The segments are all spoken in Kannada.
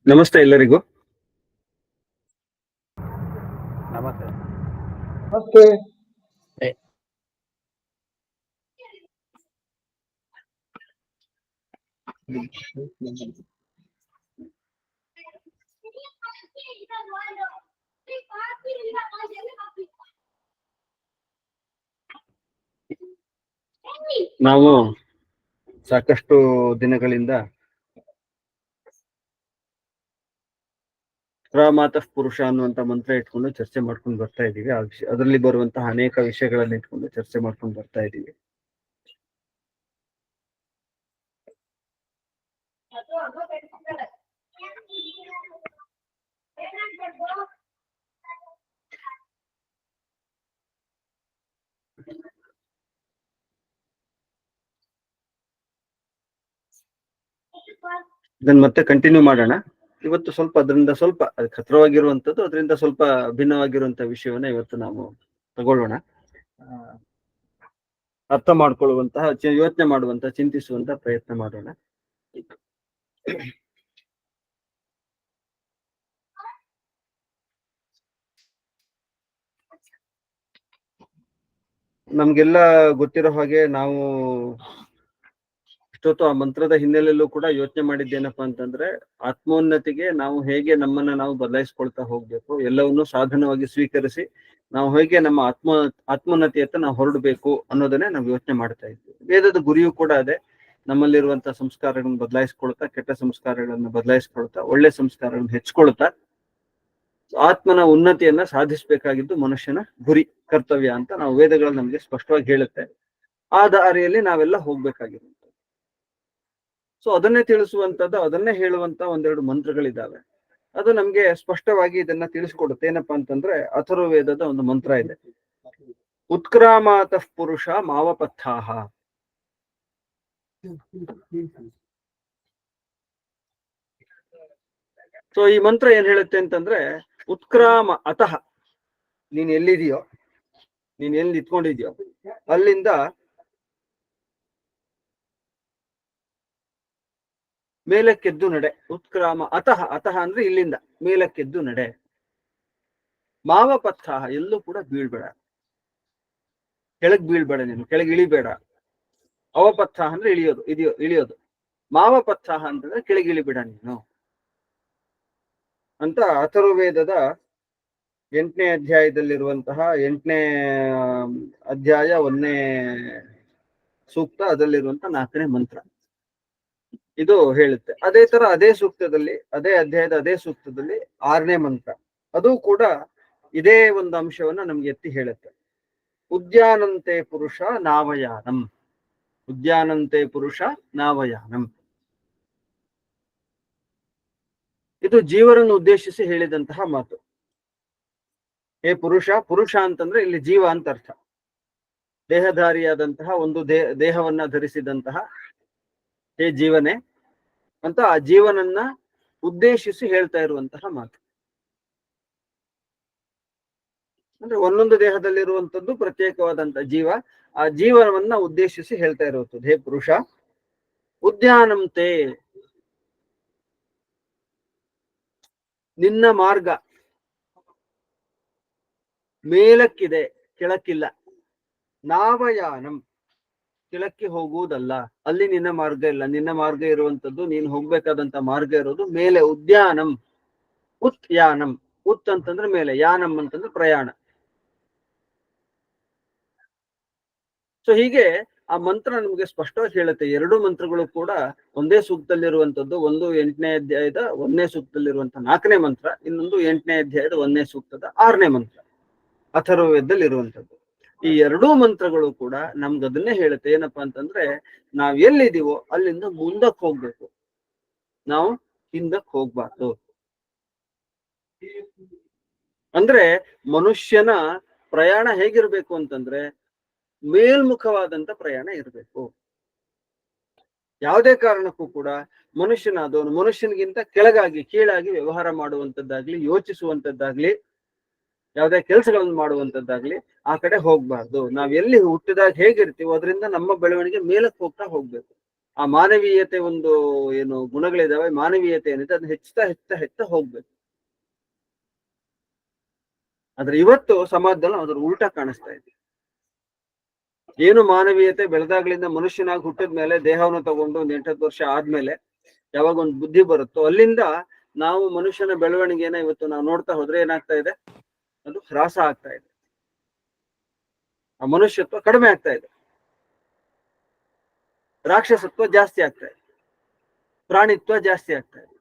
ನಮಸ್ತೆ ಎಲ್ಲರಿಗೂ. ನಮಸ್ತೆ. ನಮಸ್ತೆ. ನಾವು ಸಾಕಷ್ಟು ದಿನಗಳಿಂದ ಮಾತಃ ಪುರುಷ ಅನ್ನುವಂತ ಮಂತ್ರ ಇಟ್ಕೊಂಡು ಚರ್ಚೆ ಮಾಡ್ಕೊಂಡು ಬರ್ತಾ ಇದೀವಿ. ಅದರಲ್ಲಿ ಬರುವಂತಹ ಅನೇಕ ವಿಷಯಗಳನ್ನ ಇಟ್ಕೊಂಡು ಚರ್ಚೆ ಮಾಡ್ಕೊಂಡು ಬರ್ತಾ ಇದೀವಿ. ಇದನ್ನ ಮತ್ತೆ ಕಂಟಿನ್ಯೂ ಮಾಡೋಣ. ಇವತ್ತು ಸ್ವಲ್ಪ ಅದರಿಂದ ಸ್ವಲ್ಪ ಖತ್ರವಾಗಿರುವಂತದ್ದು, ಅದರಿಂದ ಸ್ವಲ್ಪ ಭಿನ್ನವಾಗಿರುವಂತ ವಿಷಯವನ್ನ ಇವತ್ತು ನಾವು ತಗೊಳ್ಳೋಣ. ಅರ್ಥ ಮಾಡ್ಕೊಳ್ಳುವಂತಹ, ಯೋಚನೆ ಮಾಡುವಂತಹ, ಚಿಂತಿಸುವಂತಹ ಪ್ರಯತ್ನ ಮಾಡೋಣ. ನಮ್ಗೆಲ್ಲ ಗೊತ್ತಿರೋ ಹಾಗೆ ನಾವು ಇಷ್ಟೊತ್ತು ಆ ಮಂತ್ರದ ಹಿನ್ನೆಲೆಯಲ್ಲೂ ಕೂಡ ಯೋಚನೆ ಮಾಡಿದ್ದೇನಪ್ಪಾ ಅಂತಂದ್ರೆ, ಆತ್ಮೋನ್ನತಿಗೆ ನಾವು ಹೇಗೆ ನಮ್ಮನ್ನ ನಾವು ಬದಲಾಯಿಸ್ಕೊಳ್ತಾ ಹೋಗ್ಬೇಕು, ಎಲ್ಲವನ್ನೂ ಸಾಧನವಾಗಿ ಸ್ವೀಕರಿಸಿ ನಾವು ಹೇಗೆ ನಮ್ಮ ಆತ್ಮೋನ್ನತಿಯತ್ತ ನಾವು ಹೊರಡಬೇಕು ಅನ್ನೋದನ್ನೇ ನಾವು ಯೋಚನೆ ಮಾಡ್ತಾ ಇದ್ವಿ. ವೇದದ ಗುರಿಯೂ ಕೂಡ ಅದೇ. ನಮ್ಮಲ್ಲಿರುವಂತಹ ಸಂಸ್ಕಾರಗಳನ್ನು ಬದಲಾಯಿಸ್ಕೊಳ್ತಾ, ಕೆಟ್ಟ ಸಂಸ್ಕಾರಗಳನ್ನು ಬದಲಾಯಿಸ್ಕೊಳ್ತಾ, ಒಳ್ಳೆ ಸಂಸ್ಕಾರಗಳನ್ನು ಹೆಚ್ಚಿಕೊಳ್ತಾ ಆತ್ಮನ ಉನ್ನತಿಯನ್ನ ಸಾಧಿಸಬೇಕಾಗಿದ್ದು ಮನುಷ್ಯನ ಗುರಿ, ಕರ್ತವ್ಯ ಅಂತ ನಾವು ವೇದಗಳು ನಮ್ಗೆ ಸ್ಪಷ್ಟವಾಗಿ ಹೇಳುತ್ತೆ. ಆ ದಾರಿಯಲ್ಲಿ ನಾವೆಲ್ಲ ಹೋಗ್ಬೇಕಾಗಿರುತ್ತೆ. ಸೊ ಅದನ್ನೇ ತಿಳಿಸುವಂತದ್ದು, ಅದನ್ನೇ ಹೇಳುವಂತ ಒಂದೆರಡು ಮಂತ್ರಗಳಿದ್ದಾವೆ. ಅದು ನಮ್ಗೆ ಸ್ಪಷ್ಟವಾಗಿ ಇದನ್ನ ತಿಳಿಸ್ಕೊಡುತ್ತೆ. ಏನಪ್ಪಾ ಅಂತಂದ್ರೆ, ಅಥರ್ವವೇದದ ಒಂದು ಮಂತ್ರ ಇದೆ, ಉತ್ಕ್ರಾಮಾತಃ ಪುರುಷ ಮಾವಪಥಾಹ. ಸೊ ಈ ಮಂತ್ರ ಏನ್ ಹೇಳುತ್ತೆ ಅಂತಂದ್ರೆ, ಉತ್ಕ್ರಾಮ ಅತಃ, ನೀನ್ ಎಲ್ಲಿದೆಯೋ, ನೀನ್ ಎಲ್ಲಿ ನಿಂತ್ಕೊಂಡಿದ್ಯೋ ಅಲ್ಲಿಂದ ಮೇಲಕ್ಕೆದ್ದು ನಡೆ. ಉತ್ಕ್ರಾಮ ಅತಃ, ಅತಃ ಅಂದ್ರೆ ಇಲ್ಲಿಂದ ಮೇಲಕ್ಕೆದ್ದು ನಡೆ. ಮಾವಪಥ, ಎಲ್ಲೂ ಕೂಡ ಬೀಳ್ಬೇಡ, ಕೆಳಗ್ ಬೀಳ್ಬೇಡ, ನೀನು ಕೆಳಗೆ ಇಳಿಬೇಡ. ಅವಪಥ ಅಂದ್ರೆ ಇಳಿಯೋದು, ಇಳಿಯೋದು. ಮಾವಪಥ ಅಂತಂದ್ರೆ ಕೆಳಗೆ ಇಳಿಬೇಡ ನೀನು ಅಂತ ಅಥರ್ವವೇದದ 8ನೇ ಅಧ್ಯಾಯದಲ್ಲಿರುವಂತಹ 8ನೇ ಅಧ್ಯಾಯ 1ನೇ ಸೂಕ್ತ, ಅದರಲ್ಲಿರುವಂತಹ 4ನೇ ಮಂತ್ರ ಇದು ಹೇಳುತ್ತೆ. ಅದೇ ತರ ಅದೇ ಸೂಕ್ತದಲ್ಲಿ, ಅದೇ ಅಧ್ಯಾಯದ ಅದೇ ಸೂಕ್ತದಲ್ಲಿ 6ನೇ ಮಂತ್ರ, ಅದು ಕೂಡ ಇದೇ ಒಂದು ಅಂಶವನ್ನ ನಮ್ಗೆ ಎತ್ತಿ ಹೇಳುತ್ತೆ. ಉದ್ಯಾನಂತೆ ಪುರುಷ ನಾವಯಾನಂ, ಉದ್ಯಾನಂತೆ ಪುರುಷ ನಾವಯಾನಂ. ಇದು ಜೀವರನ್ನು ಉದ್ದೇಶಿಸಿ ಹೇಳಿದಂತಹ ಮಾತು. ಹೇ ಪುರುಷ, ಪುರುಷ ಅಂತಂದ್ರೆ ಇಲ್ಲಿ ಜೀವ ಅಂತ ಅರ್ಥ. ದೇಹಧಾರಿಯಾದಂತಹ ಒಂದು ದೇಹವನ್ನ ಧರಿಸಿದಂತಹ ಹೇ ಜೀವನೇ ಅಂತ ಆ ಜೀವನನ್ನ ಉದ್ದೇಶಿಸಿ ಹೇಳ್ತಾ ಇರುವಂತಹ ಮಾತು. ಅಂದ್ರೆ ಒಂದೊಂದು ದೇಹದಲ್ಲಿರುವಂತದ್ದು ಪ್ರತ್ಯೇಕವಾದಂತಹ ಜೀವ, ಆ ಜೀವನವನ್ನ ಉದ್ದೇಶಿಸಿ ಹೇಳ್ತಾ ಇರುವಂತದ್ದು. ಹೇ ಪುರುಷ, ಉದ್ಯಾನಂತೆ, ನಿನ್ನ ಮಾರ್ಗ ಮೇಲಕ್ಕಿದೆ, ಕೆಳಕ್ಕಿಲ್ಲ. ನಾವಯಾನಂ, ಕೆಳಕ್ಕೆ ಹೋಗುವುದಲ್ಲ, ಅಲ್ಲಿ ನಿನ್ನ ಮಾರ್ಗ ಇಲ್ಲ. ನಿನ್ನ ಮಾರ್ಗ ಇರುವಂತದ್ದು, ನೀನು ಹೋಗ್ಬೇಕಾದಂತ ಮಾರ್ಗ ಇರೋದು ಮೇಲೆ. ಉದ್ಯಾನಂ, ಉತ್ ಯಾನಂ, ಉತ್ ಅಂತಂದ್ರೆ ಮೇಲೆ, ಯಾನಂ ಅಂತಂದ್ರೆ ಪ್ರಯಾಣ. ಸೊ ಹೀಗೆ ಆ ಮಂತ್ರ ನಮ್ಗೆ ಸ್ಪಷ್ಟವಾಗಿ ಹೇಳುತ್ತೆ. ಎರಡು ಮಂತ್ರಗಳು ಕೂಡ ಒಂದೇ ಸೂಕ್ತದಲ್ಲಿರುವಂತದ್ದು. ಒಂದು 8ನೇ ಅಧ್ಯಾಯದ 1ನೇ ಸೂಕ್ತದಲ್ಲಿರುವಂತಹ 4ನೇ ಮಂತ್ರ, ಇನ್ನೊಂದು 8ನೇ ಅಧ್ಯಾಯದ 1ನೇ ಸೂಕ್ತದ 6ನೇ ಮಂತ್ರ, ಅಥರ್ವವೇದದಲ್ಲಿ ಇರುವಂತದ್ದು. ಈ ಎರಡೂ ಮಂತ್ರಗಳು ಕೂಡ ನಮ್ಗೆ ಅದನ್ನೇ ಹೇಳುತ್ತೆ. ಏನಪ್ಪಾ ಅಂತಂದ್ರೆ, ನಾವ್ ಎಲ್ಲಿದ್ದೀವೋ ಅಲ್ಲಿಂದ ಮುಂದಕ್ಕೆ ಹೋಗ್ಬೇಕು, ನಾವು ಹಿಂದಕ್ಕೆ ಹೋಗ್ಬಾರ್ದು. ಅಂದ್ರೆ ಮನುಷ್ಯನ ಪ್ರಯಾಣ ಹೇಗಿರ್ಬೇಕು ಅಂತಂದ್ರೆ, ಮೇಲ್ಮುಖವಾದಂತ ಪ್ರಯಾಣ ಇರಬೇಕು. ಯಾವುದೇ ಕಾರಣಕ್ಕೂ ಕೂಡ ಮನುಷ್ಯನಾದವನು ಮನುಷ್ಯನಿಗಿಂತ ಕೆಳಗಾಗಿ, ಕೀಳಾಗಿ ವ್ಯವಹಾರ ಮಾಡುವಂತದ್ದಾಗ್ಲಿ, ಯೋಚಿಸುವಂತದ್ದಾಗ್ಲಿ, ಯಾವುದೇ ಕೆಲಸಗಳನ್ನು ಮಾಡುವಂತದ್ದಾಗ್ಲಿ ಆ ಕಡೆ ಹೋಗ್ಬಾರ್ದು. ನಾವ್ ಎಲ್ಲಿ ಹುಟ್ಟಿದಾಗ ಹೇಗಿರ್ತೀವೋ ಅದರಿಂದ ನಮ್ಮ ಬೆಳವಣಿಗೆ ಮೇಲಕ್ಕೆ ಹೋಗ್ತಾ ಹೋಗ್ಬೇಕು. ಆ ಮಾನವೀಯತೆ ಒಂದು ಏನು ಗುಣಗಳಿದಾವೆ, ಮಾನವೀಯತೆ ಏನಿದೆ ಅದನ್ನ ಹೆಚ್ಚುತ್ತಾ ಹೋಗ್ಬೇಕು. ಆದ್ರೆ ಇವತ್ತು ಸಮಾಜದಲ್ಲಿ ಅದ್ರ ಉಲ್ಟಾ ಕಾಣಿಸ್ತಾ ಇದೆ. ಏನು ಮಾನವೀಯತೆ ಬೆಳೆದಾಗ್ಲಿಂದ ಮನುಷ್ಯನಾಗಿ ಹುಟ್ಟಿದ ಮೇಲೆ ದೇಹವನ್ನು ತಗೊಂಡು ಒಂದು 8-10 ವರ್ಷ ಆದ್ಮೇಲೆ ಯಾವಾಗ ಒಂದು ಬುದ್ಧಿ ಬರುತ್ತೋ ಅಲ್ಲಿಂದ ನಾವು ಮನುಷ್ಯನ ಬೆಳವಣಿಗೆನ ಇವತ್ತು ನಾವು ನೋಡ್ತಾ ಹೋದ್ರೆ ಏನಾಗ್ತಾ ಇದೆ, ಅದು ಹ್ರಾಸ ಆಗ್ತಾ ಇದೆ. ಆ ಮನುಷ್ಯತ್ವ ಕಡಿಮೆ ಆಗ್ತಾ ಇದೆ, ರಾಕ್ಷಸತ್ವ ಜಾಸ್ತಿ ಆಗ್ತಾ ಇದೆ, ಪ್ರಾಣಿತ್ವ ಜಾಸ್ತಿ ಆಗ್ತಾ ಇದೆ.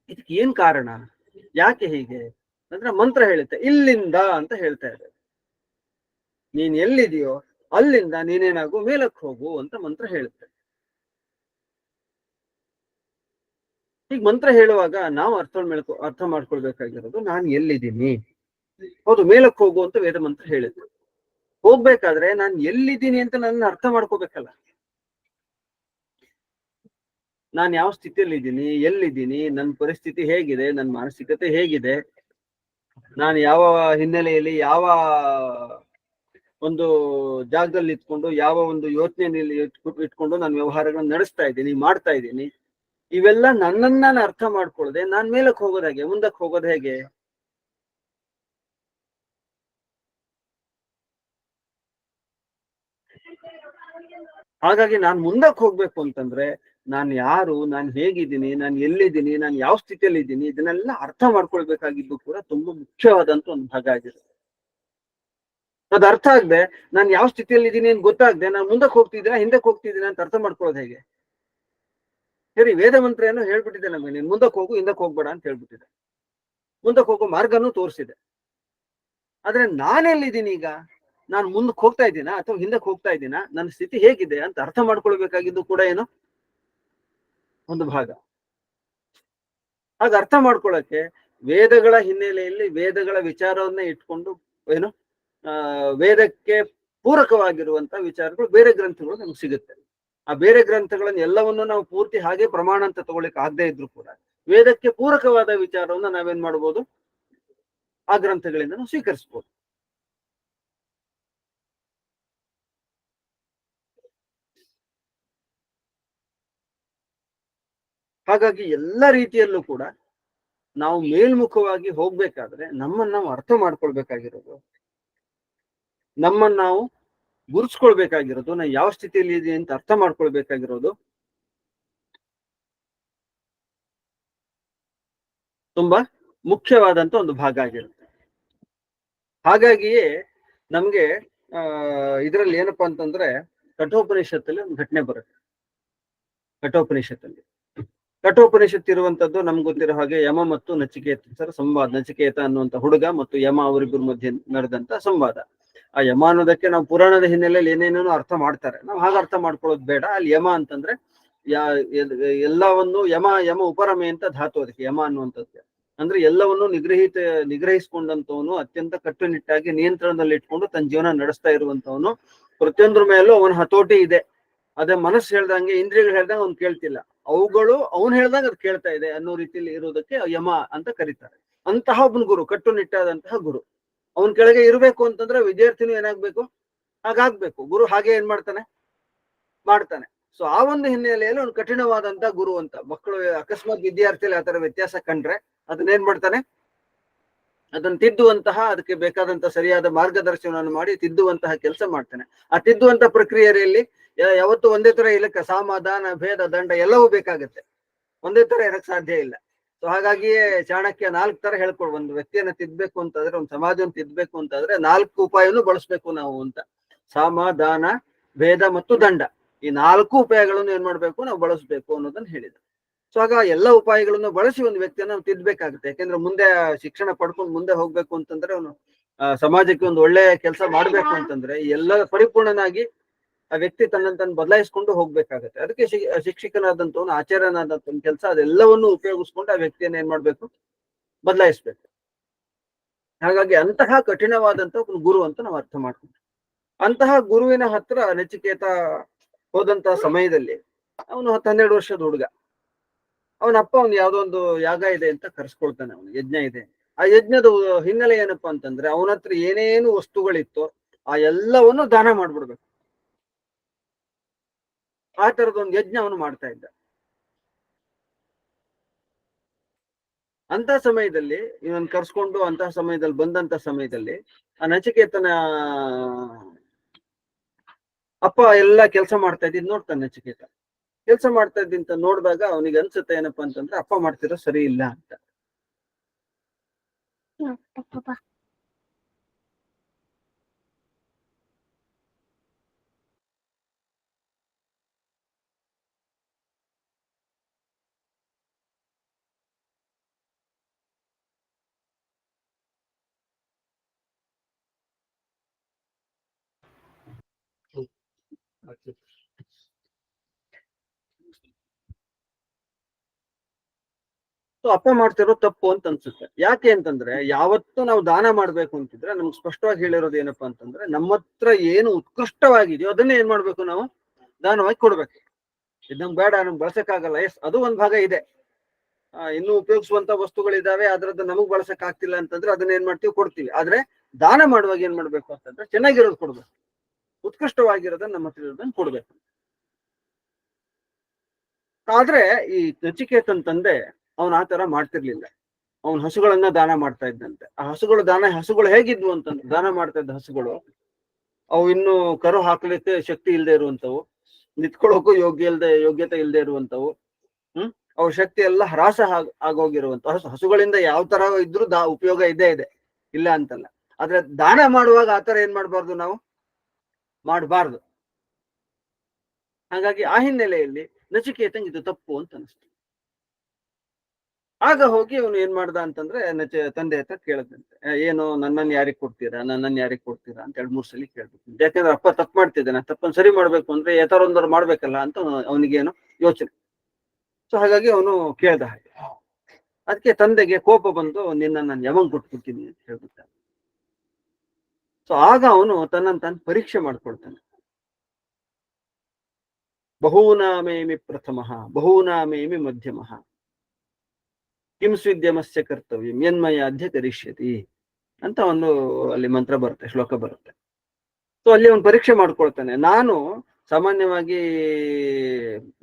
ಇದಕ್ಕೆ ಏನ್ ಕಾರಣ? ಯಾಕೆ ಹೀಗೆ ಅಂದ್ರೆ ಮಂತ್ರ ಹೇಳುತ್ತೆ, ಇಲ್ಲಿಂದ ಅಂತ ಹೇಳ್ತಾ ಇದೆ. ನೀನ್ ಎಲ್ಲಿದೆಯೋ ಅಲ್ಲಿಂದ ನೀನೇನಾಗು ಮೇಲಕ್ಕೆ ಹೋಗು ಅಂತ ಮಂತ್ರ ಹೇಳುತ್ತೆ. ಈಗ ಮಂತ್ರ ಹೇಳುವಾಗ ನಾವು ಅರ್ಥ ಮಾಡ್ಕೊಳ್ಬೇಕಾಗಿರೋದು, ನಾನು ಎಲ್ಲಿದ್ದೀನಿ. ಹೌದು, ಮೇಲಕ್ಕೆ ಹೋಗು ಅಂತ ವೇದ ಮಂತ್ರ ಹೇಳುತ್ತೆ. ಹೋಗ್ಬೇಕಾದ್ರೆ ನಾನು ಎಲ್ಲಿದ್ದೀನಿ ಅಂತ ನನ್ನ ಅರ್ಥ ಮಾಡ್ಕೋಬೇಕಲ್ಲ. ನಾನು ಯಾವ ಸ್ಥಿತಿಯಲ್ಲಿ ಇದ್ದೀನಿ, ಎಲ್ಲಿದ್ದೀನಿ, ನನ್ನ ಪರಿಸ್ಥಿತಿ ಹೇಗಿದೆ, ನನ್ನ ಮಾನಸಿಕತೆ ಹೇಗಿದೆ, ನಾನು ಯಾವ ಹಿನ್ನೆಲೆಯಲ್ಲಿ ಯಾವ ಒಂದು ಜಾಗದಲ್ಲಿ ಇಟ್ಕೊಂಡು ಯಾವ ಒಂದು ಯೋಚನೆಯಲ್ಲಿ ಇಟ್ಕೊಂಡು ನಾನು ವ್ಯವಹಾರಗಳನ್ನ ನಡೆಸ್ತಾ ಇದ್ದೀನಿ, ಮಾಡ್ತಾ ಇದ್ದೀನಿ. ಇವೆಲ್ಲ ನನ್ನನ್ನ ನಾನು ಅರ್ಥ ಮಾಡ್ಕೊಳ್ಳದೆ ನಾನ್ ಮೇಲಕ್ಕೆ ಹೋಗೋದು ಹೇಗೆ, ಮುಂದಕ್ಕೆ ಹೋಗೋದು ಹೇಗೆ? ಹಾಗಾಗಿ ನಾನ್ ಮುಂದಕ್ಕೆ ಹೋಗ್ಬೇಕು ಅಂತಂದ್ರೆ ನಾನು ಯಾರು, ನಾನು ಹೇಗಿದ್ದೀನಿ, ನಾನು ಎಲ್ಲಿದ್ದೀನಿ, ನಾನು ಯಾವ ಸ್ಥಿತಿಯಲ್ಲಿ ಇದ್ದೀನಿ, ಇದನ್ನೆಲ್ಲ ಅರ್ಥ ಮಾಡ್ಕೊಳ್ಬೇಕಾಗಿದ್ದು ಕೂಡ ತುಂಬಾ ಮುಖ್ಯವಾದಂತ ಒಂದು ಭಾಗ ಆಗಿದೆ. ಅದು ಅರ್ಥ ಆಗದೆ ನಾನು ಯಾವ ಸ್ಥಿತಿಯಲ್ಲಿ ಇದ್ದೀನಿ ಅಂತ ಗೊತ್ತಾಗದೆ ನಾನು ಮುಂದಕ್ಕೆ ಹೋಗ್ತಿದ್ದೀನ ಹಿಂದಕ್ಕೆ ಹೋಗ್ತಿದ್ದೀನ ಅಂತ ಅರ್ಥ ಮಾಡ್ಕೊಳ್ಳೋದು ಹೇಗೆ? ಸರಿ, ವೇದ ಮಂತ್ರ ಏನೋ ಹೇಳ್ಬಿಟ್ಟಿದೆ ನಮಗೆ, ನೀನ್ ಮುಂದಕ್ಕೆ ಹೋಗು ಹಿಂದಕ್ಕೆ ಹೋಗ್ಬೇಡ ಅಂತ ಹೇಳ್ಬಿಟ್ಟಿದೆ, ಮುಂದಕ್ಕೆ ಹೋಗೋ ಮಾರ್ಗನೂ ತೋರಿಸಿದೆ. ಆದ್ರೆ ನಾನೆಲ್ಲಿದ್ದೀನಿ ಈಗ? ನಾನು ಮುಂದಕ್ಕೆ ಹೋಗ್ತಾ ಇದ್ದೀನಾ ಅಥವಾ ಹಿಂದಕ್ಕೆ ಹೋಗ್ತಾ ಇದ್ದೀನಾ, ನನ್ನ ಸ್ಥಿತಿ ಹೇಗಿದೆ ಅಂತ ಅರ್ಥ ಮಾಡ್ಕೊಳ್ಬೇಕಾಗಿದ್ದು ಕೂಡ ಏನು ಒಂದು ಭಾಗ. ಹಾಗ ಅರ್ಥ ಮಾಡ್ಕೊಳಕ್ಕೆ ವೇದಗಳ ಹಿನ್ನೆಲೆಯಲ್ಲಿ ವೇದಗಳ ವಿಚಾರವನ್ನ ಇಟ್ಕೊಂಡು ಏನು ವೇದಕ್ಕೆ ಪೂರಕವಾಗಿರುವಂತ ವಿಚಾರಗಳು ಬೇರೆ ಗ್ರಂಥಗಳು ನಮ್ಗೆ ಸಿಗುತ್ತೆ. ಆ ಬೇರೆ ಗ್ರಂಥಗಳನ್ನ ಎಲ್ಲವನ್ನು ನಾವು ಪೂರ್ತಿ ಹಾಗೆ ಪ್ರಮಾಣ ಅಂತ ತಗೊಳ್ಳಿಕ್ಕೆ ಆಗದೆ ಇದ್ರು ಕೂಡ ವೇದಕ್ಕೆ ಪೂರಕವಾದ ವಿಚಾರವನ್ನ ನಾವೇನ್ ಮಾಡ್ಬೋದು, ಆ ಗ್ರಂಥಗಳಿಂದ ನಾವು ಸ್ವೀಕರಿಸ್ಬೋದು. ಹಾಗಾಗಿ ಎಲ್ಲ ರೀತಿಯಲ್ಲೂ ಕೂಡ ನಾವು ಮೇಲ್ಮುಖವಾಗಿ ಹೋಗ್ಬೇಕಾದ್ರೆ ನಮ್ಮನ್ನ ನಾವು ಅರ್ಥ ಮಾಡ್ಕೊಳ್ಬೇಕಾಗಿರೋದು, ನಮ್ಮನ್ನ ನಾವು ಗುರುಸ್ಕೊಳ್ಬೇಕಾಗಿರೋದು, ನಾವು ಯಾವ ಸ್ಥಿತಿಯಲ್ಲಿ ಇದೆ ಅಂತ ಅರ್ಥ ಮಾಡ್ಕೊಳ್ಬೇಕಾಗಿರೋದು ತುಂಬಾ ಮುಖ್ಯವಾದಂತ ಒಂದು ಭಾಗ ಆಗಿರುತ್ತೆ. ಹಾಗಾಗಿಯೇ ನಮ್ಗೆ ಇದರಲ್ಲಿ ಏನಪ್ಪಾ ಅಂತಂದ್ರೆ ಕಠೋಪನಿಷತ್ತಲ್ಲಿ ಒಂದು ಘಟನೆ ಬರುತ್ತೆ. ಕಠೋಪನಿಷತ್ತು ಇರುವಂತದ್ದು ನಮ್ಗೆ ಗೊತ್ತಿರೋ ಹಾಗೆ ಯಮ ಮತ್ತು ನಚಿಕೇತ ಸಂವಾದ. ನಚಿಕೇತ ಅನ್ನುವಂತ ಹುಡುಗ ಮತ್ತು ಯಮ ಅವರಿಬ್ಬರ ಮಧ್ಯೆ ನಡೆದಂತ ಸಂವಾದ. ಆ ಯಮ ಅನ್ನೋದಕ್ಕೆ ನಾವು ಪುರಾಣದ ಹಿನ್ನೆಲೆಯಲ್ಲಿ ಏನೇನೋ ಅರ್ಥ ಮಾಡ್ತಾರೆ, ನಾವು ಹಾಗೆ ಅರ್ಥ ಮಾಡ್ಕೊಳ್ಳೋದು ಬೇಡ. ಅಲ್ಲಿ ಯಮ ಅಂತಂದ್ರೆ ಎಲ್ಲವನ್ನು ಯಮ ಉಪರಮೆ ಅಂತ ಧಾತು ಅದಕ್ಕೆ ಯಮ ಅನ್ನುವಂಥದ್ದು. ಅಂದ್ರೆ ಎಲ್ಲವನ್ನು ನಿಗ್ರಹಿಸ್ಕೊಂಡಂತವನು, ಅತ್ಯಂತ ಕಟ್ಟುನಿಟ್ಟಾಗಿ ನಿಯಂತ್ರಣದಲ್ಲಿ ಇಟ್ಕೊಂಡು ತನ್ನ ಜೀವನ ನಡೆಸ್ತಾ ಇರುವಂತವನು. ಪ್ರತಿಯೊಂದ್ರ ಮೇಲೂ ಅವನ ಹತೋಟಿ ಇದೆ. ಅದೇ ಮನಸ್ಸು ಹೇಳ್ದಂಗೆ, ಇಂದ್ರಿಯಗಳು ಹೇಳ್ದಂಗೆ ಅವ್ನು ಕೇಳ್ತಿಲ್ಲ, ಅವುಗಳು ಅವ್ನು ಹೇಳ್ದಂಗೆ ಅದು ಕೇಳ್ತಾ ಇದೆ ಅನ್ನೋ ರೀತಿಯಲ್ಲಿ ಇರೋದಕ್ಕೆ ಯಮ ಅಂತ ಕರೀತಾರೆ. ಅಂತಹ ಒಬ್ಬನ ಗುರು, ಕಟ್ಟುನಿಟ್ಟಾದಂತಹ ಗುರು. ಅವನ ಕೆಳಗೆ ಇರಬೇಕು ಅಂತಂದ್ರೆ ವಿದ್ಯಾರ್ಥಿನೂ ಏನಾಗ್ಬೇಕು, ಹಾಗಾಗ್ಬೇಕು. ಗುರು ಹಾಗೆ ಏನ್ ಮಾಡ್ತಾನೆ, ಮಾಡ್ತಾನೆ. ಸೊ ಆ ಒಂದು ಹಿನ್ನೆಲೆಯಲ್ಲಿ ಅವ್ನು ಕಠಿಣವಾದಂತಹ ಗುರು ಅಂತ. ಮಕ್ಕಳು ಅಕಸ್ಮಾತ್ ವಿದ್ಯಾರ್ಥಿಯಲ್ಲಿ ಆತರ ವ್ಯತ್ಯಾಸ ಕಂಡ್ರೆ ಅದನ್ನೇನ್ ಮಾಡ್ತಾನೆ, ಅದನ್ನು ತಿದ್ದುವಂತಹ, ಅದಕ್ಕೆ ಬೇಕಾದಂತಹ ಸರಿಯಾದ ಮಾರ್ಗದರ್ಶನವನ್ನು ಮಾಡಿ ತಿದ್ದುವಂತಹ ಕೆಲಸ ಮಾಡ್ತಾನೆ. ಆ ತಿದ್ದುವಂತಹ ಪ್ರಕ್ರಿಯೆಯಲ್ಲಿ ಯಾವತ್ತು ಒಂದೇ ತರ ಇಲ್ಲಕ್ಕೆ ಸಮಾಧಾನ ಭೇದ ದಂಡ ಎಲ್ಲವೂ ಬೇಕಾಗತ್ತೆ, ಒಂದೇ ತರ ಇರಕ್ ಸಾಧ್ಯ ಇಲ್ಲ. ಸೊ ಹಾಗಾಗಿಯೇ ಚಾಣಕ್ಯ 4 ತರ ಹೇಳ್ಕೊಡ್, ಒಂದು ವ್ಯಕ್ತಿಯನ್ನ ತಿದ್ಬೇಕು ಅಂತಾದ್ರೆ, ಒಂದು ಸಮಾಜವನ್ನು ತಿದ್ಬೇಕು ಅಂತಾದ್ರೆ 4 ಉಪಾಯವನ್ನು ಬಳಸ್ಬೇಕು ನಾವು ಅಂತ. ಸಮಾಧಾನ ಭೇದ ಮತ್ತು ದಂಡ, ಈ 4 ಉಪಾಯಗಳನ್ನು ಏನ್ ಮಾಡ್ಬೇಕು, ನಾವು ಬಳಸ್ಬೇಕು ಅನ್ನೋದನ್ನ ಹೇಳಿದ. ಸೊ ಆಗ ಎಲ್ಲ ಉಪಾಯಗಳನ್ನು ಬಳಸಿ ಒಂದು ವ್ಯಕ್ತಿಯನ್ನ ನಾವು ತಿದ್ಬೇಕಾಗುತ್ತೆ. ಯಾಕೆಂದ್ರೆ ಮುಂದೆ ಶಿಕ್ಷಣ ಪಡ್ಕೊಂಡು ಮುಂದೆ ಹೋಗ್ಬೇಕು ಅಂತಂದ್ರೆ ಅವನು ಸಮಾಜಕ್ಕೆ ಒಂದು ಒಳ್ಳೆ ಕೆಲಸ ಮಾಡ್ಬೇಕು ಅಂತಂದ್ರೆ ಎಲ್ಲ ಪರಿಪೂರ್ಣನಾಗಿ ಆ ವ್ಯಕ್ತಿ ತನ್ನನ್ನು ಬದಲಾಯಿಸ್ಕೊಂಡು ಹೋಗ್ಬೇಕಾಗತ್ತೆ. ಅದಕ್ಕೆ ಶಿಕ್ಷಕನಾದಂತವನು, ಆಚಾರ್ಯನಾದಂತ ಕೆಲಸ ಅದೆಲ್ಲವನ್ನು ಉಪಯೋಗಿಸ್ಕೊಂಡು ಆ ವ್ಯಕ್ತಿಯನ್ನ ಏನ್ ಮಾಡ್ಬೇಕು, ಬದಲಾಯಿಸ್ಬೇಕು. ಹಾಗಾಗಿ ಅಂತಹ ಕಠಿಣವಾದಂತ ಒಂದು ಗುರು ಅಂತ ನಾವು ಅರ್ಥ ಮಾಡ್ಕೊಂಡು, ಅಂತಹ ಗುರುವಿನ ಹತ್ರ ನಚಿಕೇತ ಹೋದಂತಹ ಸಮಯದಲ್ಲಿ ಅವನು 10-12 ವರ್ಷದ ಹುಡುಗ. ಅವನ ಅಪ್ಪ ಅವ್ನು ಯಾವ್ದೋ ಒಂದು ಯಾಗ ಇದೆ ಅಂತ ಕರ್ಸ್ಕೊಳ್ತಾನೆ, ಅವನು ಯಜ್ಞ ಇದೆ. ಆ ಯಜ್ಞದ ಹಿನ್ನೆಲೆ ಏನಪ್ಪಾ ಅಂತಂದ್ರೆ ಅವನ ಹತ್ರ ಏನೇನು ವಸ್ತುಗಳಿತ್ತು ಆ ಎಲ್ಲವನ್ನು ದಾನ ಮಾಡ್ಬಿಡ್ಬೇಕು. ಆ ತರದೊಂದು ಯಜ್ಞ ಅವನು ಮಾಡ್ತಾ ಇದ್ದ. ಅಂತ ಸಮಯದಲ್ಲಿ ಇವನ್ ಕರ್ಸ್ಕೊಂಡು ಅಂತಹ ಸಮಯದಲ್ಲಿ ಬಂದಂತ ಸಮಯದಲ್ಲಿ ಆ ನಚಿಕೇತನ ಅಪ್ಪ ಎಲ್ಲ ಕೆಲಸ ಮಾಡ್ತಾ ಇದ್ದಿದ್ ನೋಡ್ತಾನೆ. ನಚಿಕೇತ ಕೆಲಸ ಮಾಡ್ತಾ ಇದ್ದಿಂತ ನೋಡಿದಾಗ ಅವನಿಗೆ ಅನ್ಸುತ್ತೆ ಏನಪ್ಪಾ ಅಂತಂದ್ರೆ ಅಪ್ಪ ಮಾಡ್ತಿರೋ ಸರಿ ಇಲ್ಲ ಅಂತ. ಸೊ ಅಪ್ಪ ಮಾಡ್ತಿರೋ ತಪ್ಪು ಅಂತ ಅನ್ಸುತ್ತೆ. ಯಾಕೆ ಅಂತಂದ್ರೆ ಯಾವತ್ತೂ ನಾವು ದಾನ ಮಾಡ್ಬೇಕು ಅಂತಿದ್ರೆ ನಮ್ಗೆ ಸ್ಪಷ್ಟವಾಗಿ ಹೇಳಿರೋದು ಏನಪ್ಪಾ ಅಂತಂದ್ರೆ ನಮ್ಮ ಹತ್ರ ಏನು ಉತ್ಕೃಷ್ಟವಾಗಿದೆಯೋ ಅದನ್ನೇ ಏನ್ ಮಾಡ್ಬೇಕು, ನಾವು ದಾನವಾಗಿ ಕೊಡ್ಬೇಕು. ಇದು ನಮ್ಗೆ ಬೇಡ, ನಮ್ಗೆ ಬಳಸಕ್ಕಾಗಲ್ಲ, ಎಸ್ ಅದು ಒಂದ್ ಭಾಗ ಇದೆ. ಇನ್ನು ಉಪಯೋಗಿಸುವಂತ ವಸ್ತುಗಳಿದಾವೆ, ಅದ್ರದ್ದು ನಮಗ್ ಬಳಸಕ್ ಆಗ್ತಿಲ್ಲ ಅಂತಂದ್ರೆ ಅದನ್ನ ಏನ್ ಮಾಡ್ತೀವಿ, ಕೊಡ್ತೀವಿ. ಆದ್ರೆ ದಾನ ಮಾಡುವಾಗ ಏನ್ ಮಾಡ್ಬೇಕು ಅಂತಂದ್ರೆ ಚೆನ್ನಾಗಿರೋದು ಕೊಡ್ಬೇಕು, ಉತ್ಕೃಷ್ಟವಾಗಿರೋದನ್ನ ನಮ್ಮ ಹತ್ರ ಇರೋದನ್ನ ಕೊಡ್ಬೇಕು. ಆದ್ರೆ ಈ ನಚಿಕೇತನ್ ತಂದೆ ಅವನ್ ಆತರ ಮಾಡ್ತಿರ್ಲಿಲ್ಲ. ಅವನ್ ಹಸುಗಳನ್ನ ದಾನ ಮಾಡ್ತಾ ಇದ್ದಂತೆ. ಆ ಹಸುಗಳು ಹೇಗಿದ್ವು ಅಂತಂದ್ರೆ, ದಾನ ಮಾಡ್ತಾ ಇದ್ದ ಹಸುಗಳು ಅವು ಇನ್ನು ಕರು ಹಾಕ್ಲಿಕ್ಕೆ ಶಕ್ತಿ ಇಲ್ಲದೆ ಇರುವಂತವು, ನಿಂತ್ಕೊಳ್ಳೋಕು ಯೋಗ್ಯತೆ ಇಲ್ಲದೆ ಇರುವಂತವು, ಅವ್ರ ಶಕ್ತಿ ಎಲ್ಲ ಹ್ರಾಸ ಆಗೋಗಿರುವಂತ ಹಸುಗಳಿಂದ ಯಾವ ತರ ಇದ್ರೂ ಉಪಯೋಗ ಇದ್ದೇ ಇದೆ, ಇಲ್ಲ ಅಂತಲ್ಲ. ಆದ್ರೆ ದಾನ ಮಾಡುವಾಗ ಆತರ ಏನ್ ಮಾಡ್ಬಾರ್ದು, ನಾವು ಮಾಡಬಾರ್ದು. ಹಾಗಾಗಿ ಆ ಹಿನ್ನೆಲೆಯಲ್ಲಿ ನಚಿಕೇತಂಗ್ ಇದು ತಪ್ಪು ಅಂತ ಅನಿಸ್ತು. ಆಗ ಹೋಗಿ ಅವನು ಏನ್ ಮಾಡ್ದ ಅಂತಂದ್ರೆ ತಂದೆ ಹತ್ರ ಕೇಳದಂತೆ, ಏನು ನನ್ನನ್ನು ಯಾರಿಗ್ ಕೊಡ್ತೀರಾ ಅಂತ 2-3 ಸಲ ಕೇಳ್ಬೇಕು. ಯಾಕಂದ್ರೆ ಅಪ್ಪ ತಪ್ಪು ಮಾಡ್ತಿದ್ದಾನೆ, ತಪ್ಪನ್ನು ಸರಿ ಮಾಡ್ಬೇಕು ಅಂದ್ರೆ ಯಾತಾರೊಂದವ್ರು ಮಾಡ್ಬೇಕಲ್ಲ ಅಂತ ಅವನಿಗೇನು ಯೋಚನೆ. ಸೊ ಹಾಗಾಗಿ ಅವನು ಕೇಳ್ದ ಹಾಗೆ. ಅದಕ್ಕೆ ತಂದೆಗೆ ಕೋಪ ಬಂದು, ನಿನ್ನ ನಾನು ಯಮಂಗ್ ಕೊಟ್ಬಿಡ್ತೀನಿ ಅಂತ ಹೇಳ್ಬಿಡ್ತಾನೆ. ಸೊ ಆಗ ಅವನು ತನ್ನನ್ನು ತಾನು ಪರೀಕ್ಷೆ ಮಾಡ್ಕೊಳ್ತಾನೆ. ಬಹೂನಾಮೇಮಿ ಪ್ರಥಮಃ ಬಹೂನಾಮೇಮಿ ಮಧ್ಯಮಃ ಕಿಂ ಸ್ವಿದ್ಯಮಸ್ಯ ಕರ್ತವ್ಯಂ ಯನ್ಮಯಾಧ್ಯ ಕರಿಷ್ಯತಿ ಅಂತ ಒಂದು ಅಲ್ಲಿ ಮಂತ್ರ ಬರುತ್ತೆ, ಶ್ಲೋಕ ಬರುತ್ತೆ. ಸೊ ಅಲ್ಲಿ ಅವನು ಪರೀಕ್ಷೆ ಮಾಡ್ಕೊಳ್ತಾನೆ. ನಾನು ಸಾಮಾನ್ಯವಾಗಿ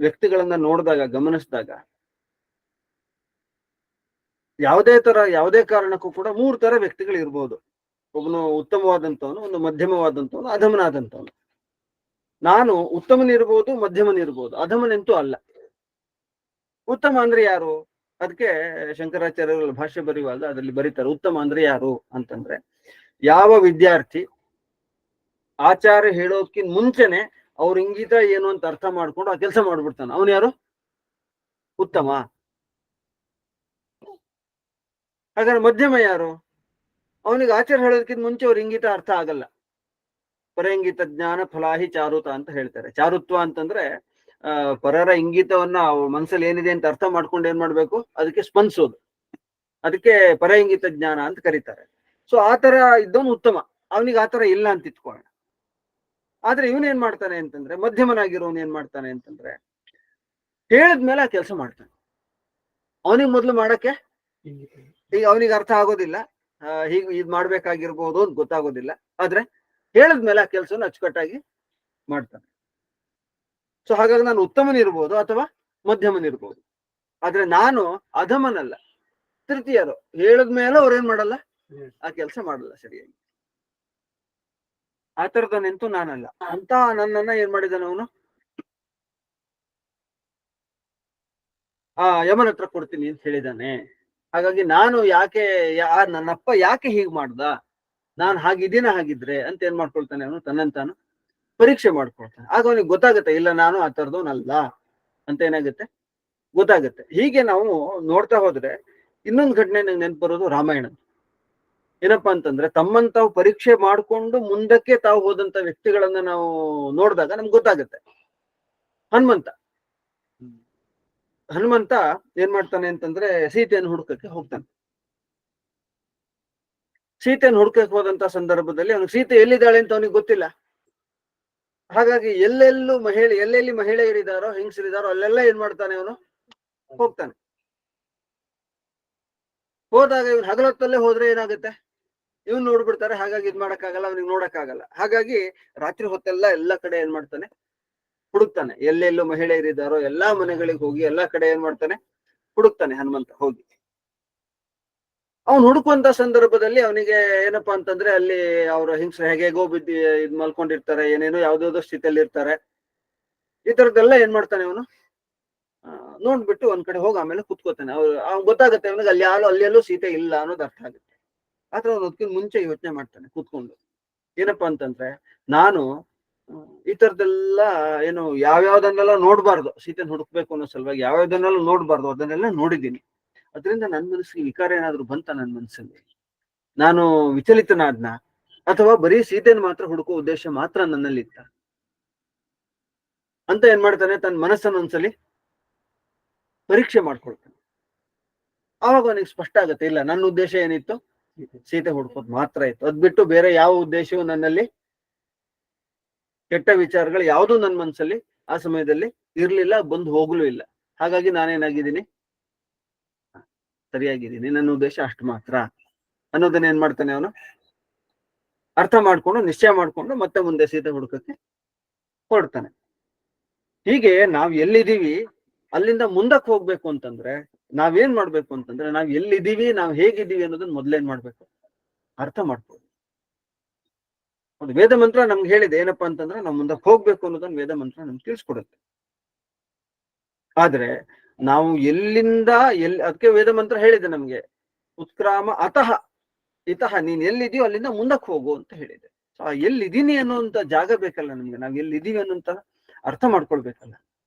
ವ್ಯಕ್ತಿಗಳನ್ನ ನೋಡಿದಾಗ, ಗಮನಿಸಿದಾಗ, ಯಾವುದೇ ಕಾರಣಕ್ಕೂ ಕೂಡ 3 ತರ ವ್ಯಕ್ತಿಗಳು ಇರ್ಬೋದು. ಒಬ್ಬನು ಉತ್ತಮವಾದಂತವನು, ಒಂದು ಮಧ್ಯಮವಾದಂತವನು, ಅಧಮನಾದಂತವನು. ನಾನು ಉತ್ತಮನಿರ್ಬೋದು, ಮಧ್ಯಮನಿರ್ಬೋದು, ಅಧಮನೆಂತೂ ಅಲ್ಲ. ಉತ್ತಮ ಅಂದ್ರೆ ಯಾರು? ಅದಕ್ಕೆ ಶಂಕರಾಚಾರ್ಯರು ಭಾಷ್ಯ ಬರೆಯುವಾಗ ಅದರಲ್ಲಿ ಬರೀತಾರೆ, ಉತ್ತಮ ಅಂದ್ರೆ ಯಾರು ಅಂತಂದ್ರೆ ಯಾವ ವಿದ್ಯಾರ್ಥಿ ಆಚಾರ್ಯ ಹೇಳೋಕ್ಕಿಂತ ಮುಂಚೆನೆ ಅವ್ರ ಇಂಗಿತ ಏನು ಅಂತ ಅರ್ಥ ಮಾಡ್ಕೊಂಡು ಆ ಕೆಲಸ ಮಾಡ್ಬಿಡ್ತಾನೆ, ಅವನು ಯಾರು? ಉತ್ತಮ. ಹಾಗಾದ್ರೆ ಮಧ್ಯಮ ಯಾರು? ಅವನಿಗೆ ಆಚಾರ್ಯ ಹೇಳೋದಕ್ಕಿಂತ ಮುಂಚೆ ಅವ್ರ ಇಂಗಿತ ಅರ್ಥ ಆಗಲ್ಲ. ಪರಇಂಗಿತ ಜ್ಞಾನ ಫಲಾಹಿ ಚಾರುತ ಅಂತ ಹೇಳ್ತಾರೆ. ಚಾರುತ್ವ ಅಂತಂದ್ರೆ ಪರರ ಇಂಗಿತವನ್ನ ಮನಸ್ಸಲ್ಲಿ ಏನಿದೆ ಅಂತ ಅರ್ಥ ಮಾಡ್ಕೊಂಡು ಏನ್ ಮಾಡ್ಬೇಕು, ಅದಕ್ಕೆ ಸ್ಪಂದಿಸೋದು. ಅದಕ್ಕೆ ಪರಇಂಗಿತ ಜ್ಞಾನ ಅಂತ ಕರೀತಾರೆ. ಸೊ ಆತರ ಇದ್ದವನು ಉತ್ತಮ. ಅವನಿಗೆ ಆತರ ಇಲ್ಲ ಅಂತ ಇಟ್ಕೊಳ್ಳೋಣ. ಆದ್ರೆ ಇವನೇನ್ ಮಾಡ್ತಾನೆ ಅಂತಂದ್ರೆ, ಮಧ್ಯಮನಾಗಿರೋನು ಏನ್ ಮಾಡ್ತಾನೆ ಅಂತಂದ್ರೆ, ಹೇಳಿದ್ಮೇಲೆ ಆ ಕೆಲಸ ಮಾಡ್ತಾನೆ. ಅವನಿಗೆ ಮೊದ್ಲು ಮಾಡಕ್ಕೆ ಈಗ ಅವನಿಗೆ ಅರ್ಥ ಆಗೋದಿಲ್ಲ, ಹೀಗೆ ಇದ್ ಮಾಡ್ಬೇಕಾಗಿರ್ಬೋದು ಅಂತ ಗೊತ್ತಾಗೋದಿಲ್ಲ. ಆದ್ರೆ ಹೇಳಿದ್ಮೇಲೆ ಆ ಕೆಲಸವನ್ನು ಅಚ್ಚುಕಟ್ಟಾಗಿ ಮಾಡ್ತಾನೆ. ಸೊ ಹಾಗಾಗಿ ನಾನು ಉತ್ತಮನಿರ್ಬೋದು ಅಥವಾ ಮಧ್ಯಮನಿರ್ಬೋದು, ಆದ್ರೆ ನಾನು ಅಧಮನಲ್ಲ. ತೃತೀಯರು ಹೇಳಿದ್ಮೇಲೆ ಅವ್ರೇನ್ ಮಾಡಲ್ಲ, ಆ ಕೆಲಸ ಮಾಡಲ್ಲ ಸರಿಯಾಗಿ. ಆ ತರದನೆಂತೂ ನಾನಲ್ಲ ಅಂತ ನನ್ನನ್ನ ಏನ್ ಮಾಡಿದಾನ ಅವನು, ಯಮನ ಹತ್ರ ಕೊಡ್ತೀನಿ ಅಂತ ಹೇಳಿದಾನೆ. ಹಾಗಾಗಿ ನಾನು ನನ್ನಪ್ಪ ಯಾಕೆ ಹೀಗ್ ಮಾಡ್ದ, ನಾನು ಹಾಗಿದ್ರೆ ಅಂತ ಏನ್ ಮಾಡ್ಕೊಳ್ತಾನೆ ಅವನು, ತನ್ನಂತಾನು ಪರೀಕ್ಷೆ ಮಾಡ್ಕೊಳ್ತಾನೆ. ಆಗ ಅವನಿಗೆ ಗೊತ್ತಾಗುತ್ತೆ, ಇಲ್ಲ ನಾನು ಆ ತರದವನಲ್ಲ ಅಂತ ಏನಾಗುತ್ತೆ, ಗೊತ್ತಾಗುತ್ತೆ. ಹೀಗೆ ನಾವು ನೋಡ್ತಾ ಹೋದ್ರೆ ಇನ್ನೊಂದು ಘಟನೆ ನಂಗೆ ನೆನಪು ಬರೋದು ರಾಮಾಯಣ. ಏನಪ್ಪಾ ಅಂತಂದ್ರೆ, ತಮ್ಮನ್ ತಾವು ಪರೀಕ್ಷೆ ಮಾಡ್ಕೊಂಡು ಮುಂದಕ್ಕೆ ತಾವು ಹೋದಂತ ವ್ಯಕ್ತಿಗಳನ್ನ ನಾವು ನೋಡಿದಾಗ ನಮ್ಗೆ ಗೊತ್ತಾಗುತ್ತೆ. ಹನುಮಂತ ಏನ್ ಮಾಡ್ತಾನೆ ಅಂತಂದ್ರೆ, ಸೀತೆಯನ್ನು ಹುಡುಕಕ್ಕೆ ಹೋಗ್ತಾನೆ. ಸೀತೆಯನ್ನು ಹುಡುಕಕ್ಕೆ ಹೋದಂತ ಸಂದರ್ಭದಲ್ಲಿ ಅವನಿಗೆ ಸೀತೆ ಎಲ್ಲಿದ್ದಾಳೆ ಅಂತ ಅವನಿಗೆ ಗೊತ್ತಿಲ್ಲ. ಹಾಗಾಗಿ ಎಲ್ಲೆಲ್ಲಿ ಮಹಿಳೆಯರಿದ್ದಾರೋ, ಹೆಂಗಸರಿದ್ದಾರೋ ಅಲ್ಲೆಲ್ಲ ಏನ್ ಮಾಡ್ತಾನೆ, ಅವನು ಹೋಗ್ತಾನೆ. ಹೋದಾಗ ಇವ್ನು ಹಗಲೊತ್ತಲ್ಲೇ ಹೋದ್ರೆ ಏನಾಗುತ್ತೆ, ಇವ್ನು ನೋಡ್ಬಿಡ್ತಾರೆ, ಹಾಗಾಗಿ ಇದ್ ಮಾಡಕ್ಕಾಗಲ್ಲ, ಅವ್ನಿಗೆ ನೋಡಕ್ಕಾಗಲ್ಲ. ಹಾಗಾಗಿ ರಾತ್ರಿ ಹೊತ್ತೆಲ್ಲ ಎಲ್ಲ ಕಡೆ ಏನ್ ಮಾಡ್ತಾನೆ, ಹುಡುಕ್ತಾನೆ. ಎಲ್ಲೆಲ್ಲೂ ಮಹಿಳೆಯರಿದ್ದಾರೋ ಎಲ್ಲಾ ಮನೆಗಳಿಗೆ ಹೋಗಿ ಎಲ್ಲಾ ಕಡೆ ಏನ್ ಮಾಡ್ತಾನೆ, ಹುಡುಕ್ತಾನೆ ಹನುಮಂತ ಹೋಗಿ. ಅವ್ನು ಹುಡುಕುವಂತ ಸಂದರ್ಭದಲ್ಲಿ ಅವನಿಗೆ ಏನಪ್ಪಾ ಅಂತಂದ್ರೆ ಅಲ್ಲಿ ಅವ್ರ ಹಿಂಗ್ಸ್ರು ಹೇಗೋ ಬಿದ್ದು ಇದ್ ಮಲ್ಕೊಂಡಿರ್ತಾರೆ, ಏನೇನೋ ಯಾವ್ದಾವ್ದೋ ಸ್ಥಿತಿಯಲ್ಲಿ ಇರ್ತಾರೆ. ಈ ತರದ್ದೆಲ್ಲ ಏನ್ ಮಾಡ್ತಾನೆ ಅವನು ನೋಡ್ಬಿಟ್ಟು ಒಂದ್ ಕಡೆ ಹೋಗಿ ಆಮೇಲೆ ಕುತ್ಕೋತಾನೆ. ಅವ್ನು ಗೊತ್ತಾಗುತ್ತೆ ಅವನಿಗೆ ಅಲ್ಲಿ ಅಲ್ಲೆಲ್ಲೂ ಸೀತೆ ಇಲ್ಲ ಅನ್ನೋದು ಅರ್ಥ ಆಗುತ್ತೆ. ಆದ್ರೆ ಅವ್ನು ಅದಕ್ಕಿಂತ ಮುಂಚೆ ಯೋಚನೆ ಮಾಡ್ತಾನೆ ಕೂತ್ಕೊಂಡು, ಏನಪ್ಪಾ ಅಂತಂದ್ರೆ ನಾನು ಈ ತರದೆಲ್ಲ ಏನು ಯಾವ್ಯಾವ್ದನ್ನೆಲ್ಲ ನೋಡ್ಬಾರ್ದು, ಸೀತೆನ ಹುಡುಕ್ಬೇಕು ಅನ್ನೋ ಸಲುವಾಗಿ ಯಾವ್ಯಾವ್ದನ್ನೆಲ್ಲ ನೋಡ್ಬಾರ್ದು ಅದನ್ನೆಲ್ಲ ನೋಡಿದ್ದೀನಿ. ಅದರಿಂದ ನನ್ನ ಮನಸ್ಸಿಗೆ ವಿಕಾರ ಏನಾದ್ರು ಬಂತ, ನನ್ನ ಮನಸ್ಸಲ್ಲಿ ನಾನು ವಿಚಲಿತನಾದ್ನ, ಅಥವಾ ಬರೀ ಸೀತೆನ ಮಾತ್ರ ಹುಡುಕೋ ಉದ್ದೇಶ ಮಾತ್ರ ನನ್ನಲ್ಲಿ ಇತ್ತ ಅಂತ ಏನ್ ಮಾಡ್ತಾನೆ, ತನ್ನ ಮನಸ್ಸನ್ನು ಒಂದ್ಸಲಿ ಪರೀಕ್ಷೆ ಮಾಡ್ಕೊಳ್ತಾನೆ. ಆವಾಗ ಅವನಿಗೆ ಸ್ಪಷ್ಟ ಆಗುತ್ತೆ, ಇಲ್ಲ ನನ್ನ ಉದ್ದೇಶ ಏನಿತ್ತು, ಸೀತೆ ಹುಡ್ಕೋದ್ ಮಾತ್ರ ಇತ್ತು. ಅದ್ ಬಿಟ್ಟು ಬೇರೆ ಯಾವ ಉದ್ದೇಶವೂ ನನ್ನಲ್ಲಿ, ಕೆಟ್ಟ ವಿಚಾರಗಳು ಯಾವುದೂ ನನ್ನ ಮನಸ್ಸಲ್ಲಿ ಆ ಸಮಯದಲ್ಲಿ ಇರ್ಲಿಲ್ಲ, ಬಂದು ಹೋಗ್ಲೂ ಇಲ್ಲ. ಹಾಗಾಗಿ ನಾನೇನಾಗಿದ್ದೀನಿ, ಸರಿಯಾಗಿದ್ದೀನಿ, ನನ್ನ ಉದ್ದೇಶ ಅಷ್ಟು ಮಾತ್ರ ಅನ್ನೋದನ್ನ ಏನ್ ಮಾಡ್ತಾನೆ ಅವನು ಅರ್ಥ ಮಾಡ್ಕೊಂಡು ನಿಶ್ಚಯ ಮಾಡ್ಕೊಂಡು ಮತ್ತೆ ಮುಂದೆ ಸೀತೆ ಹುಡುಕಕ್ಕೆ ಹೊರಡ್ತಾನೆ. ಹೀಗೆ ನಾವ್ ಎಲ್ಲಿದ್ದೀವಿ ಅಲ್ಲಿಂದ ಮುಂದಕ್ಕೆ ಹೋಗ್ಬೇಕು ಅಂತಂದ್ರೆ ನಾವೇನ್ ಮಾಡ್ಬೇಕು ಅಂತಂದ್ರೆ, ನಾವ್ ಎಲ್ಲಿದ್ದೀವಿ, ನಾವ್ ಹೇಗಿದ್ದೀವಿ ಅನ್ನೋದನ್ನ ಮೊದ್ಲೇನ್ ಮಾಡ್ಬೇಕು, ಅರ್ಥ ಮಾಡ್ಬೋದು. ಒಂದು ವೇದ ಮಂತ್ರ ನಮ್ಗೆ ಹೇಳಿದೆ ಏನಪ್ಪಾ ಅಂತಂದ್ರೆ, ನಾವ್ ಮುಂದಕ್ಕೆ ಹೋಗ್ಬೇಕು ಅನ್ನೋದನ್ನ ವೇದ ಮಂತ್ರ ನಮ್ಗೆ ತಿಳಿಸ್ಕೊಡುತ್ತೆ. ಆದ್ರೆ ನಾವು ಎಲ್ಲಿಂದ ಅದಕ್ಕೆ ವೇದ ಮಂತ್ರ ಹೇಳಿದೆ ನಮ್ಗೆ, ಉತ್ಕ್ರಾಮ ಅತಃ ಇತಃ, ನೀನ್ ಎಲ್ಲಿದೀಯೋ ಅಲ್ಲಿಂದ ಮುಂದಕ್ಕೆ ಹೋಗು ಅಂತ ಹೇಳಿದೆ. ಸೊ ಎಲ್ಲಿದ್ದೀನಿ ಅನ್ನುವಂತ ಜಾಗ ಬೇಕಲ್ಲ ನಮ್ಗೆ, ನಾವ್ ಎಲ್ಲಿದ್ದೀವಿ ಅನ್ನೋಂತ ಅರ್ಥ ಮಾಡ್ಕೊಳ್ಬೇಕಲ್ಲ.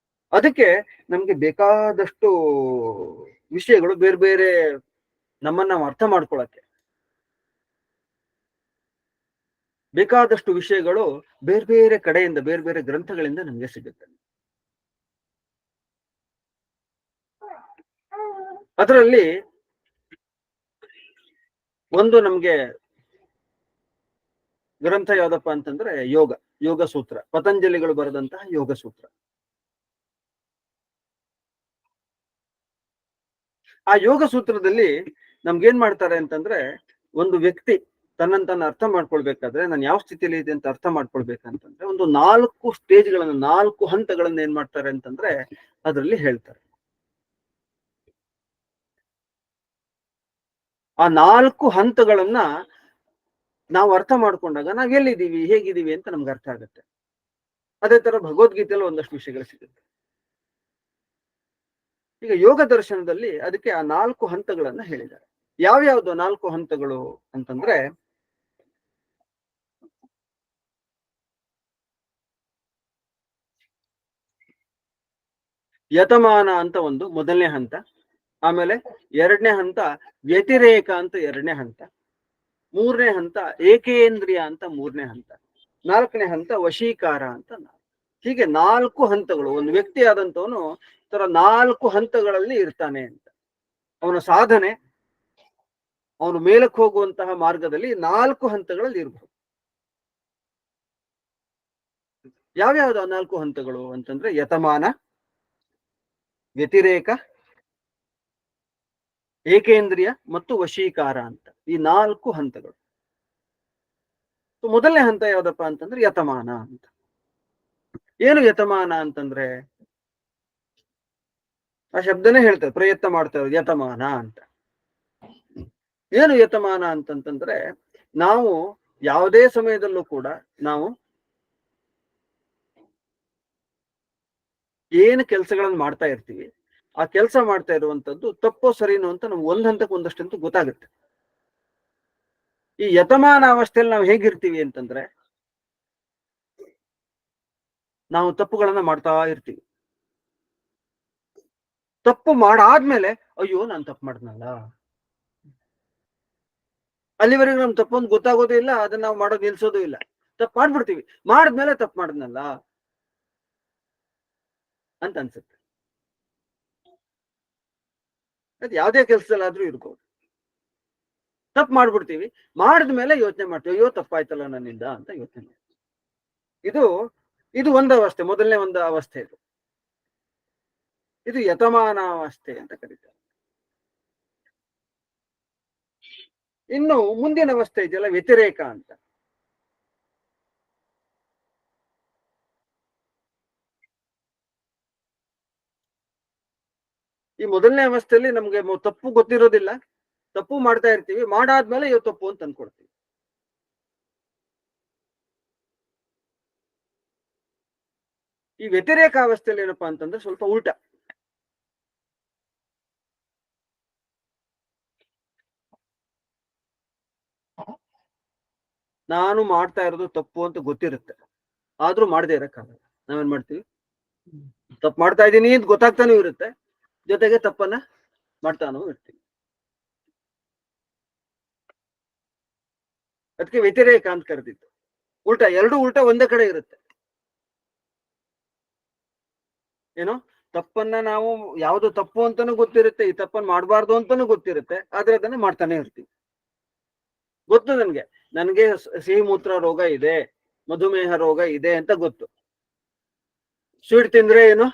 ಅದಕ್ಕೆ ನಮ್ಗೆ ಬೇಕಾದಷ್ಟು ವಿಷಯಗಳು ಬೇರೆ ಬೇರೆ ನಮ್ಮನ್ನ ನಾವು ಅರ್ಥ ಮಾಡ್ಕೊಳಕ್ಕೆ ಬೇಕಾದಷ್ಟು ವಿಷಯಗಳು ಬೇರೆ ಬೇರೆ ಕಡೆಯಿಂದ ಬೇರೆ ಬೇರೆ ಗ್ರಂಥಗಳಿಂದ ನಮ್ಗೆ ಸಿಗುತ್ತೆ. ಅದರಲ್ಲಿ ಒಂದು ನಮ್ಗೆ ಗ್ರಂಥ ಯಾವ್ದಪ್ಪ ಅಂತಂದ್ರೆ ಯೋಗ ಸೂತ್ರ, ಪತಂಜಲಿಗಳು ಬರೆದಂತಹ ಯೋಗ ಸೂತ್ರ. ಆ ಯೋಗ ಸೂತ್ರದಲ್ಲಿ ನಮ್ಗೇನ್ ಮಾಡ್ತಾರೆ ಅಂತಂದ್ರೆ, ಒಂದು ವ್ಯಕ್ತಿ ತನ್ನ ಅರ್ಥ ಮಾಡ್ಕೊಳ್ಬೇಕಾದ್ರೆ ನಾನು ಯಾವ ಸ್ಥಿತಿಯಲ್ಲಿ ಇದೆ ಅಂತ ಅರ್ಥ ಮಾಡ್ಕೊಳ್ಬೇಕಂತಂದ್ರೆ, ಒಂದು 4 ಸ್ಟೇಜ್ಗಳನ್ನ 4 ಹಂತಗಳನ್ನ ಏನ್ ಮಾಡ್ತಾರೆ ಅಂತಂದ್ರೆ ಅದರಲ್ಲಿ ಹೇಳ್ತಾರೆ. ಆ 4 ಹಂತಗಳನ್ನ ನಾವು ಅರ್ಥ ಮಾಡ್ಕೊಂಡಾಗ ನಾವ್ ಎಲ್ಲಿದ್ದೀವಿ ಹೇಗಿದ್ದೀವಿ ಅಂತ ನಮ್ಗೆ ಅರ್ಥ ಆಗುತ್ತೆ. ಅದೇ ತರ ಭಗವದ್ಗೀತೆಯಲ್ಲಿ ಒಂದಷ್ಟು ವಿಷಯಗಳು ಸಿಗುತ್ತೆ. ಈಗ ಯೋಗ ದರ್ಶನದಲ್ಲಿ ಅದಕ್ಕೆ ಆ 4 ಹಂತಗಳನ್ನ ಹೇಳಿದ್ದಾರೆ. ಯಾವ್ಯಾವ್ದು 4 ಹಂತಗಳು ಅಂತಂದ್ರೆ, ಯತಮಾನ ಅಂತ ಒಂದು ಮೊದಲನೇ ಹಂತ, ಆಮೇಲೆ 2ನೇ ಹಂತ ವ್ಯತಿರೇಕ ಅಂತ 2ನೇ ಹಂತ, 3ನೇ ಹಂತ ಏಕೇಂದ್ರಿಯ ಅಂತ 3ನೇ ಹಂತ, 4ನೇ ಹಂತ ವಶೀಕಾರ ಅಂತ 4. ಹೀಗೆ 4 ಹಂತಗಳು. ಒಂದು ವ್ಯಕ್ತಿ ಆದಂತವನು ತರ 4 ಹಂತಗಳಲ್ಲಿ ಇರ್ತಾನೆ ಅಂತ. ಅವನ ಸಾಧನೆ, ಅವನು ಮೇಲಕ್ಕೆ ಹೋಗುವಂತಹ ಮಾರ್ಗದಲ್ಲಿ 4 ಹಂತಗಳಲ್ಲಿ ಇರಬಹುದು. ಯಾವ್ಯಾವ್ದು 4 ಹಂತಗಳು ಅಂತಂದ್ರೆ, ಯತಮಾನ, ವ್ಯತಿರೇಕ, ಏಕೇಂದ್ರಿಯ ಮತ್ತು ವಶೀಕಾರ ಅಂತ ಈ 4 ಹಂತಗಳು. ಮೊದಲನೇ ಹಂತ ಯಾವ್ದಪ್ಪ ಅಂತಂದ್ರೆ ಯತಮಾನ ಅಂತ. ಏನು ಯತಮಾನ ಅಂತಂದ್ರೆ, ಆ ಶಬ್ದನೇ ಹೇಳ್ತಾರೆ, ಪ್ರಯತ್ನ ಮಾಡ್ತಾ ಇರೋದು ಯತಮಾನ ಅಂತ. ಏನು ಯತಮಾನ ಅಂತಂತಂದ್ರೆ, ನಾವು ಯಾವುದೇ ಸಮಯದಲ್ಲೂ ಕೂಡ ನಾವು ಏನು ಕೆಲಸಗಳನ್ನು ಮಾಡ್ತಾ ಇರ್ತೀವಿ, ಆ ಕೆಲಸ ಮಾಡ್ತಾ ಇರುವಂತದ್ದು ತಪ್ಪೋ ಸರಿನೋ ಅಂತ ನಮ್ಗೆ ಒಂದ್ ಹಂತಕ್ಕೆ ಒಂದಷ್ಟಂತೂ ಗೊತ್ತಾಗುತ್ತೆ. ಈ ಯತಮಾನ ಅವಸ್ಥೆಯಲ್ಲಿ ನಾವು ಹೇಗಿರ್ತೀವಿ ಅಂತಂದ್ರೆ, ನಾವು ತಪ್ಪುಗಳನ್ನ ಮಾಡ್ತಾ ಇರ್ತೀವಿ. ತಪ್ಪು ಮಾಡಾದ್ಮೇಲೆ ಅಯ್ಯೋ ನಾನು ತಪ್ಪು ಮಾಡ್ದನಲ್ಲ, ಅಲ್ಲಿವರೆಗೂ ನಮ್ ತಪ್ಪೊಂದು ಗೊತ್ತಾಗೋದೇ ಇಲ್ಲ, ಅದನ್ನ ನಾವು ಮಾಡೋದು ನಿಲ್ಸೋದು ಇಲ್ಲ. ತಪ್ಪು ಮಾಡ್ಬಿಡ್ತೀವಿ, ಮಾಡಿದ್ಮೇಲೆ ತಪ್ಪು ಮಾಡ್ದನಲ್ಲ ಅಂತ ಅನ್ಸುತ್ತೆ. ಅದು ಯಾವುದೇ ಕೆಲಸದಲ್ಲಾದ್ರೂ ಇರ್ಬೋದು. ತಪ್ಪು ಮಾಡ್ಬಿಡ್ತೀವಿ, ಮಾಡಿದ್ಮೇಲೆ ಯೋಚನೆ ಮಾಡ್ತೀವಿ, ಅಯ್ಯೋ ತಪ್ಪಾಯ್ತಲ್ಲ ನನ್ನಿಂದ ಅಂತ ಯೋಚನೆ ಮಾಡ್ತೀವಿ. ಇದು ಒಂದು ಅವಸ್ಥೆ, ಮೊದಲನೇ ಒಂದು ಅವಸ್ಥೆ. ಇದು ಯತಮಾನ ಅವಸ್ಥೆ ಅಂತ ಕರೀತಾರೆ. ಇನ್ನು ಮುಂದಿನ ಅವಸ್ಥೆ ಇದೆಯಲ್ಲ ವ್ಯತಿರೇಕ ಅಂತ. ಈ ಮೊದಲನೇ ಅವಸ್ಥೆಯಲ್ಲಿ ನಮ್ಗೆ ತಪ್ಪು ಗೊತ್ತಿರೋದಿಲ್ಲ, ತಪ್ಪು ಮಾಡ್ತಾ ಇರ್ತೀವಿ, ಮಾಡಾದ್ಮೇಲೆ ಇವ್ ತಪ್ಪು ಅಂತ ಅನ್ಕೊಳ್ತೀವಿ. ಈ ವ್ಯತಿರೇಕ ಅವಸ್ಥೆಯಲ್ಲಿ ಏನಪ್ಪಾ ಅಂತಂದ್ರೆ ಸ್ವಲ್ಪ ಉಲ್ಟಾ. ನಾನು ಮಾಡ್ತಾ ಇರೋದು ತಪ್ಪು ಅಂತ ಗೊತ್ತಿರುತ್ತೆ, ಆದ್ರೂ ಮಾಡದೇ ಇರಕ್ಕಾಗಲ್ಲ. ನಾವೇನ್ ಮಾಡ್ತೀವಿ, ತಪ್ಪು ಮಾಡ್ತಾ ಇದ್ದೀನಿ ಅಂತ ಗೊತ್ತಾಗ್ತಾನೂ ಇರುತ್ತೆ, ಜೊತೆಗೆ ತಪ್ಪನ್ನ ಮಾಡ್ತಾನೂ ಇರ್ತೀವಿ. ಅದಕ್ಕೆ ವ್ಯತಿರೇಕ ಅಂತ ಕರೆದಿತ್ತು. ಉಲ್ಟಾ, ಎರಡು ಉಲ್ಟಾ ಒಂದೇ ಕಡೆ ಇರುತ್ತೆ. ಏನೋ ತಪ್ಪನ್ನ ನಾವು ಯಾವ್ದು ತಪ್ಪು ಅಂತಾನೂ ಗೊತ್ತಿರುತ್ತೆ, ಈ ತಪ್ಪನ್ನ ಮಾಡಬಾರ್ದು ಅಂತಾನೂ ಗೊತ್ತಿರುತ್ತೆ, ಆದ್ರೆ ಅದನ್ನ ಮಾಡ್ತಾನೆ ಇರ್ತೀವಿ. ಗೊತ್ತು ನನ್ಗೆ ಸಿಹಿ ಮೂತ್ರ ರೋಗ ಇದೆ, ಮಧುಮೇಹ ರೋಗ ಇದೆ ಅಂತ ಗೊತ್ತು. ಸ್ವೀಟ್ ತಿಂದ್ರೆ ಏನು,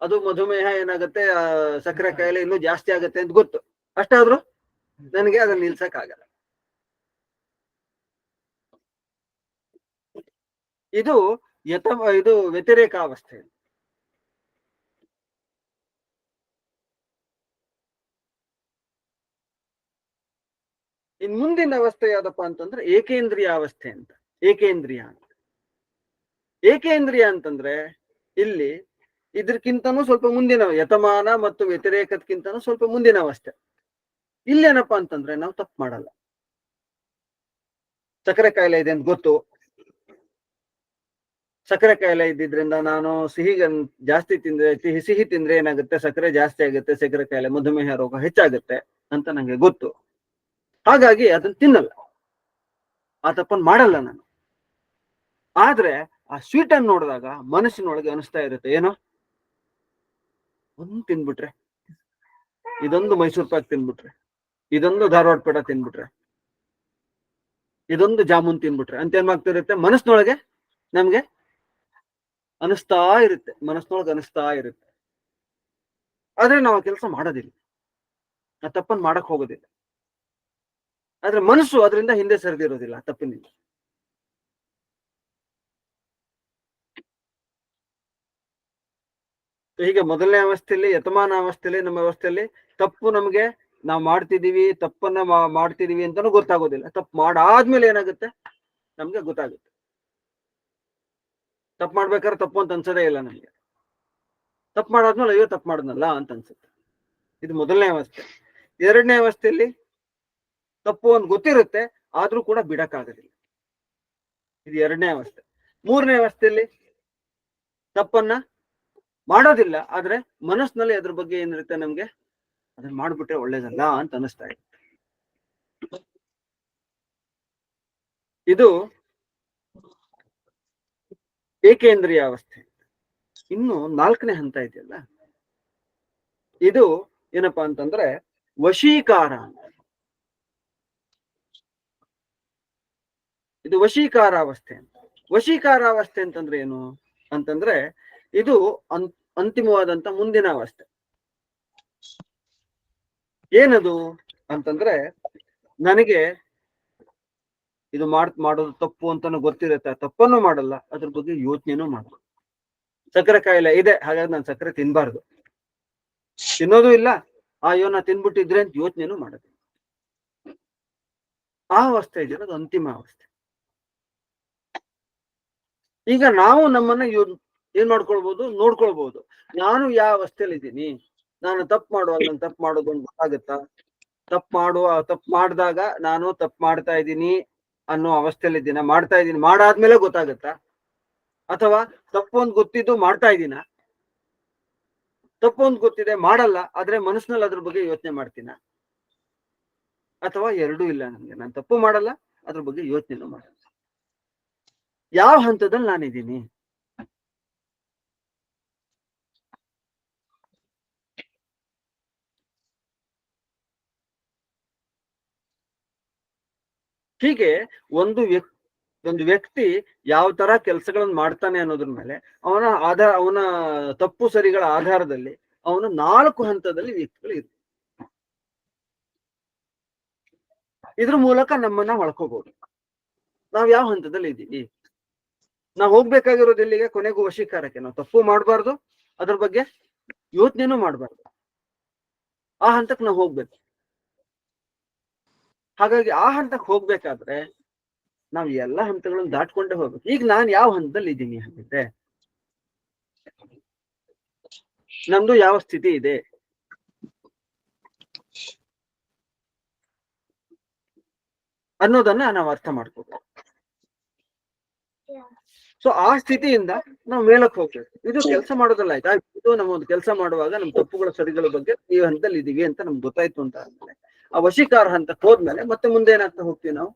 ಅದು ಮಧುಮೇಹ ಏನಾಗುತ್ತೆ, ಸಕ್ಕರೆ ಕಾಯಿಲೆ ಇನ್ನೂ ಜಾಸ್ತಿ ಆಗುತ್ತೆ ಅಂತ ಗೊತ್ತು. ಅಷ್ಟಾದ್ರೂ ನನಗೆ ಅದನ್ನ ನಿಲ್ಸಕ್ ಆಗಲ್ಲ. ಇದು ಇದು ವ್ಯತಿರೇಕ ಅವಸ್ಥೆ. ಇನ್ ಮುಂದಿನ ಅವಸ್ಥೆ ಯಾವ್ದಪ್ಪ ಅಂತಂದ್ರೆ ಏಕೇಂದ್ರಿಯ ಅವಸ್ಥೆ ಅಂತ. ಏಕೇಂದ್ರಿಯ ಅಂತಂದ್ರೆ ಇಲ್ಲಿ ಇದ್ರಕ್ಕಿಂತನೂ ಸ್ವಲ್ಪ ಮುಂದಿನ, ಯತಮಾನ ಮತ್ತು ವ್ಯತಿರೇಕಕ್ಕಿಂತನೂ ಸ್ವಲ್ಪ ಮುಂದಿನ ಅವಸ್ಥೆ. ಇಲ್ಲೇನಪ್ಪಾ ಅಂತಂದ್ರೆ ನಾವು ತಪ್ಪು ಮಾಡಲ್ಲ. ಸಕ್ಕರೆ ಕಾಯಿಲೆ ಇದೆ ಅಂತ ಗೊತ್ತು, ಸಕ್ಕರೆ ಕಾಯಿಲೆ ಇದ್ದಿದ್ರಿಂದ ನಾನು ಜಾಸ್ತಿ ತಿಂದ್ರೆ, ಸಿಹಿ ತಿಂದ್ರೆ ಏನಾಗುತ್ತೆ, ಸಕ್ಕರೆ ಜಾಸ್ತಿ ಆಗುತ್ತೆ, ಸಕ್ಕರೆ ಕಾಯಿಲೆ ಮಧುಮೇಹ ರೋಗ ಹೆಚ್ಚಾಗುತ್ತೆ ಅಂತ ನಂಗೆ ಗೊತ್ತು. ಹಾಗಾಗಿ ಅದನ್ನ ತಿನ್ನಲ್ಲ, ಆ ತಪ್ಪನ್ನು ಮಾಡಲ್ಲ ನಾನು. ಆದ್ರೆ ಆ ಸ್ವೀಟ್ ಅನ್ನು ನೋಡಿದಾಗ ಮನಸ್ಸಿನೊಳಗೆ ಅನಿಸ್ತಾ ಇರುತ್ತೆ, ಏನೋ ಒಂದು ತಿನ್ಬಿಟ್ರೆ, ಇದೊಂದು ಮೈಸೂರು ಪಾಕ್ ತಿನ್ಬಿಟ್ರೆ, ಇದೊಂದು ಧಾರವಾಡ ಪೇಡ ತಿನ್ಬಿಟ್ರೆ, ಇದೊಂದು ಜಾಮೂನ್ ತಿನ್ಬಿಟ್ರೆ ಅಂತ ಏನ್ಮಾಗ್ತಿರುತ್ತೆ, ಮನಸ್ಸಿನೊಳಗೆ ನಮ್ಗೆ ಅನಿಸ್ತಾ ಇರುತ್ತೆ, ಮನಸ್ಸಿನೊಳಗೆ ಅನಿಸ್ತಾ ಇರುತ್ತೆ. ಆದ್ರೆ ನಾವು ಆ ಕೆಲಸ ಮಾಡೋದಿಲ್ಲ, ಆ ತಪ್ಪನ್ನು ಮಾಡಕ್ ಹೋಗೋದಿಲ್ಲ. ಆದ್ರೆ ಮನಸ್ಸು ಅದರಿಂದ ಹಿಂದೆ ಸರಿದಿರೋದಿಲ್ಲ ತಪ್ಪಿನಿಂದ. ಹೀಗೆ ಮೊದಲನೇ ಅವಸ್ಥೆಯಲ್ಲಿ, ಯತಮಾನ ಅವಸ್ಥೆಯಲ್ಲಿ, ನಮ್ಮ ವ್ಯವಸ್ಥೆಯಲ್ಲಿ ತಪ್ಪು ನಮ್ಗೆ ನಾವು ತಪ್ಪನ್ನ ಮಾಡ್ತಿದೀವಿ ಅಂತಾನು ಗೊತ್ತಾಗೋದಿಲ್ಲ. ತಪ್ಪು ಮಾಡಾದ್ಮೇಲೆ ಏನಾಗುತ್ತೆ, ನಮ್ಗೆ ಗೊತ್ತಾಗುತ್ತೆ. ತಪ್ಪು ಮಾಡ್ಬೇಕಾದ್ರೆ ತಪ್ಪು ಅಂತ ಅನ್ಸೋದೇ ಇಲ್ಲ ನಮ್ಗೆ. ತಪ್ಪು ಮಾಡಾದ್ಮೇಲೆ ಅಯ್ಯೋ ತಪ್ಪು ಮಾಡಿದ್ನಲ್ಲ ಅಂತ ಅನ್ಸುತ್ತೆ. ಇದು ಮೊದಲನೇ ಅವಸ್ಥೆ. ಎರಡನೇ ಅವಸ್ಥೆಯಲ್ಲಿ ತಪ್ಪು ಅಂತ ಗೊತ್ತಿರುತ್ತೆ, ಆದ್ರೂ ಕೂಡ ಬಿಡಕ್ಕಾಗೋದಿಲ್ಲ. ಇದು ಎರಡನೇ ಅವಸ್ಥೆ. ಮೂರನೇ ಅವಸ್ಥೆಯಲ್ಲಿ ತಪ್ಪನ್ನ ಮಾಡೋದಿಲ್ಲ, ಆದ್ರೆ ಮನಸ್ಸಿನಲ್ಲಿ ಅದ್ರ ಬಗ್ಗೆ ಏನಿರುತ್ತೆ, ನಮ್ಗೆ ಅದನ್ನ ಮಾಡ್ಬಿಟ್ರೆ ಒಳ್ಳೇದಲ್ಲ ಅಂತ ಅನಿಸ್ತಾ ಇದೆ. ಇದು ಏಕೇಂದ್ರಿಯ ಅವಸ್ಥೆ. ಇನ್ನು ನಾಲ್ಕನೇ ಹಂತ ಇದೆಯಲ್ಲ, ಇದು ಏನಪ್ಪಾ ಅಂತಂದ್ರೆ ವಶೀಕಾರ. ಇದು ವಶೀಕಾರಾವಸ್ಥೆ. ವಶೀಕಾರಾವಸ್ಥೆ ಅಂತಂದ್ರೆ ಏನು ಅಂತಂದ್ರೆ ಇದು ಅಂತಿಮವಾದಂತ ಮುಂದಿನ ಅವಸ್ಥೆ. ಏನದು ಅಂತಂದ್ರೆ, ನನಗೆ ಇದು ಮಾಡೋದು ತಪ್ಪು ಅಂತಾನು ಗೊತ್ತಿರುತ್ತೆ, ತಪ್ಪನ್ನು ಮಾಡಲ್ಲ, ಅದ್ರ ಬಗ್ಗೆ ಯೋಚನೆನೂ ಮಾಡಲ್ಲ. ಸಕ್ಕರೆ ಕಾಯಿಲೆ ಇದೆ, ಹಾಗಾಗಿ ನಾನು ಸಕ್ಕರೆ ತಿನ್ಬಾರ್ದು, ತಿನ್ನೋದು ಇಲ್ಲ, ಅಯ್ಯೋ ನಾ ತಿನ್ಬಿಟ್ಟಿದ್ರೆ ಅಂತ ಯೋಚನೆನೂ ಮಾಡೋದು. ಆ ಅವಸ್ಥೆ ಇದೆಯಲ್ಲ, ಅದು ಅಂತಿಮ ಅವಸ್ಥೆ. ಈಗ ನಾವು ನಮ್ಮನ್ನ ಏನ್ ಮಾಡ್ಕೊಳ್ಬಹುದು, ನೋಡ್ಕೊಳ್ಬಹುದು. ನಾನು ಯಾವ ಅವಸ್ಥೆಯಲ್ಲಿ ಇದ್ದೀನಿ, ನಾನು ತಪ್ಪು ಮಾಡುವಾಗ ನಾನು ತಪ್ಪು ಮಾಡೋದು ಅಂತ ಗೊತ್ತಾಗುತ್ತಾ? ತಪ್ಪು ಮಾಡಿದಾಗ ನಾನು ತಪ್ಪು ಮಾಡ್ತಾ ಇದ್ದೀನಿ ಅನ್ನೋ ಅವಸ್ಥೆಯಲ್ಲಿ ಇದ್ದೀನ, ಮಾಡ್ತಾ ಇದ್ದೀನಿ, ಮಾಡಾದ್ಮೇಲೆ ಗೊತ್ತಾಗುತ್ತಾ? ಅಥವಾ ತಪ್ಪು ಅಂತ ಗೊತ್ತಿದ್ದು ಮಾಡ್ತಾ ಇದ್ದೀನ, ತಪ್ಪು ಅಂತ ಗೊತ್ತಿದೆ ಮಾಡಲ್ಲ, ಆದ್ರೆ ಮನಸ್ಸಿನಲ್ಲಿ ಅದ್ರ ಬಗ್ಗೆ ಯೋಚನೆ ಮಾಡ್ತೀನ? ಅಥವಾ ಎರಡೂ ಇಲ್ಲ, ನನ್ಗೆ ನಾನು ತಪ್ಪು ಮಾಡಲ್ಲ, ಅದ್ರ ಬಗ್ಗೆ ಯೋಚನೆನೂ ಮಾಡಲ್ಲ. ಯಾವ ಹಂತದಲ್ಲಿ ನಾನಿದ್ದೀನಿ? ಹೀಗೆ ಒಂದು ವ್ಯಕ್ತಿ ಯಾವ ತರ ಕೆಲಸಗಳನ್ನ ಮಾಡ್ತಾನೆ ಅನ್ನೋದ್ರ ಮೇಲೆ ಅವನ ತಪ್ಪು ಸರಿಗಳ ಆಧಾರದಲ್ಲಿ ಅವನು 4 ಹಂತದಲ್ಲಿ ವ್ಯಕ್ತಿಗಳು ಇರ್ತಾರೆ. ಇದ್ರ ಮೂಲಕ ನಮ್ಮನ್ನ ಒಳ್ಕೋಬಹುದು. ನಾವ್ ಯಾವ ಹಂತದಲ್ಲಿ ಇದ್ದೀವಿ, ನಾವು ಹೋಗ್ಬೇಕಾಗಿರೋದು ಎಲ್ಲಿಗೆ, ಕೊನೆಗೂ ವಶೀಕಾರಕ್ಕೆ. ನಾವು ತಪ್ಪು ಮಾಡಬಾರ್ದು, ಅದ್ರ ಬಗ್ಗೆ ಯೋಚನೆನೂ ಮಾಡಬಾರ್ದು, ಆ ಹಂತಕ್ಕೆ ನಾವು ಹೋಗ್ಬೇಕು. ಹಾಗಾಗಿ ಆ ಹಂತಕ್ಕೆ ಹೋಗ್ಬೇಕಾದ್ರೆ ನಾವು ಎಲ್ಲಾ ಹಂತಗಳನ್ನು ದಾಟ್ಕೊಂಡೇ ಹೋಗ್ಬೇಕು. ಈಗ ನಾನು ಯಾವ ಹಂತದಲ್ಲಿ ಇದ್ದೀನಿ ಹಾಗಿದ್ರೆ, ನಮ್ದು ಯಾವ ಸ್ಥಿತಿ ಇದೆ ಅನ್ನೋದನ್ನ ನಾವು ಅರ್ಥ ಮಾಡ್ಕೋಬೇಕು. ಸೊ ಆ ಸ್ಥಿತಿಯಿಂದ ನಾವು ಮೇಲಕ್ಕೆ ಹೋಗ್ಬೇಕು. ಇದು ಕೆಲಸ ಮಾಡೋದಲ್ಲ, ಆಯ್ತಾ? ಇದು ನಮ್ಮ ಒಂದು ಕೆಲಸ ಮಾಡುವಾಗ ನಮ್ಮ ತಪ್ಪುಗಳ ಸರಿಗಳ ಬಗ್ಗೆ ಈ ಹಂತದಲ್ಲಿ ಇದೀವಿ ಅಂತ ನಮ್ಗೆ ಗೊತ್ತಾಯ್ತು ಅಂತ ಆದ್ಮೇಲೆ ಆ ವಶೀಕಾರ ಹಂತಕ್ಕೆ ಹೋದ್ಮೇಲೆ ಮತ್ತೆ ಮುಂದೆ ಏನಾಗ್ತಾ ಹೋಗ್ತೀವಿ, ನಾವು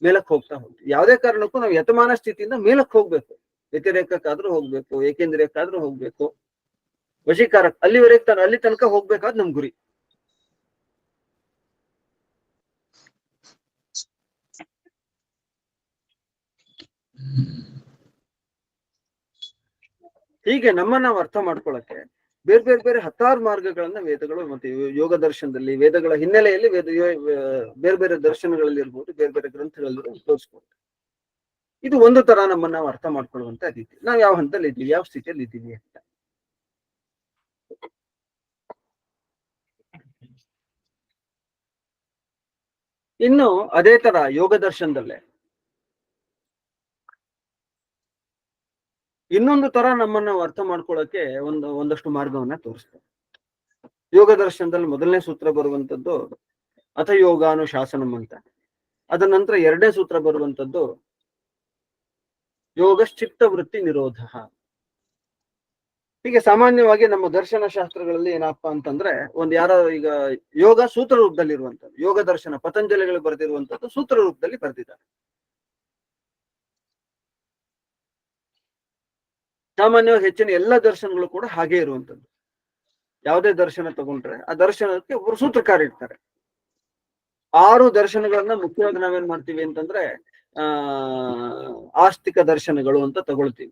ಮೇಲಕ್ಕೆ ಹೋಗ್ತಾ ಹೋಗ್ತೀವಿ. ಯಾವುದೇ ಕಾರಣಕ್ಕೂ ನಾವು ಯತಮಾನ ಸ್ಥಿತಿಯಿಂದ ಮೇಲಕ್ಕೆ ಹೋಗ್ಬೇಕು. ವ್ಯತಿರೇಕಕ್ಕಾದ್ರೂ ಹೋಗ್ಬೇಕು, ಏಕೆಂದ್ರಕ್ಕಾದ್ರೂ ಹೋಗ್ಬೇಕು, ವಶೀಕಾರ ಅಲ್ಲಿ ತನಕ ಹೋಗ್ಬೇಕಾದ್ ನಮ್ ಗುರಿ. ಹೀಗೆ ನಮ್ಮನ್ನ ನಾವು ಅರ್ಥ ಮಾಡ್ಕೊಳಕ್ಕೆ ಬೇರೆ ಬೇರೆ ಬೇರೆ ಹತ್ತಾರು ಮಾರ್ಗಗಳನ್ನ ವೇದಗಳು ಮತ್ತೆ ಯೋಗ ದರ್ಶನದಲ್ಲಿ, ವೇದಗಳ ಹಿನ್ನೆಲೆಯಲ್ಲಿ ಬೇರೆ ಬೇರೆ ದರ್ಶನಗಳಲ್ಲಿ ಇರ್ಬೋದು, ಬೇರೆ ಬೇರೆ ಗ್ರಂಥಗಳಲ್ಲಿ ತೋರಿಸ್ಬೋದು. ಇದು ಒಂದು ತರ ನಮ್ಮನ್ನ ನಾವು ಅರ್ಥ ಮಾಡ್ಕೊಳ್ಳುವಂತ ರೀತಿ. ನಾವು ಯಾವ ಹಂತದಲ್ಲಿ ಇದ್ದೀವಿ, ಯಾವ ಸ್ಥಿತಿಯಲ್ಲಿ ಇದ್ದೀವಿ ಅಂತ. ಇನ್ನು ಅದೇ ತರ ಯೋಗ ದರ್ಶನದಲ್ಲೇ ಇನ್ನೊಂದು ತರ ನಮ್ಮನ್ನ ಅರ್ಥ ಮಾಡ್ಕೊಳ್ಳೋಕೆ ಒಂದಷ್ಟು ಮಾರ್ಗವನ್ನ ತೋರಿಸ್ತೇವೆ. ಯೋಗ ದರ್ಶನದಲ್ಲಿ ಮೊದಲನೇ ಸೂತ್ರ ಬರುವಂತದ್ದು ಅಥ ಯೋಗಾನುಶಾಸನಂ ಅಂತ. ಅದ ನಂತರ ಎರಡನೇ ಸೂತ್ರ ಬರುವಂತದ್ದು ಯೋಗಶ್ಚಿತ್ತ ವೃತ್ತಿ ನಿರೋಧ. ಹೀಗೆ ಸಾಮಾನ್ಯವಾಗಿ ನಮ್ಮ ದರ್ಶನ ಶಾಸ್ತ್ರಗಳಲ್ಲಿ ಏನಪ್ಪಾ ಅಂತಂದ್ರೆ, ಈಗ ಯೋಗ ಸೂತ್ರ ರೂಪದಲ್ಲಿ ಇರುವಂತದ್ದು, ಯೋಗ ದರ್ಶನ ಪತಂಜಲಿಗಳು ಬರೆದಿರುವಂತದ್ದು ಸೂತ್ರ ರೂಪದಲ್ಲಿ ಬರೆದಿದ್ದಾರೆ. ಸಾಮಾನ್ಯವಾಗಿ ಹೆಚ್ಚಿನ ಎಲ್ಲ ದರ್ಶನಗಳು ಕೂಡ ಹಾಗೆ ಇರುವಂತದ್ದು. ಯಾವುದೇ ದರ್ಶನ ತಗೊಂಡ್ರೆ ಆ ದರ್ಶನಕ್ಕೆ ಒಬ್ಬರು ಸೂತ್ರಕಾರ ಇರ್ತಾರೆ. 6 ದರ್ಶನಗಳನ್ನ ಮುಖ್ಯವಾಗಿ ನಾವೇನ್ ಮಾಡ್ತೀವಿ ಅಂತಂದ್ರೆ ಆಸ್ತಿಕ ದರ್ಶನಗಳು ಅಂತ ತಗೊಳ್ತೀವಿ,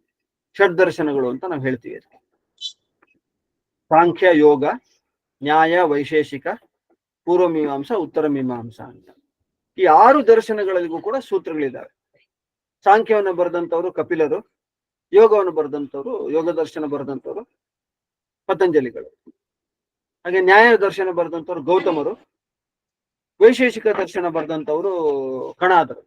ಷಡ್ ದರ್ಶನಗಳು ಅಂತ ನಾವು ಹೇಳ್ತೀವಿ. ಸಾಂಖ್ಯ, ಯೋಗ, ನ್ಯಾಯ, ವೈಶೇಷಿಕ, ಪೂರ್ವ ಮೀಮಾಂಸ, ಉತ್ತರ ಮೀಮಾಂಸ ಅಂತ ಈ 6 ದರ್ಶನಗಳಿಗೂ ಕೂಡ ಸೂತ್ರಗಳಿದ್ದಾವೆ. ಸಾಂಖ್ಯವನ್ನು ಬರೆದಂತವ್ರು ಕಪಿಲರು, ಯೋಗವನ್ನು ಬರೆದಂತವ್ರು, ಯೋಗ ದರ್ಶನ ಬರೆದಂತವ್ರು ಪತಂಜಲಿಗಳು, ಹಾಗೆ ನ್ಯಾಯ ದರ್ಶನ ಬರೆದಂತವ್ರು ಗೌತಮರು, ವೈಶೇಷಿಕ ದರ್ಶನ ಬರೆದಂತವ್ರು ಕಣಾದರು,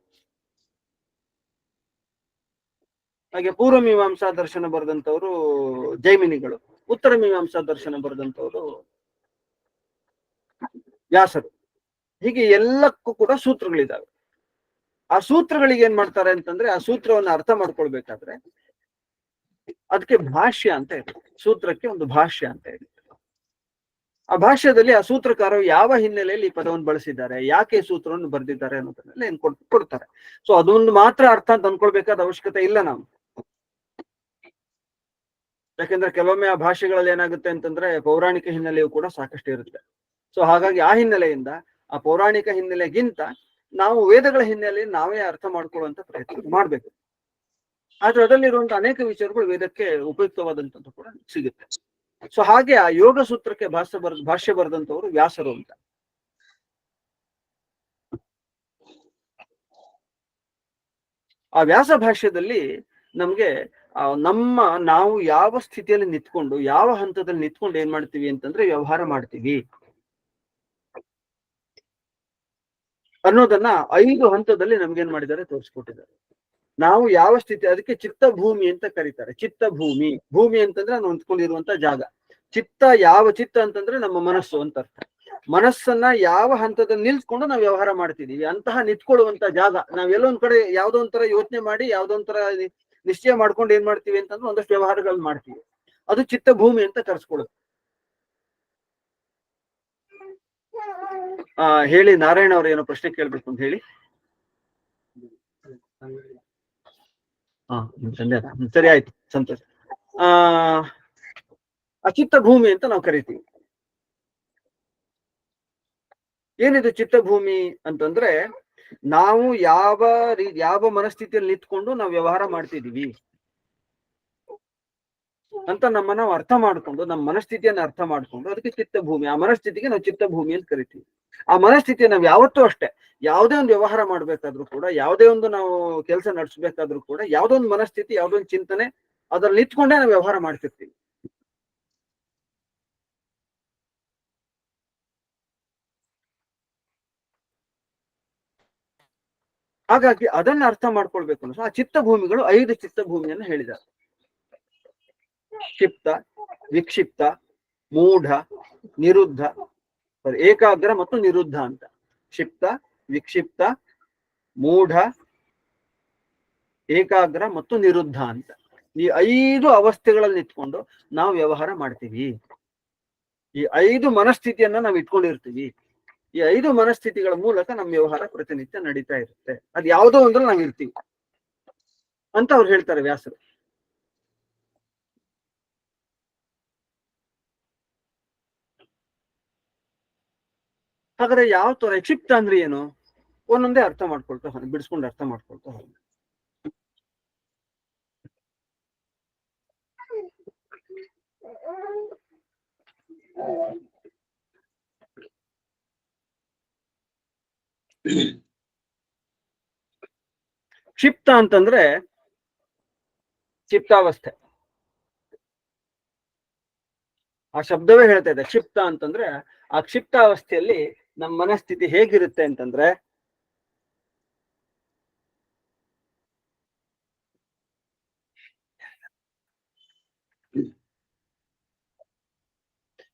ಹಾಗೆ ಪೂರ್ವ ಮೀಮಾಂಸಾ ದರ್ಶನ ಬರೆದಂತವ್ರು ಜೈಮಿನಿಗಳು, ಉತ್ತರ ಮೀಮಾಂಸಾ ದರ್ಶನ ಬರೆದಂತವ್ರು ವ್ಯಾಸರು. ಹೀಗೆ ಎಲ್ಲಕ್ಕೂ ಕೂಡ ಸೂತ್ರಗಳಿದ್ದಾವೆ. ಆ ಸೂತ್ರಗಳಿಗೆ ಏನ್ ಮಾಡ್ತಾರೆ ಅಂತಂದ್ರೆ, ಆ ಸೂತ್ರವನ್ನು ಅರ್ಥ ಮಾಡ್ಕೊಳ್ಬೇಕಾದ್ರೆ ಅದಕ್ಕೆ ಭಾಷ್ಯ ಅಂತ ಇರುತ್ತೆ. ಸೂತ್ರಕ್ಕೆ ಒಂದು ಭಾಷ್ಯ ಅಂತ ಇರುತ್ತೆ. ಆ ಭಾಷ್ಯದಲ್ಲಿ ಆ ಸೂತ್ರಕಾರರು ಯಾವ ಹಿನ್ನೆಲೆಯಲ್ಲಿ ಈ ಪದವನ್ನು ಬಳಸಿದ್ದಾರೆ, ಯಾಕೆ ಸೂತ್ರವನ್ನು ಬರೆದಿದ್ದಾರೆ ಅನ್ನೋದನ್ನೆಲ್ಲ ಏನ್ ಕೊಡ್ತಾರೆ. ಸೊ ಅದೊಂದು ಮಾತ್ರ ಅರ್ಥ ಅಂತ ಅನ್ಕೊಳ್ಬೇಕಾದ ಅವಶ್ಯಕತೆ ಇಲ್ಲ ನಾವು. ಯಾಕೆಂದ್ರೆ ಕೆಲವೊಮ್ಮೆ ಆ ಭಾಷೆಗಳಲ್ಲಿ ಏನಾಗುತ್ತೆ ಅಂತಂದ್ರೆ ಪೌರಾಣಿಕ ಹಿನ್ನೆಲೆಯು ಕೂಡ ಸಾಕಷ್ಟು ಇರುತ್ತೆ. ಸೊ ಹಾಗಾಗಿ ಆ ಹಿನ್ನೆಲೆಯಿಂದ, ಆ ಪೌರಾಣಿಕ ಹಿನ್ನೆಲೆಗಿಂತ ನಾವು ವೇದಗಳ ಹಿನ್ನೆಲೆಯಲ್ಲಿ ನಾವೇ ಅರ್ಥ ಮಾಡ್ಕೊಳ್ಳುವಂತ ಪ್ರಯತ್ನ ಮಾಡ್ಬೇಕು. ಆದ್ರೆ ಅದರಲ್ಲಿರುವಂತ ಅನೇಕ ವಿಚಾರಗಳು ವೇದಕ್ಕೆ ಉಪಯುಕ್ತವಾದಂತದ್ದು ಕೂಡ ಸಿಗುತ್ತೆ. ಸೊ ಹಾಗೆ ಆ ಯೋಗ ಸೂತ್ರಕ್ಕೆ ಭಾಷ್ಯ ಬರೆದಂತವರು ವ್ಯಾಸರು ಅಂತ. ಆ ವ್ಯಾಸ ಭಾಷ್ಯದಲ್ಲಿ ನಮ್ಗೆ ನಾವು ಯಾವ ಸ್ಥಿತಿಯಲ್ಲಿ ನಿಂತ್ಕೊಂಡು, ಯಾವ ಹಂತದಲ್ಲಿ ನಿಂತ್ಕೊಂಡು ಏನ್ ಮಾಡ್ತೀವಿ ಅಂತಂದ್ರೆ ವ್ಯವಹಾರ ಮಾಡ್ತೀವಿ ಅನ್ನೋದನ್ನ 5 ಹಂತದಲ್ಲಿ ನಮ್ಗೇನ್ ಮಾಡಿದ್ದಾರೆ, ತೋರಿಸ್ಕೊಟ್ಟಿದ್ದಾರೆ. ನಾವು ಯಾವ ಸ್ಥಿತಿ, ಅದಕ್ಕೆ ಚಿತ್ತ ಭೂಮಿ ಅಂತ ಕರೀತಾರೆ. ಚಿತ್ತ ಭೂಮಿ, ಭೂಮಿ ಅಂತಂದ್ರೆ ನಾವು ನಿಂತ್ಕೊಂಡಿರುವಂತ ಜಾಗ. ಚಿತ್ತ, ಯಾವ ಚಿತ್ತ ಅಂತಂದ್ರೆ ನಮ್ಮ ಮನಸ್ಸು ಅಂತ ಅರ್ಥ. ಮನಸ್ಸನ್ನ ಯಾವ ಹಂತದಲ್ಲಿ ನಿಲ್ಸ್ಕೊಂಡು ನಾವು ವ್ಯವಹಾರ ಮಾಡ್ತಿದೀವಿ, ಅಂತಹ ನಿಂತ್ಕೊಳ್ಳುವಂತ ಜಾಗ. ನಾವೆಲ್ಲೊಂದ್ ಕಡೆ ಯಾವ್ದೋ ಒಂಥರ ಯೋಚನೆ ಮಾಡಿ, ಯಾವ್ದೋ ಒಂಥರ ನಿಶ್ಚಯ ಮಾಡ್ಕೊಂಡು ಏನ್ ಮಾಡ್ತೀವಿ ಅಂತಂದ್ರೆ ಒಂದಷ್ಟು ವ್ಯವಹಾರಗಳನ್ನ ಮಾಡ್ತೀವಿ. ಅದು ಚಿತ್ತ ಭೂಮಿ ಅಂತ ಕರ್ಸ್ಕೊಳ್ಳುತ್ತೆ. ಹೇಳಿ ನಾರಾಯಣ ಅವ್ರ ಏನೋ ಪ್ರಶ್ನೆ ಕೇಳ್ಬೇಕು ಅಂತ ಹೇಳಿ. ಸರಿ, ಆಯ್ತು, ಸಂತೋಷ. ಚಿತ್ತ ಭೂಮಿ ಅಂತ ನಾವು ಕರಿತೀವಿ. ಏನಿದು ಚಿತ್ತ ಭೂಮಿ ಅಂತಂದ್ರೆ, ನಾವು ಯಾವ ಮನಸ್ಥಿತಿಯಲ್ಲಿ ನಿಂತ್ಕೊಂಡು ನಾವು ವ್ಯವಹಾರ ಮಾಡ್ತಿದೀವಿ ಅಂತ ನಾವು ಅರ್ಥ ಮಾಡ್ಕೊಂಡು, ನಮ್ಮ ಮನಸ್ಥಿತಿಯನ್ನು ಅರ್ಥ ಮಾಡ್ಕೊಂಡು ಅದಕ್ಕೆ ಚಿತ್ತ ಭೂಮಿ, ಆ ಮನಸ್ಥಿತಿಗೆ ನಾವು ಚಿತ್ತ ಭೂಮಿ ಅಂತ ಕರಿತೀವಿ. ಆ ಮನಸ್ಥಿತಿ ನಾವು ಯಾವತ್ತೂ ಅಷ್ಟೇ, ಯಾವುದೇ ಒಂದು ವ್ಯವಹಾರ ಮಾಡ್ಬೇಕಾದ್ರೂ ಕೂಡ, ಯಾವುದೇ ಒಂದು ನಾವು ಕೆಲಸ ನಡೆಸಬೇಕಾದ್ರೂ ಕೂಡ, ಯಾವುದೋ ಒಂದು ಮನಸ್ಥಿತಿ, ಯಾವುದೋ ಒಂದು ಚಿಂತನೆ ಅದ್ರಲ್ಲಿ ನಿಂತ್ಕೊಂಡೇ ನಾವು ವ್ಯವಹಾರ ಮಾಡ್ತಿರ್ತೀವಿ. ಹಾಗಾಗಿ ಅದನ್ನ ಅರ್ಥ ಮಾಡ್ಕೊಳ್ಬೇಕು ಅನ್ನೋ ಆ ಚಿತ್ತಭೂಮಿಗಳು 5 ಚಿತ್ತಭೂಮಿಯನ್ನು ಹೇಳಿದ್ದಾರೆ. ಕ್ಷಿಪ್ತ, ವಿಕ್ಷಿಪ್ತ, ಮೂಢ, ನಿರುದ್ಧ, ಏಕಾಗ್ರ ಮತ್ತು ನಿರುದ್ಧ ಅಂತ. ಕ್ಷಿಪ್ತ, ವಿಕ್ಷಿಪ್ತ, ಮೂಢ, ಏಕಾಗ್ರ ಮತ್ತು ನಿರುದ್ಧ ಅಂತ ಈ 5 ಅವಸ್ಥೆಗಳಲ್ಲಿ ನಿಂತ್ಕೊಂಡು ನಾವು ವ್ಯವಹಾರ ಮಾಡ್ತೀವಿ. ಈ 5 ಮನಸ್ಥಿತಿಯನ್ನ ನಾವು ಇಟ್ಕೊಂಡಿರ್ತೀವಿ. ಈ 5 ಮನಸ್ಥಿತಿಗಳ ಮೂಲಕ ನಮ್ಮ ವ್ಯವಹಾರ ಪ್ರತಿನಿತ್ಯ ನಡೀತಾ ಇರುತ್ತೆ. ಅದ್ ಯಾವುದೋ ಒಂದ್ರಲ್ಲಿ ನಾವ್ ಇರ್ತೀವಿ ಅಂತ ಅವ್ರು ಹೇಳ್ತಾರೆ ವ್ಯಾಸರು. ಹಾಗಾದ್ರೆ ಯಾವ ತರ ಕ್ಷಿಪ್ತ ಅಂದ್ರೆ ಏನು? ಒಂದೊಂದೇ ಅರ್ಥ ಮಾಡ್ಕೊಳ್ತಾ ಹೋಗಿ, ಬಿಡಿಸ್ಕೊಂಡು ಅರ್ಥ ಮಾಡ್ಕೊಳ್ತಾ ಹೋಗಿ. ಕ್ಷಿಪ್ತ ಅಂತಂದ್ರೆ ಕ್ಷಿಪ್ತಾವಸ್ಥೆ. ಆ ಶಬ್ದವೇ ಹೇಳ್ತಾ ಇದೆ. ಕ್ಷಿಪ್ತ ಅಂತಂದ್ರೆ ಆ ಕ್ಷಿಪ್ತಾವಸ್ಥೆಯಲ್ಲಿ ನಮ್ಮ ಮನಸ್ಥಿತಿ ಹೇಗಿರುತ್ತೆ ಅಂತಂದ್ರೆ,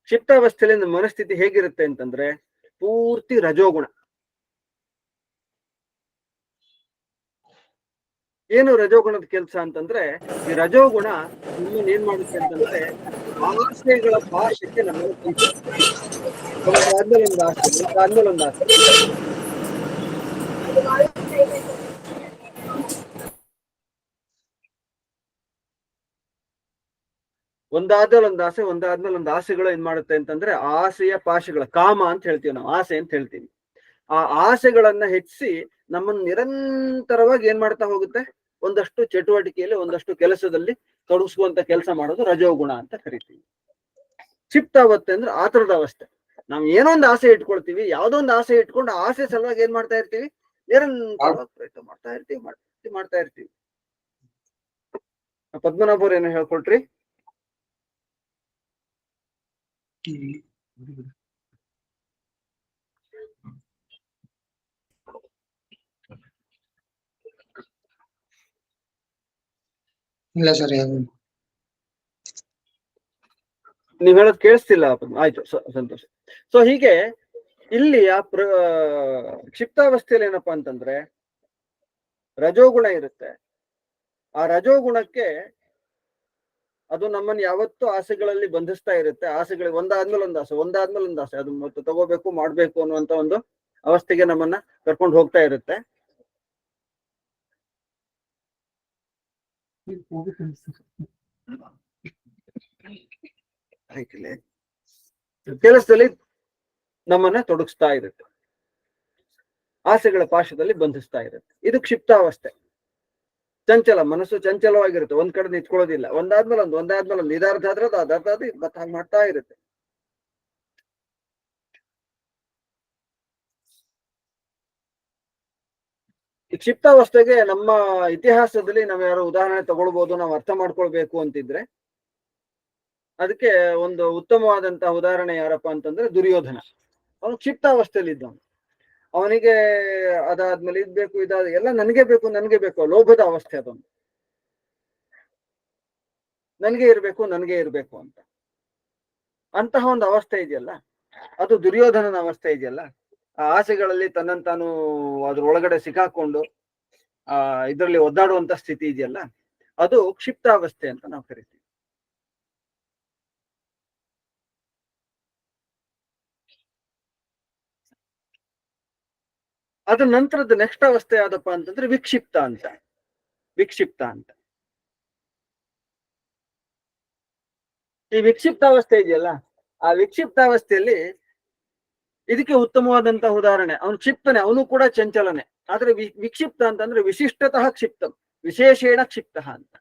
ಕ್ಷಿಪ್ತಾವಸ್ಥೆಯಲ್ಲಿ ನಮ್ಮ ಮನಸ್ಥಿತಿ ಹೇಗಿರುತ್ತೆ ಅಂತಂದ್ರೆ ಪೂರ್ತಿ ರಜೋಗುಣ. ಏನು ರಜೋಗುಣದ ಕೆಲಸ ಅಂತಂದ್ರೆ, ಈ ರಜೋಗುಣ ನಿಮ್ಮನ್ನ ಏನ್ ಮಾಡುತ್ತೆ ಅಂತಂದ್ರೆ ಆಸೆಗಳ ಪಾಶಕ್ಕೆ ನಮ್ಮನ್ನು ಒಂದಾದ್ಮೇಲೆ ಒಂದು ಆಸೆ, ಒಂದಾದ್ಮೇಲೆ ಒಂದು ಆಸೆ, ಒಂದಾದ್ಮೇಲೆ ಒಂದು ಆಸೆ, ಒಂದಾದ್ಮೇಲೆ ಒಂದು ಆಸೆಗಳು ಏನ್ ಮಾಡುತ್ತೆ ಅಂತಂದ್ರೆ ಆಸೆಯ ಪಾಶಗಳ, ಕಾಮ ಅಂತ ಹೇಳ್ತೀವಿ ನಾವು, ಆಸೆ ಅಂತ ಹೇಳ್ತೀವಿ. ಆ ಆಸೆಗಳನ್ನ ಹೆಚ್ಚಿಸಿ ನಮ್ಮನ್ನು ನಿರಂತರವಾಗಿ ಏನ್ ಮಾಡ್ತಾ ಹೋಗುತ್ತೆ, ಒಂದಷ್ಟು ಚಟುವಟಿಕೆಯಲ್ಲಿ, ಒಂದಷ್ಟು ಕೆಲಸದಲ್ಲಿ ತೊಡಗಿಸುವಂತ ಕೆಲಸ ಮಾಡೋದು ರಜೋಗುಣ ಅಂತ ಕರಿತೀವಿ. ಕ್ಷಿಪ್ತಾವಸ್ಥೆ ಅಂದ್ರೆ ಆತರದ ಅವಸ್ಥೆ. ನಾವು ಏನೋ ಒಂದು ಆಸೆ ಇಟ್ಕೊಳ್ತೀವಿ, ಯಾವ್ದೋ ಒಂದು ಆಸೆ ಇಟ್ಕೊಂಡು ಆಸೆ ಸಲುವಾಗಿ ಏನ್ ಮಾಡ್ತಾ ಇರ್ತೀವಿ, ನಿರಂತರವಾಗಿ ಪ್ರಯತ್ನ ಮಾಡ್ತಾ ಇರ್ತೀವಿ. ಪದ್ಮನಾಭ ಅವ್ರು ಏನೋ ಹೇಳ್ಕೊಟ್ರಿ? ಇಲ್ಲ ಸರ್, ನೀವ್ ಹೇಳೋದ್ ಕೇಳಿಸ್ತಿಲ್ಲ. ಆಯ್ತು, ಸಂತೋಷ. ಸೊ ಹೀಗೆ ಇಲ್ಲಿ ಆ ಕ್ಷಿಪ್ತಾವಸ್ಥೆಯಲ್ಲಿ ಏನಪ್ಪಾ ಅಂತಂದ್ರೆ ರಜೋಗುಣ ಇರುತ್ತೆ. ಆ ರಜೋಗುಣಕ್ಕೆ ಅದು ನಮ್ಮನ್ನು ಯಾವತ್ತೂ ಆಸೆಗಳಲ್ಲಿ ಬಂಧಿಸ್ತಾ ಇರುತ್ತೆ. ಆಸೆಗಳಿಗೆ ಒಂದಾದ್ಮೇಲೆ ಒಂದು ಆಸೆ, ಒಂದಾದ್ಮೇಲೆ ಒಂದು ಆಸೆ, ಅದು ಮತ್ತೆ ತಗೋಬೇಕು, ಮಾಡ್ಬೇಕು ಅನ್ನುವಂತ ಒಂದು ಅವಸ್ಥೆಗೆ ನಮ್ಮನ್ನ ಕರ್ಕೊಂಡು ಹೋಗ್ತಾ ಇರುತ್ತೆ. ಕೆಲಸದಲ್ಲಿ ನಮ್ಮನ್ನ ತೊಡಗಿಸ್ತಾ ಇರುತ್ತೆ, ಆಸೆಗಳ ಪಾಶದಲ್ಲಿ ಬಂಧಿಸ್ತಾ ಇರುತ್ತೆ. ಇದು ಕ್ಷಿಪ್ತಾವಸ್ಥೆ. ಚಂಚಲ ಮನಸ್ಸು, ಚಂಚಲವಾಗಿರುತ್ತೆ, ಒಂದ್ ಕಡೆ ನಿಂತ್ಕೊಳ್ಳೋದಿಲ್ಲ. ಒಂದಾದ್ಮೇಲೆ ಒಂದು ಇದಾರ್ಥ ಆದ್ರೆ ಅದು ಅದಾರ್ಥ ಅದು ಮತ್ತೆ ಹಾಗೆ ಮಾಡ್ತಾ ಇರುತ್ತೆ. ಈ ಕ್ಷಿಪ್ತಾವಸ್ಥೆಗೆ ನಮ್ಮ ಇತಿಹಾಸದಲ್ಲಿ ನಾವ್ ಯಾರು ಉದಾಹರಣೆ ತಗೊಳ್ಬಹುದು, ನಾವು ಅರ್ಥ ಮಾಡ್ಕೊಳ್ಬೇಕು ಅಂತಿದ್ರೆ ಅದಕ್ಕೆ ಒಂದು ಉತ್ತಮವಾದಂತಹ ಉದಾಹರಣೆ ಯಾರಪ್ಪ ಅಂತಂದ್ರೆ ದುರ್ಯೋಧನ. ಅವನು ಕ್ಷಿಪ್ತಾವಸ್ಥೆಯಲ್ಲಿ ಇದ್ದವನು. ಅವನಿಗೆ ಅದಾದ್ಮೇಲೆ ಇದ್ಬೇಕು, ಇದಾದ ಎಲ್ಲ ನನಗೆ ಬೇಕು, ಲೋಭದ ಅವಸ್ಥೆ ಅದೊಂದು. ನನಗೆ ಇರ್ಬೇಕು ಅಂತ ಅಂತಹ ಒಂದು ಅವಸ್ಥೆ ಇದೆಯಲ್ಲ, ಅದು ದುರ್ಯೋಧನನ ಅವಸ್ಥೆ ಇದೆಯಲ್ಲ. ಆ ಆಸೆಗಳಲ್ಲಿ ತನ್ನಂತಾನು ಅದ್ರೊಳಗಡೆ ಸಿಕ್ಕಾಕೊಂಡು ಇದರಲ್ಲಿ ಒದ್ದಾಡುವಂತ ಸ್ಥಿತಿ ಇದೆಯಲ್ಲ, ಅದು ಕ್ಷಿಪ್ತಾವಸ್ಥೆ ಅಂತ ನಾವು ಕರಿತೀವಿ. ಅದ್ರ ನಂತರದ ನೆಕ್ಸ್ಟ್ ಅವಸ್ಥೆ ಯಾವ್ದಪ್ಪ ಅಂತಂದ್ರೆ ವಿಕ್ಷಿಪ್ತ ಅಂತ. ಈ ವಿಕ್ಷಿಪ್ತಾವಸ್ಥೆ ಇದೆಯಲ್ಲ, ಆ ವಿಕ್ಷಿಪ್ತಾವಸ್ಥೆಯಲ್ಲಿ ಇದಕ್ಕೆ ಉತ್ತಮವಾದಂತಹ ಉದಾಹರಣೆ, ಅವನು ಕ್ಷಿಪ್ತನೆ, ಅವನು ಕೂಡ ಚಂಚಲನೆ. ಆದ್ರೆ ವಿಕ್ಷಿಪ್ತ ಅಂತಂದ್ರೆ ವಿಶಿಷ್ಟತಃ ಕ್ಷಿಪ್ತಂ, ವಿಶೇಷೇಣ ಕ್ಷಿಪ್ತ ಅಂತ.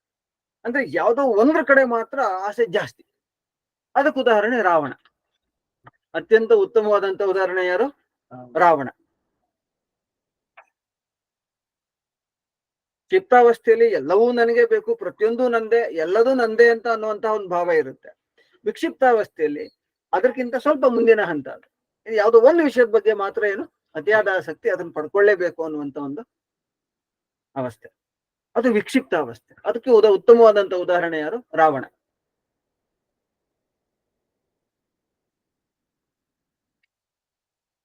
ಅಂದ್ರೆ ಯಾವುದೋ ಒಂದ್ರ ಕಡೆ ಮಾತ್ರ ಆಸೆ ಜಾಸ್ತಿ. ಅದಕ್ಕೆ ಉದಾಹರಣೆ ರಾವಣ. ಅತ್ಯಂತ ಉತ್ತಮವಾದಂತ ಉದಾಹರಣೆ ಯಾರು? ರಾವಣ. ಕ್ಷಿಪ್ತಾವಸ್ಥೆಯಲ್ಲಿ ಎಲ್ಲವೂ ನನಗೆ ಬೇಕು, ಪ್ರತಿಯೊಂದು ನಂದೇ, ಎಲ್ಲದೂ ನಂದೇ ಅಂತ ಅನ್ನುವಂತಹ ಒಂದು ಭಾವ ಇರುತ್ತೆ. ವಿಕ್ಷಿಪ್ತಾವಸ್ಥೆಯಲ್ಲಿ ಅದಕ್ಕಿಂತ ಸ್ವಲ್ಪ ಮುಂದಿನ ಹಂತ ಅದು. ಇದು ಯಾವುದೋ ಒಂದು ವಿಷಯದ ಬಗ್ಗೆ ಮಾತ್ರ ಏನು ಅತಿಯಾದ ಆಸಕ್ತಿ, ಅದನ್ನು ಪಡ್ಕೊಳ್ಳೇಬೇಕು ಅನ್ನುವಂತ ಒಂದು ಅವಸ್ಥೆ, ಅದು ವಿಕ್ಷಿಪ್ತ ಅವಸ್ಥೆ. ಅದಕ್ಕೆ ಉತ್ತಮವಾದಂತ ಉದಾಹರಣೆ ಯಾರು? ರಾವಣ.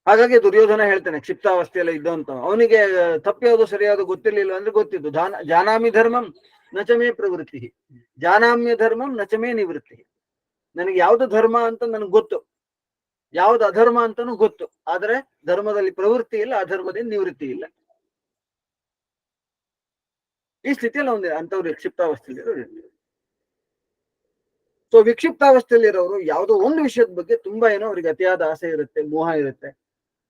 ಹಾಗಾಗಿ ದುರ್ಯೋಧನ ಹೇಳ್ತಾನೆ ಕ್ಷಿಪ್ತಾವಸ್ಥೆಯಲ್ಲಿ ಇದ್ದಂತ, ಅವನಿಗೆ ತಪ್ಪು ಸರಿಯಾದ ಗೊತ್ತಿರ್ಲಿಲ್ಲ ಅಂದ್ರೆ ಗೊತ್ತಿದ್ದು, ಜಾನಾಮಿ ಧರ್ಮಂ ನಚಮೇ ಪ್ರವೃತ್ತಿ, ಜಾನಾಮ್ಯ ಧರ್ಮಂ ನಚಮೇ ನಿವೃತ್ತಿ. ನನಗೆ ಯಾವ್ದು ಧರ್ಮ ಅಂತ ನನಗೆ ಗೊತ್ತು, ಯಾವ್ದು ಅಧರ್ಮ ಅಂತಾನು ಗೊತ್ತು, ಆದ್ರೆ ಧರ್ಮದಲ್ಲಿ ಪ್ರವೃತ್ತಿ ಇಲ್ಲ, ಅಧರ್ಮದಿಂದ ನಿವೃತ್ತಿ ಇಲ್ಲ. ಈ ಸ್ಥಿತಿಯಲ್ಲಿ ಒಂದು ಅಂತವ್ರು ಕ್ಷಿಪ್ತಾವಸ್ಥೆಯಲ್ಲಿರೋರು. ಸೊ ವಿಕ್ಷಿಪ್ತಾವಸ್ಥೆಯಲ್ಲಿರೋರು ಯಾವುದೋ ಒಂದು ವಿಷಯದ ಬಗ್ಗೆ ತುಂಬಾ ಏನೋ ಅವ್ರಿಗೆ ಅತಿಯಾದ ಆಸೆ ಇರುತ್ತೆ, ಮೋಹ ಇರುತ್ತೆ.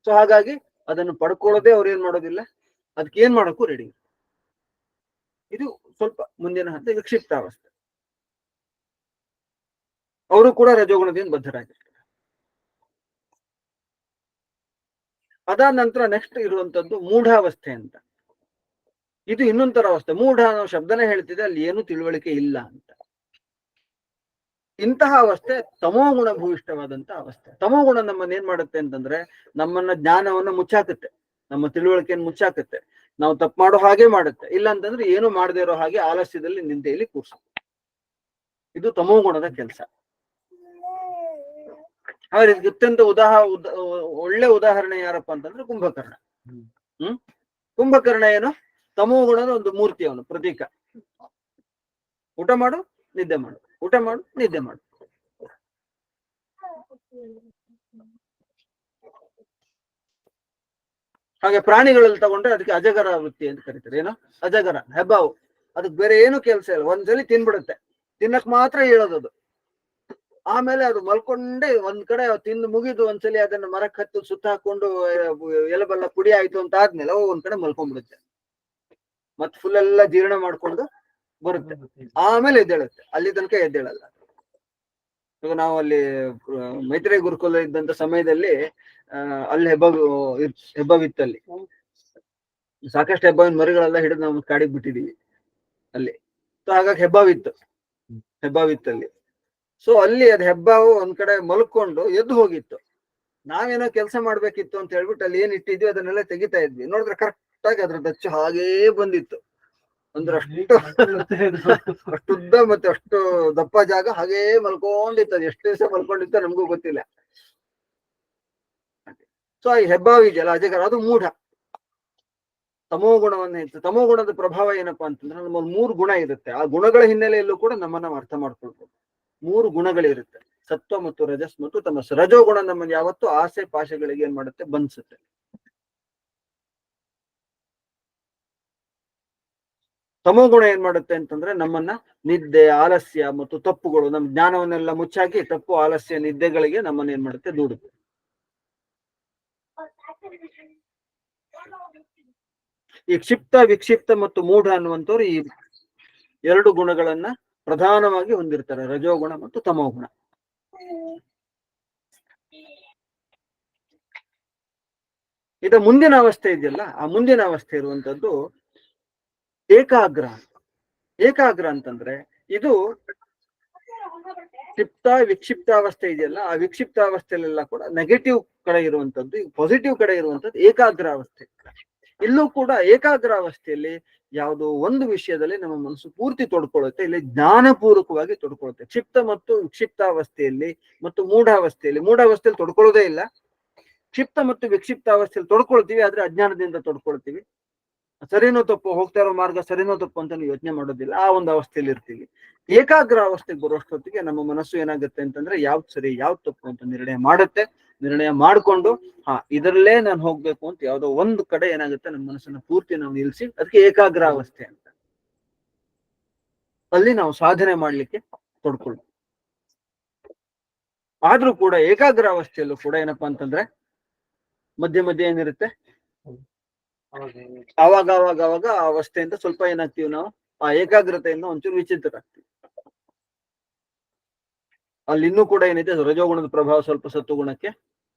ಸೊ ಹಾಗಾಗಿ ಅದನ್ನು ಪಡ್ಕೊಳ್ಳೋದೇ ಅವ್ರು ಏನ್ ಮಾಡೋದಿಲ್ಲ, ಅದಕ್ಕೆ ಏನ್ ಮಾಡೋಕ್ಕೂ ರೆಡಿ. ಇದು ಸ್ವಲ್ಪ ಮುಂದಿನ ಹಂತ ವಿಕ್ಷಿಪ್ತಾವಸ್ಥೆ. ಅವರು ಕೂಡ ರಜೋಗುಣದಿಂದ ಬದ್ಧರಾಗಿರ್ತಾರೆ. ಅದಾದ ನಂತರ ನೆಕ್ಸ್ಟ್ ಇರುವಂತದ್ದು ಮೂಢಾವಸ್ಥೆ ಅಂತ. ಇದು ಇನ್ನೊಂದರ ಅವಸ್ಥೆ. ಮೂಢ ಅನ್ನೋ ಶಬ್ದನೇ ಹೇಳ್ತಿದೆ, ಅಲ್ಲಿ ಏನು ತಿಳುವಳಿಕೆ ಇಲ್ಲ ಅಂತ. ಇಂತಹ ಅವಸ್ಥೆ ತಮೋಗುಣ ಭೂಯಿಷ್ಠವಾದಂತ ಅವಸ್ಥೆ. ತಮೋಗುಣ ನಮ್ಮನ್ನ ಏನ್ ಮಾಡುತ್ತೆ ಅಂತಂದ್ರೆ, ನಮ್ಮನ್ನ ಜ್ಞಾನವನ್ನ ಮುಚ್ಚಾಕುತ್ತೆ, ನಮ್ಮ ತಿಳುವಳಿಕೆಯನ್ನು ಮುಚ್ಚಾಕುತ್ತೆ, ನಾವು ತಪ್ಪು ಮಾಡೋ ಹಾಗೆ ಮಾಡುತ್ತೆ. ಇಲ್ಲ ಅಂತಂದ್ರೆ ಏನು ಮಾಡದೇ ಇರೋ ಹಾಗೆ ಆಲಸ್ಯದಲ್ಲಿ ನಿಂತೆಯಲ್ಲಿ ಕೂರ್ಸುತ್ತೆ. ಇದು ತಮೋಗುಣದ ಕೆಲಸ. ಆದ್ರೆ ಇದಕ್ಕೆ ಅತ್ಯಂತ ಒಳ್ಳೆ ಉದಾಹರಣೆ ಯಾರಪ್ಪ ಅಂತಂದ್ರೆ ಕುಂಭಕರ್ಣ. ಕುಂಭಕರ್ಣ ಏನು ತಮೋಗುಣದ ಒಂದು ಮೂರ್ತಿ, ಅವನು ಪ್ರತೀಕ. ಊಟ ಮಾಡು, ನಿದ್ದೆ ಮಾಡು, ಊಟ ಮಾಡು, ನಿದ್ದೆ ಮಾಡು. ಹಾಗೆ ಪ್ರಾಣಿಗಳಲ್ಲಿ ತಗೊಂಡ್ರೆ ಅದಕ್ಕೆ ಅಜಗರ ವೃತ್ತಿ ಅಂತ ಕರೀತಾರೆ. ಏನೋ ಅಜಗರ, ಹೆಬ್ಬಾವು, ಅದಕ್ಕೆ ಬೇರೆ ಏನು ಕೆಲಸ ಇಲ್ಲ, ಒಂದ್ಸಲಿ ತಿನ್ಬಿಡುತ್ತೆ, ತಿನ್ನಕ್ ಮಾತ್ರ ಹೇಳೋದದು. ಆಮೇಲೆ ಅದು ಮಲ್ಕೊಂಡೇ ಒಂದ್ ಕಡೆ ತಿಂದು ಮುಗಿದು ಒಂದ್ಸಲಿ ಅದನ್ನ ಮರಕ್ಕೆ ಹತ್ತು ಸುತ್ತ ಹಾಕೊಂಡು ಎಲಬೆಲ್ಲ ಪುಡಿ ಆಯ್ತು ಅಂತ ಆದ್ಮೇಲೆ ಒಂದ್ ಕಡೆ ಮಲ್ಕೊಂಡ್ಬಿಡುತ್ತೆ, ಮತ್ ಫುಲ್ ಎಲ್ಲ ಜೀರ್ಣ ಮಾಡ್ಕೊಂಡು ಬರುತ್ತೆ, ಆಮೇಲೆ ಎದ್ದೇಳುತ್ತೆ. ಅಲ್ಲಿ ತನಕ ಎದ್ದೇಳಲ್ಲ. ಇವಾಗ ನಾವು ಅಲ್ಲಿ ಮೈತ್ರಿ ಗುರುಕುಲ ಇದ್ದಂತ ಸಮಯದಲ್ಲಿ ಅಲ್ಲಿ ಹೆಬ್ಬವಿತ್ತಲ್ಲಿ ಸಾಕಷ್ಟು ಹೆಬ್ಬಾವಿನ ಮರಿಗಳೆಲ್ಲ ಹಿಡಿದು ನಾವು ಕಾಡಿಗೆ ಬಿಟ್ಟಿದೀವಿ ಅಲ್ಲಿ. ಸೊ ಹಾಗಾಗಿ ಹೆಬ್ಬಾವಿತ್ತಲ್ಲಿ. ಸೊ ಅಲ್ಲಿ ಅದ್ ಹೆಬ್ಬಾವು ಒಂದ್ ಕಡೆ ಮಲ್ಕೊಂಡು ಎದ್ದು ಹೋಗಿತ್ತು. ನಾವೇನೋ ಕೆಲಸ ಮಾಡ್ಬೇಕಿತ್ತು ಅಂತ ಹೇಳ್ಬಿಟ್ಟು ಅಲ್ಲಿ ಏನ್ ಇಟ್ಟಿದ್ವಿ ಅದನ್ನೆಲ್ಲ ತೆಗಿತಾ ಇದ್ವಿ. ನೋಡಿದ್ರೆ ಕರೆಕ್ಟ್ ಆಗಿ ಅದ್ರ ದಚ್ಚು ಹಾಗೇ ಬಂದಿತ್ತು. ಅಂದ್ರೆ ಅಷ್ಟುದ್ದ ಮತ್ತೆ ಅಷ್ಟು ದಪ್ಪ ಜಾಗ ಹಾಗೇ ಮಲ್ಕೊಂಡಿತ್ತು. ಅದು ಎಷ್ಟು ದಿವಸ ಮಲ್ಕೊಂಡಿತ್ತು ನಮಗೂ ಗೊತ್ತಿಲ್ಲ. ಸೊ ಈ ಹೆಬ್ಬಾವು ಇದೆಯಲ್ಲ ಅಜಗರ, ಅದು ಮೂಢ. ತಮೋಗುಣವನ್ನ ಹೆಚ್ಚು. ತಮೋಗುಣದ ಪ್ರಭಾವ ಏನಪ್ಪಾ ಅಂತಂದ್ರೆ, ನಮ್ಮ 3 ಗುಣ ಇರುತ್ತೆ. ಆ ಗುಣಗಳ ಹಿನ್ನೆಲೆಯಲ್ಲೂ ಕೂಡ ನಮ್ಮನ್ನ ಅರ್ಥ ಮಾಡ್ಕೊಳ್ಬಹುದು. 3 ಗುಣಗಳಿರುತ್ತೆ, ಸತ್ವ ಮತ್ತು ರಜಸ್ ಮತ್ತು ತಮಸ್ಸು. ರಜೋಗುಣ ನಮ್ಮನ್ನು ಯಾವತ್ತು ಆಸೆ ಪಾಶಗಳಿಗೆ ಏನ್ ಮಾಡುತ್ತೆ, ಬಂಧಿಸುತ್ತೆ. ತಮೋಗುಣ ಏನ್ ಮಾಡುತ್ತೆ ಅಂತಂದ್ರೆ, ನಮ್ಮನ್ನ ನಿದ್ದೆ, ಆಲಸ್ಯ ಮತ್ತು ತಪ್ಪುಗಳು, ನಮ್ಮ ಜ್ಞಾನವನ್ನೆಲ್ಲ ಮುಚ್ಚಾಕಿ ತಪ್ಪು, ಆಲಸ್ಯ, ನಿದ್ದೆಗಳಿಗೆ ನಮ್ಮನ್ನ ಏನ್ ಮಾಡುತ್ತೆ, ದೂಡುತ್ತೆ. ಈ ಕ್ಷಿಪ್ತ, ವಿಕ್ಷಿಪ್ತ ಮತ್ತು ಮೂಢ ಅನ್ನುವಂಥವ್ರು ಈ 2 ಗುಣಗಳನ್ನ ಪ್ರಧಾನವಾಗಿ ಹೊಂದಿರ್ತಾರೆ, ರಜೋಗುಣ ಮತ್ತು ತಮೋಗುಣ. ಇದ ಮುಂದಿನ ಅವಸ್ಥೆ ಇದೆಯಲ್ಲ, ಆ ಮುಂದಿನ ಅವಸ್ಥೆ ಇರುವಂತದ್ದು ಏಕಾಗ್ರ. ಏಕಾಗ್ರ ಅಂತಂದ್ರೆ ಇದು ಕ್ಷಿಪ್ತ ವಿಕ್ಷಿಪ್ತಾವಸ್ಥೆ ಇದೆಯಲ್ಲ, ಆ ವಿಕ್ಷಿಪ್ತಾವಸ್ಥೆಯಲ್ಲೆಲ್ಲ ಕೂಡ ನೆಗೆಟಿವ್ ಕಡೆ ಇರುವಂತದ್ದು, ಪಾಸಿಟಿವ್ ಕಡೆ ಇರುವಂತದ್ದು ಏಕಾಗ್ರಾವಸ್ಥೆ. ಇಲ್ಲೂ ಕೂಡ ಏಕಾಗ್ರಾವಸ್ಥೆಯಲ್ಲಿ ಯಾವುದೋ ಒಂದು ವಿಷಯದಲ್ಲಿ ನಮ್ಮ ಮನಸ್ಸು ಪೂರ್ತಿ ತೊಡ್ಕೊಳ್ಳುತ್ತೆ, ಇಲ್ಲಿ ಜ್ಞಾನಪೂರ್ವಕವಾಗಿ ತೊಡ್ಕೊಳ್ಳುತ್ತೆ. ಕ್ಷಿಪ್ತ ಮತ್ತು ವಿಕ್ಷಿಪ್ತಾವಸ್ಥೆಯಲ್ಲಿ ಮತ್ತು ಮೂಢಾವಸ್ಥೆಯಲ್ಲಿ ತೊಡ್ಕೊಳ್ಳೋದೇ ಇಲ್ಲ. ಕ್ಷಿಪ್ತ ಮತ್ತು ವಿಕ್ಷಿಪ್ತಾವಸ್ಥೆಯಲ್ಲಿ ತೊಡ್ಕೊಳ್ತೀವಿ, ಆದ್ರೆ ಅಜ್ಞಾನದಿಂದ ತೊಡ್ಕೊಳ್ತೀವಿ. ಸರಿನೋ ತಪ್ಪು, ಹೋಗ್ತಾ ಇರೋ ಮಾರ್ಗ ಸರಿನೋ ತಪ್ಪು ಅಂತ ಯೋಚನೆ ಮಾಡೋದಿಲ್ಲ, ಆ ಒಂದು ಅವಸ್ಥೆಯಲ್ಲಿ ಇರ್ತೀವಿ. ಏಕಾಗ್ರ ಅವಸ್ಥೆಗೆ ಬರೋಷ್ಟೊತ್ತಿಗೆ ನಮ್ಮ ಮನಸ್ಸು ಏನಾಗುತ್ತೆ ಅಂತಂದ್ರೆ, ಯಾವ್ದು ಸರಿ ಯಾವ್ದು ತಪ್ಪು ಅಂತ ನಿರ್ಣಯ ಮಾಡುತ್ತೆ. ನಿರ್ಣಯ ಮಾಡ್ಕೊಂಡು ಇದರಲ್ಲೇ ನಾನು ಹೋಗ್ಬೇಕು ಅಂತ ಯಾವ್ದೋ ಒಂದು ಕಡೆ ಏನಾಗುತ್ತೆ, ನಮ್ಮ ಮನಸ್ಸನ್ನ ಪೂರ್ತಿ ನಾವು ನಿಲ್ಸಿ, ಅದಕ್ಕೆ ಏಕಾಗ್ರ ಅವಸ್ಥೆ ಅಂತ. ಅಲ್ಲಿ ನಾವು ಸಾಧನೆ ಮಾಡ್ಲಿಕ್ಕೆ ತೊಡ್ಕೊಳ್ಳಿ. ಆದ್ರೂ ಕೂಡ ಏಕಾಗ್ರ ಅವಸ್ಥೆಯಲ್ಲೂ ಕೂಡ ಏನಪ್ಪಾ ಅಂತಂದ್ರೆ, ಮಧ್ಯೆ ಮಧ್ಯೆ ಏನಿರುತ್ತೆ, ಅವಾಗ ಆ ಅವಸ್ಥೆಯಿಂದ ಸ್ವಲ್ಪ ಏನಾಗ್ತೀವಿ ನಾವು, ಆ ಏಕಾಗ್ರತೆಯಿಂದ ಒಂಚೂರು ವಿಚಿತ್ರರಾಗ್ತೀವಿ. ಅಲ್ಲಿ ಇನ್ನೂ ಕೂಡ ಏನಿದೆ, ರಜೋಗುಣದ ಪ್ರಭಾವ ಸ್ವಲ್ಪ ಸತ್ವಗುಣಕ್ಕೆ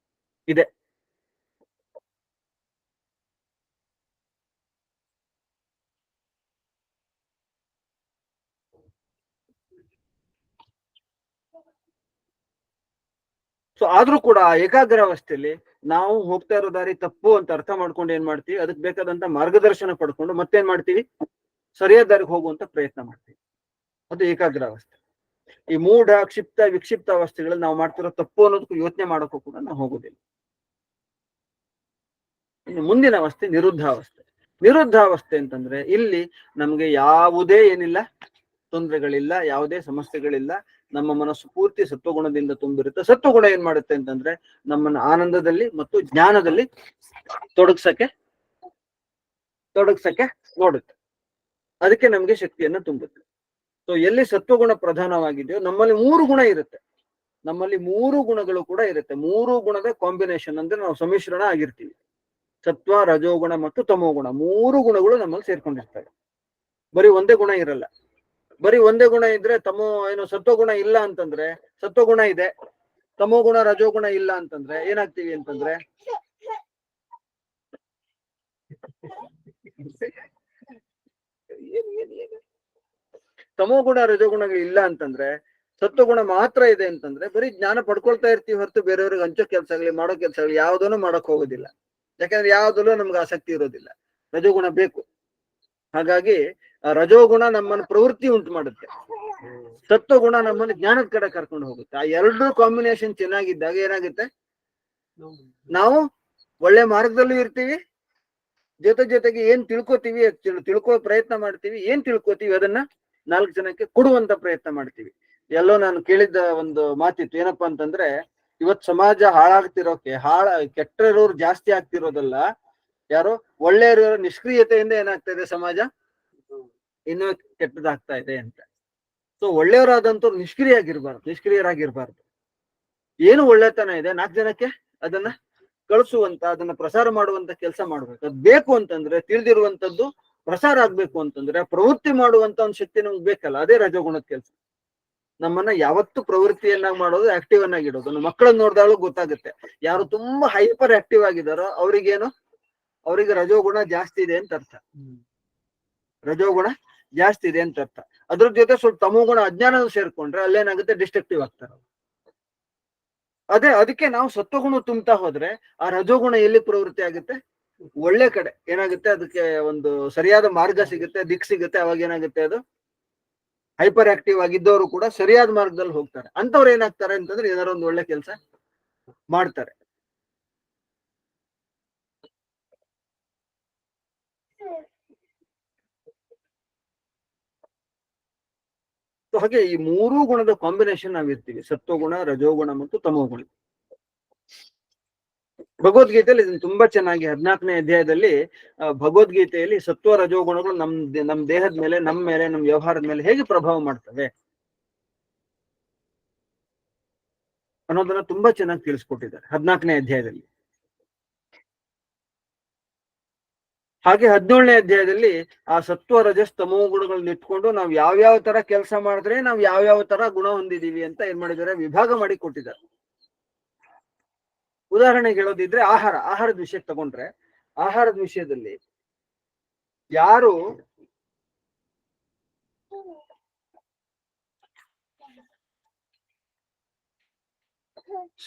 ಇದೆ. ಸೊ ಆದ್ರೂ ಕೂಡ ಆ ಏಕಾಗ್ರಾವಸ್ಥೆಯಲ್ಲಿ ನಾವು ಹೋಗ್ತಾ ಇರೋ ದಾರಿ ತಪ್ಪು ಅಂತ ಅರ್ಥ ಮಾಡ್ಕೊಂಡು ಏನ್ ಮಾಡ್ತೀವಿ, ಅದಕ್ಕೆ ಬೇಕಾದಂತ ಮಾರ್ಗದರ್ಶನ ಪಡ್ಕೊಂಡು ಮತ್ತೇನ್ ಮಾಡ್ತೀವಿ, ಸರಿಯಾದ ದಾರಿಗೆ ಹೋಗುವಂತ ಪ್ರಯತ್ನ ಮಾಡ್ತೀವಿ. ಅದು ಏಕಾಗ್ರಾವಸ್ಥೆ. ಈ ಮೂಢ, ಕ್ಷಿಪ್ತ, ವಿಕ್ಷಿಪ್ತ ಅವಸ್ಥೆಗಳಲ್ಲಿ ನಾವು ಮಾಡ್ತಿರೋ ತಪ್ಪು ಅನ್ನೋದಕ್ಕೂ ಯೋಚನೆ ಮಾಡೋಕ್ಕೂ ಕೂಡ ನಾವು ಹೋಗೋದಿಲ್ಲ. ಇನ್ನು ಮುಂದಿನ ಅವಸ್ಥೆ ನಿರುದ್ಧಾವಸ್ಥೆ. ನಿರುದ್ಧಾವಸ್ಥೆ ಅಂತಂದ್ರೆ ಇಲ್ಲಿ ನಮ್ಗೆ ಯಾವುದೇ ಏನಿಲ್ಲ, ತೊಂದರೆಗಳಿಲ್ಲ, ಯಾವುದೇ ಸಮಸ್ಯೆಗಳಿಲ್ಲ. ನಮ್ಮ ಮನಸ್ಸು ಪೂರ್ತಿ ಸತ್ವಗುಣದಿಂದ ತುಂಬಿರುತ್ತೆ. ಸತ್ವಗುಣ ಏನ್ ಮಾಡುತ್ತೆ ಅಂತಂದ್ರೆ ನಮ್ಮನ್ನ ಆನಂದದಲ್ಲಿ ಮತ್ತು ಜ್ಞಾನದಲ್ಲಿ ತೊಡಗ್ಸಕ್ಕೆ ನೋಡುತ್ತೆ. ಅದಕ್ಕೆ ನಮ್ಗೆ ಶಕ್ತಿಯನ್ನ ತುಂಬುತ್ತೆ. ಸೊ ಎಲ್ಲಿ ಸತ್ವಗುಣ ಪ್ರಧಾನವಾಗಿದೆಯೋ ನಮ್ಮಲ್ಲಿ 3 ಗುಣ ಇರುತ್ತೆ. ನಮ್ಮಲ್ಲಿ 3 ಗುಣಗಳು ಕೂಡ ಇರುತ್ತೆ. 3 ಗುಣದ ಕಾಂಬಿನೇಷನ್ ಅಂದ್ರೆ ನಾವು ಸಮ್ಮಿಶ್ರಣ ಆಗಿರ್ತೀವಿ. ಸತ್ವ, ರಜೋಗುಣ ಮತ್ತು ತಮೋಗುಣ 3 ಗುಣಗಳು ನಮ್ಮಲ್ಲಿ ಸೇರ್ಕೊಂಡಿರ್ತವೆ. ಬರೀ ಒಂದೇ ಗುಣ ಇರಲ್ಲ. ಬರೀ ಒಂದೇ ಗುಣ ಇದ್ರೆ ಸತ್ವಗುಣ ಇಲ್ಲ ಅಂತಂದ್ರೆ, ಸತ್ವಗುಣ ಇದೆ, ತಮೋಗುಣ, ರಜೋಗುಣ ಇಲ್ಲ ಅಂತಂದ್ರೆ ಏನಾಗ್ತೀವಿ ಅಂತಂದ್ರೆ ತಮೋಗುಣ, ರಜೋಗುಣಗಳು ಇಲ್ಲ ಅಂತಂದ್ರೆ, ಸತ್ವಗುಣ ಮಾತ್ರ ಇದೆ ಅಂತಂದ್ರೆ ಬರೀ ಜ್ಞಾನ ಪಡ್ಕೊಳ್ತಾ ಇರ್ತೀವಿ ಹೊರತು ಬೇರೆಯವ್ರಿಗೆ ಹಂಚೋ ಕೆಲಸಗಳು, ಮಾಡೋ ಕೆಲಸಗಳು ಯಾವ್ದನ್ನು ಮಾಡಕ್ ಹೋಗೋದಿಲ್ಲ. ಯಾಕಂದ್ರೆ ಯಾವ್ದಲ್ಲೂ ನಮ್ಗೆ ಆಸಕ್ತಿ ಇರೋದಿಲ್ಲ. ರಜೋಗುಣ ಬೇಕು. ಹಾಗಾಗಿ ರಜೋಗುಣ ನಮ್ಮನ್ನು ಪ್ರವೃತ್ತಿ ಉಂಟು ಮಾಡುತ್ತೆ, ಸತ್ವಗುಣ ನಮ್ಮನ್ನು ಜ್ಞಾನದ ಕಡೆ ಕರ್ಕೊಂಡು ಹೋಗುತ್ತೆ. ಆ 2 ಕಾಂಬಿನೇಷನ್ ಚೆನ್ನಾಗಿದ್ದಾಗ ಏನಾಗುತ್ತೆ, ನಾವು ಒಳ್ಳೆ ಮಾರ್ಗದಲ್ಲೂ ಇರ್ತೀವಿ, ಜೊತೆಗೆ ಏನ್ ತಿಳ್ಕೊತೀವಿ, ತಿಳ್ಕೊ ಪ್ರಯತ್ನ ಮಾಡ್ತೀವಿ, ಏನ್ ತಿಳ್ಕೊತೀವಿ ಅದನ್ನ 4 ಜನಕ್ಕೆ ಕೊಡುವಂತ ಪ್ರಯತ್ನ ಮಾಡ್ತೀವಿ. ಎಲ್ಲೋ ನಾನು ಕೇಳಿದ್ದ ಒಂದು ಮಾತಿತ್ತು, ಏನಪ್ಪಾ ಅಂತಂದ್ರೆ ಇವತ್ ಸಮಾಜ ಹಾಳಾಗ್ತಿರೋಕೆ ಕೆಟ್ಟರೋರು ಜಾಸ್ತಿ ಆಗ್ತಿರೋದಲ್ಲ, ಯಾರೋ ಒಳ್ಳೆಯವರು ನಿಷ್ಕ್ರಿಯತೆಯಿಂದ ಏನಾಗ್ತಾ ಇದೆ, ಸಮಾಜ ಇನ್ನೂ ಕೆಟ್ಟದಾಗ್ತಾ ಇದೆ ಅಂತ. ಸೊ ಒಳ್ಳೆಯವರಾದಂತವ್ರು ನಿಷ್ಕ್ರಿಯರಾಗಿರ್ಬಾರ್ದು. ಏನು ಒಳ್ಳೆತನ ಇದೆ 4 ಜನಕ್ಕೆ ಅದನ್ನ ಕಳಿಸುವಂತ, ಅದನ್ನ ಪ್ರಸಾರ ಮಾಡುವಂತ ಕೆಲಸ ಮಾಡ್ಬೇಕು. ಅದ್ ಬೇಕು ಅಂತಂದ್ರೆ, ತಿಳಿದಿರುವಂತದ್ದು ಪ್ರಸಾರ ಆಗ್ಬೇಕು ಅಂತಂದ್ರೆ ಪ್ರವೃತ್ತಿ ಮಾಡುವಂತ ಒಂದು ಶಕ್ತಿ ನಮ್ಗೆ ಬೇಕಲ್ಲ. ಅದೇ ರಜೋಗುಣದ ಕೆಲಸ. ನಮ್ಮನ್ನ ಯಾವತ್ತು ಪ್ರವೃತ್ತಿಯನ್ನಾಗಿ ಮಾಡೋದು, ಆಕ್ಟಿವ್ ಅನ್ನಾಗಿ ಇಡೋದು. ನಮ್ಮ ಮಕ್ಕಳನ್ನ ನೋಡಿದಾಳು ಗೊತ್ತಾಗುತ್ತೆ, ಯಾರು ತುಂಬಾ ಹೈಪರ್ ಆಕ್ಟಿವ್ ಆಗಿದಾರೋ ಅವರಿಗೆ ರಜೋಗುಣ ಜಾಸ್ತಿ ಇದೆ ಅಂತ ಅರ್ಥ. ರಜೋಗುಣ ಜಾಸ್ತಿ ಇದೆ ಅಂತ ಅರ್ಥ. ಅದ್ರ ಜೊತೆ ಸ್ವಲ್ಪ ತಮೋಗುಣ, ಅಜ್ಞಾನ ಸೇರ್ಕೊಂಡ್ರೆ ಅಲ್ಲೇನಾಗುತ್ತೆ, ಡಿಸ್ಟ್ರಕ್ಟಿವ್ ಆಗ್ತಾರೆ. ಅದಕ್ಕೆ ನಾವು ಸತ್ವಗುಣ ತುಂಬ್ತಾ ಹೋದ್ರೆ ಆ ರಜೋಗುಣ ಎಲ್ಲಿ ಪ್ರವೃತ್ತಿ ಆಗುತ್ತೆ, ಒಳ್ಳೆ ಕಡೆ ಏನಾಗುತ್ತೆ, ಅದಕ್ಕೆ ಒಂದು ಸರಿಯಾದ ಮಾರ್ಗ ಸಿಗುತ್ತೆ, ದಿಕ್ ಸಿಗುತ್ತೆ. ಅವಾಗ ಏನಾಗುತ್ತೆ, ಅದು ಹೈಪರ್ ಆಕ್ಟಿವ್ ಆಗಿದ್ದವರು ಕೂಡ ಸರಿಯಾದ ಮಾರ್ಗದಲ್ಲಿ ಹೋಗ್ತಾರೆ. ಅಂತವ್ರು ಏನಾಗ್ತಾರೆ ಅಂತಂದ್ರೆ ಏನಾದ್ರು ಒಂದು ಒಳ್ಳೆ ಕೆಲಸ ಮಾಡ್ತಾರೆ. ಹಾಗೆ ಈ 3 ಗುಣದ ಕಾಂಬಿನೇಷನ್ ನಾವಿರ್ತೀವಿ, ಸತ್ವಗುಣ, ರಜೋಗುಣ ಮತ್ತು ತಮೋಗುಣ. ಭಗವದ್ಗೀತೆಯಲ್ಲಿ ಇದನ್ನು ತುಂಬಾ ಚೆನ್ನಾಗಿ 14ನೇ ಅಧ್ಯಾಯದಲ್ಲಿ ಭಗವದ್ಗೀತೆಯಲ್ಲಿ ಸತ್ವ, ರಜೋಗುಣಗಳು ನಮ್ ದೇಹದ ಮೇಲೆ, ನಮ್ಮ ವ್ಯವಹಾರದ ಮೇಲೆ ಹೇಗೆ ಪ್ರಭಾವ ಮಾಡ್ತವೆ ಅನ್ನೋದನ್ನ ತುಂಬಾ ಚೆನ್ನಾಗಿ ತಿಳಿಸ್ಕೊಟ್ಟಿದ್ದಾರೆ 14ನೇ ಅಧ್ಯಾಯದಲ್ಲಿ. ಹಾಗೆ 17ನೇ ಅಧ್ಯಾಯದಲ್ಲಿ ಆ ಸತ್ವ, ರಜಸ್, ತಮೋ ಗುಣಗಳನ್ನ ಇಟ್ಕೊಂಡು ನಾವು ಯಾವ್ಯಾವ ತರ ಕೆಲಸ ಮಾಡಿದ್ರೆ ನಾವು ಯಾವ್ಯಾವ ತರ ಗುಣ ಹೊಂದಿದೀವಿ ಅಂತ ಏನ್ ಮಾಡಿದ್ದಾರೆ, ವಿಭಾಗ ಮಾಡಿ ಕೊಟ್ಟಿದ್ದಾರೆ. ಉದಾಹರಣೆಗೆ ಹೇಳೋದಿದ್ರೆ ಆಹಾರದ ವಿಷಯಕ್ಕೆ ತಗೊಂಡ್ರೆ, ಆಹಾರದ ವಿಷಯದಲ್ಲಿ ಯಾರು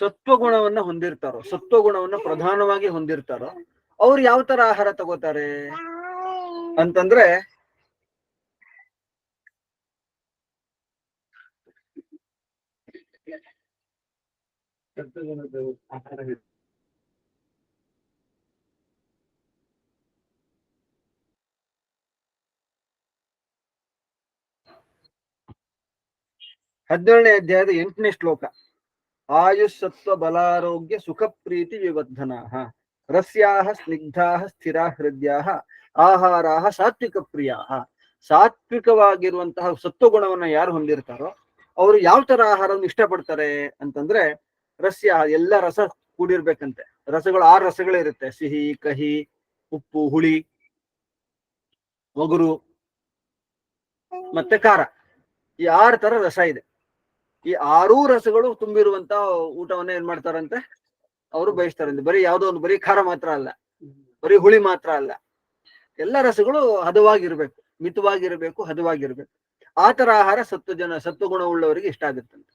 ಸತ್ವಗುಣವನ್ನ ಹೊಂದಿರ್ತಾರೋ, ಸತ್ವಗುಣವನ್ನ ಪ್ರಧಾನವಾಗಿ ಹೊಂದಿರ್ತಾರೋ ಅವ್ರು ಯಾವ ತರ ಆಹಾರ ತಗೋತಾರೆ ಅಂತಂದ್ರೆ, ಆಹಾರ 17ನೇ ಅಧ್ಯಾಯದ 8ನೇ ಶ್ಲೋಕ, ಆಯುಸ್ಸತ್ವ ಬಲಾರೋಗ್ಯ ಸುಖ ಪ್ರೀತಿ ವಿವರ್ಧನಾಃ ರಸ್ಯಾಃ ಸ್ನಿಗ್ಧಾಃ ಸ್ಥಿರಾ ಹೃದಯಾಃ ಆಹಾರಾಃ ಸಾತ್ವಿಕ ಪ್ರಿಯಾಃ. ಸಾತ್ವಿಕವಾಗಿರುವಂತಹ ಸತ್ವಗುಣವನ್ನ ಯಾರು ಹೊಂದಿರ್ತಾರೋ ಅವರು ಯಾವ ತರ ಆಹಾರವನ್ನು ಇಷ್ಟಪಡ್ತಾರೆ ಅಂತಂದ್ರೆ, ರಸ್ಯ ಎಲ್ಲ ರಸ ಕೂಡಿರ್ಬೇಕಂತೆ. ರಸಗಳು 6 ರಸಗಳಿರುತ್ತೆ, ಸಿಹಿ, ಕಹಿ, ಉಪ್ಪು, ಹುಳಿ, ಒಗರು ಮತ್ತೆ ಖಾರ. ಈ 6 ತರ ರಸ ಇದೆ. ಈ 6 ರಸಗಳು ತುಂಬಿರುವಂತ ಊಟವನ್ನ ಏನ್ ಮಾಡ್ತಾರಂತೆ, ಅವರು ಬಯಸ್ತಾರಂತೆ. ಬರೀ ಯಾವ್ದೋ ಒಂದು ಬರೀ ಖಾರ ಮಾತ್ರ ಅಲ್ಲ, ಬರೀ ಹುಳಿ ಮಾತ್ರ ಅಲ್ಲ, ಎಲ್ಲ ರಸಗಳು ಹದವಾಗಿರ್ಬೇಕು, ಮಿತವಾಗಿರ್ಬೇಕು, ಹದವಾಗಿರ್ಬೇಕು. ಆ ತರ ಆಹಾರ ಸತ್ವಗುಣ ಉಳ್ಳವರಿಗೆ ಇಷ್ಟ ಆಗುತ್ತಂತೆ.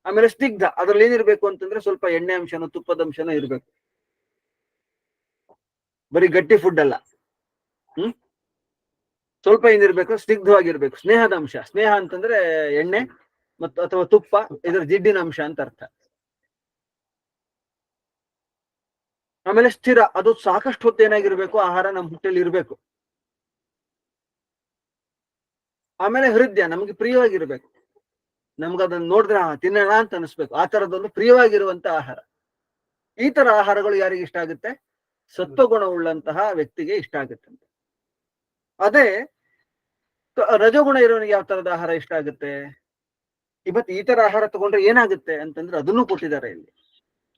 ಆಮೇಲೆ ಸ್ನಿಗ್ಧ, ಅದ್ರಲ್ಲಿ ಏನಿರ್ಬೇಕು ಅಂತಂದ್ರೆ ಸ್ವಲ್ಪ ಎಣ್ಣೆ ಅಂಶನೋ ತುಪ್ಪದ ಅಂಶನೋ ಇರ್ಬೇಕು, ಬರೀ ಗಟ್ಟಿ ಫುಡ್ ಅಲ್ಲ. ಸ್ವಲ್ಪ ಏನಿರ್ಬೇಕು, ಸ್ನಿಗ್ಧವಾಗಿರ್ಬೇಕು. ಸ್ನೇಹದ ಅಂಶ, ಸ್ನೇಹ ಅಂತಂದ್ರೆ ಎಣ್ಣೆ ಮತ್ತು ಅಥವಾ ತುಪ್ಪ, ಇದರ ಜಿಡ್ಡಿನ ಅಂಶ ಅಂತ ಅರ್ಥ. ಆಮೇಲೆ ಸ್ಥಿರ, ಅದು ಸಾಕಷ್ಟು ಹೊತ್ತು ಏನಾಗಿರ್ಬೇಕು, ಆಹಾರ ನಮ್ಮ ಹೊಟ್ಟೆಲಿ ಇರ್ಬೇಕು. ಆಮೇಲೆ ಹೃದಯ, ನಮ್ಗೆ ಪ್ರಿಯವಾಗಿರ್ಬೇಕು, ನಮ್ಗೆ ಅದನ್ನ ನೋಡಿದ್ರೆ ತಿನ್ನೋಣ ಅಂತ ಅನಿಸ್ಬೇಕು, ಆ ತರದೊಂದು ಪ್ರಿಯವಾಗಿರುವಂತ ಆಹಾರ. ಈ ತರ ಆಹಾರಗಳು ಯಾರಿಗೆ ಇಷ್ಟ ಆಗುತ್ತೆ? ಸತ್ವಗುಣ ಉಳ್ಳಂತಹ ವ್ಯಕ್ತಿಗೆ ಇಷ್ಟ ಆಗುತ್ತೆ. ಅದೇ ರಜೋಗುಣ ಇರೋನಿಗೆ ಯಾವ ತರದ ಆಹಾರ ಇಷ್ಟ ಆಗುತ್ತೆ? ಇವತ್ತು ಈ ತರ ಆಹಾರ ತಗೊಂಡ್ರೆ ಏನಾಗುತ್ತೆ ಅಂತಂದ್ರೆ ಅದನ್ನು ಕೊಟ್ಟಿದ್ದಾರೆ ಇಲ್ಲಿ.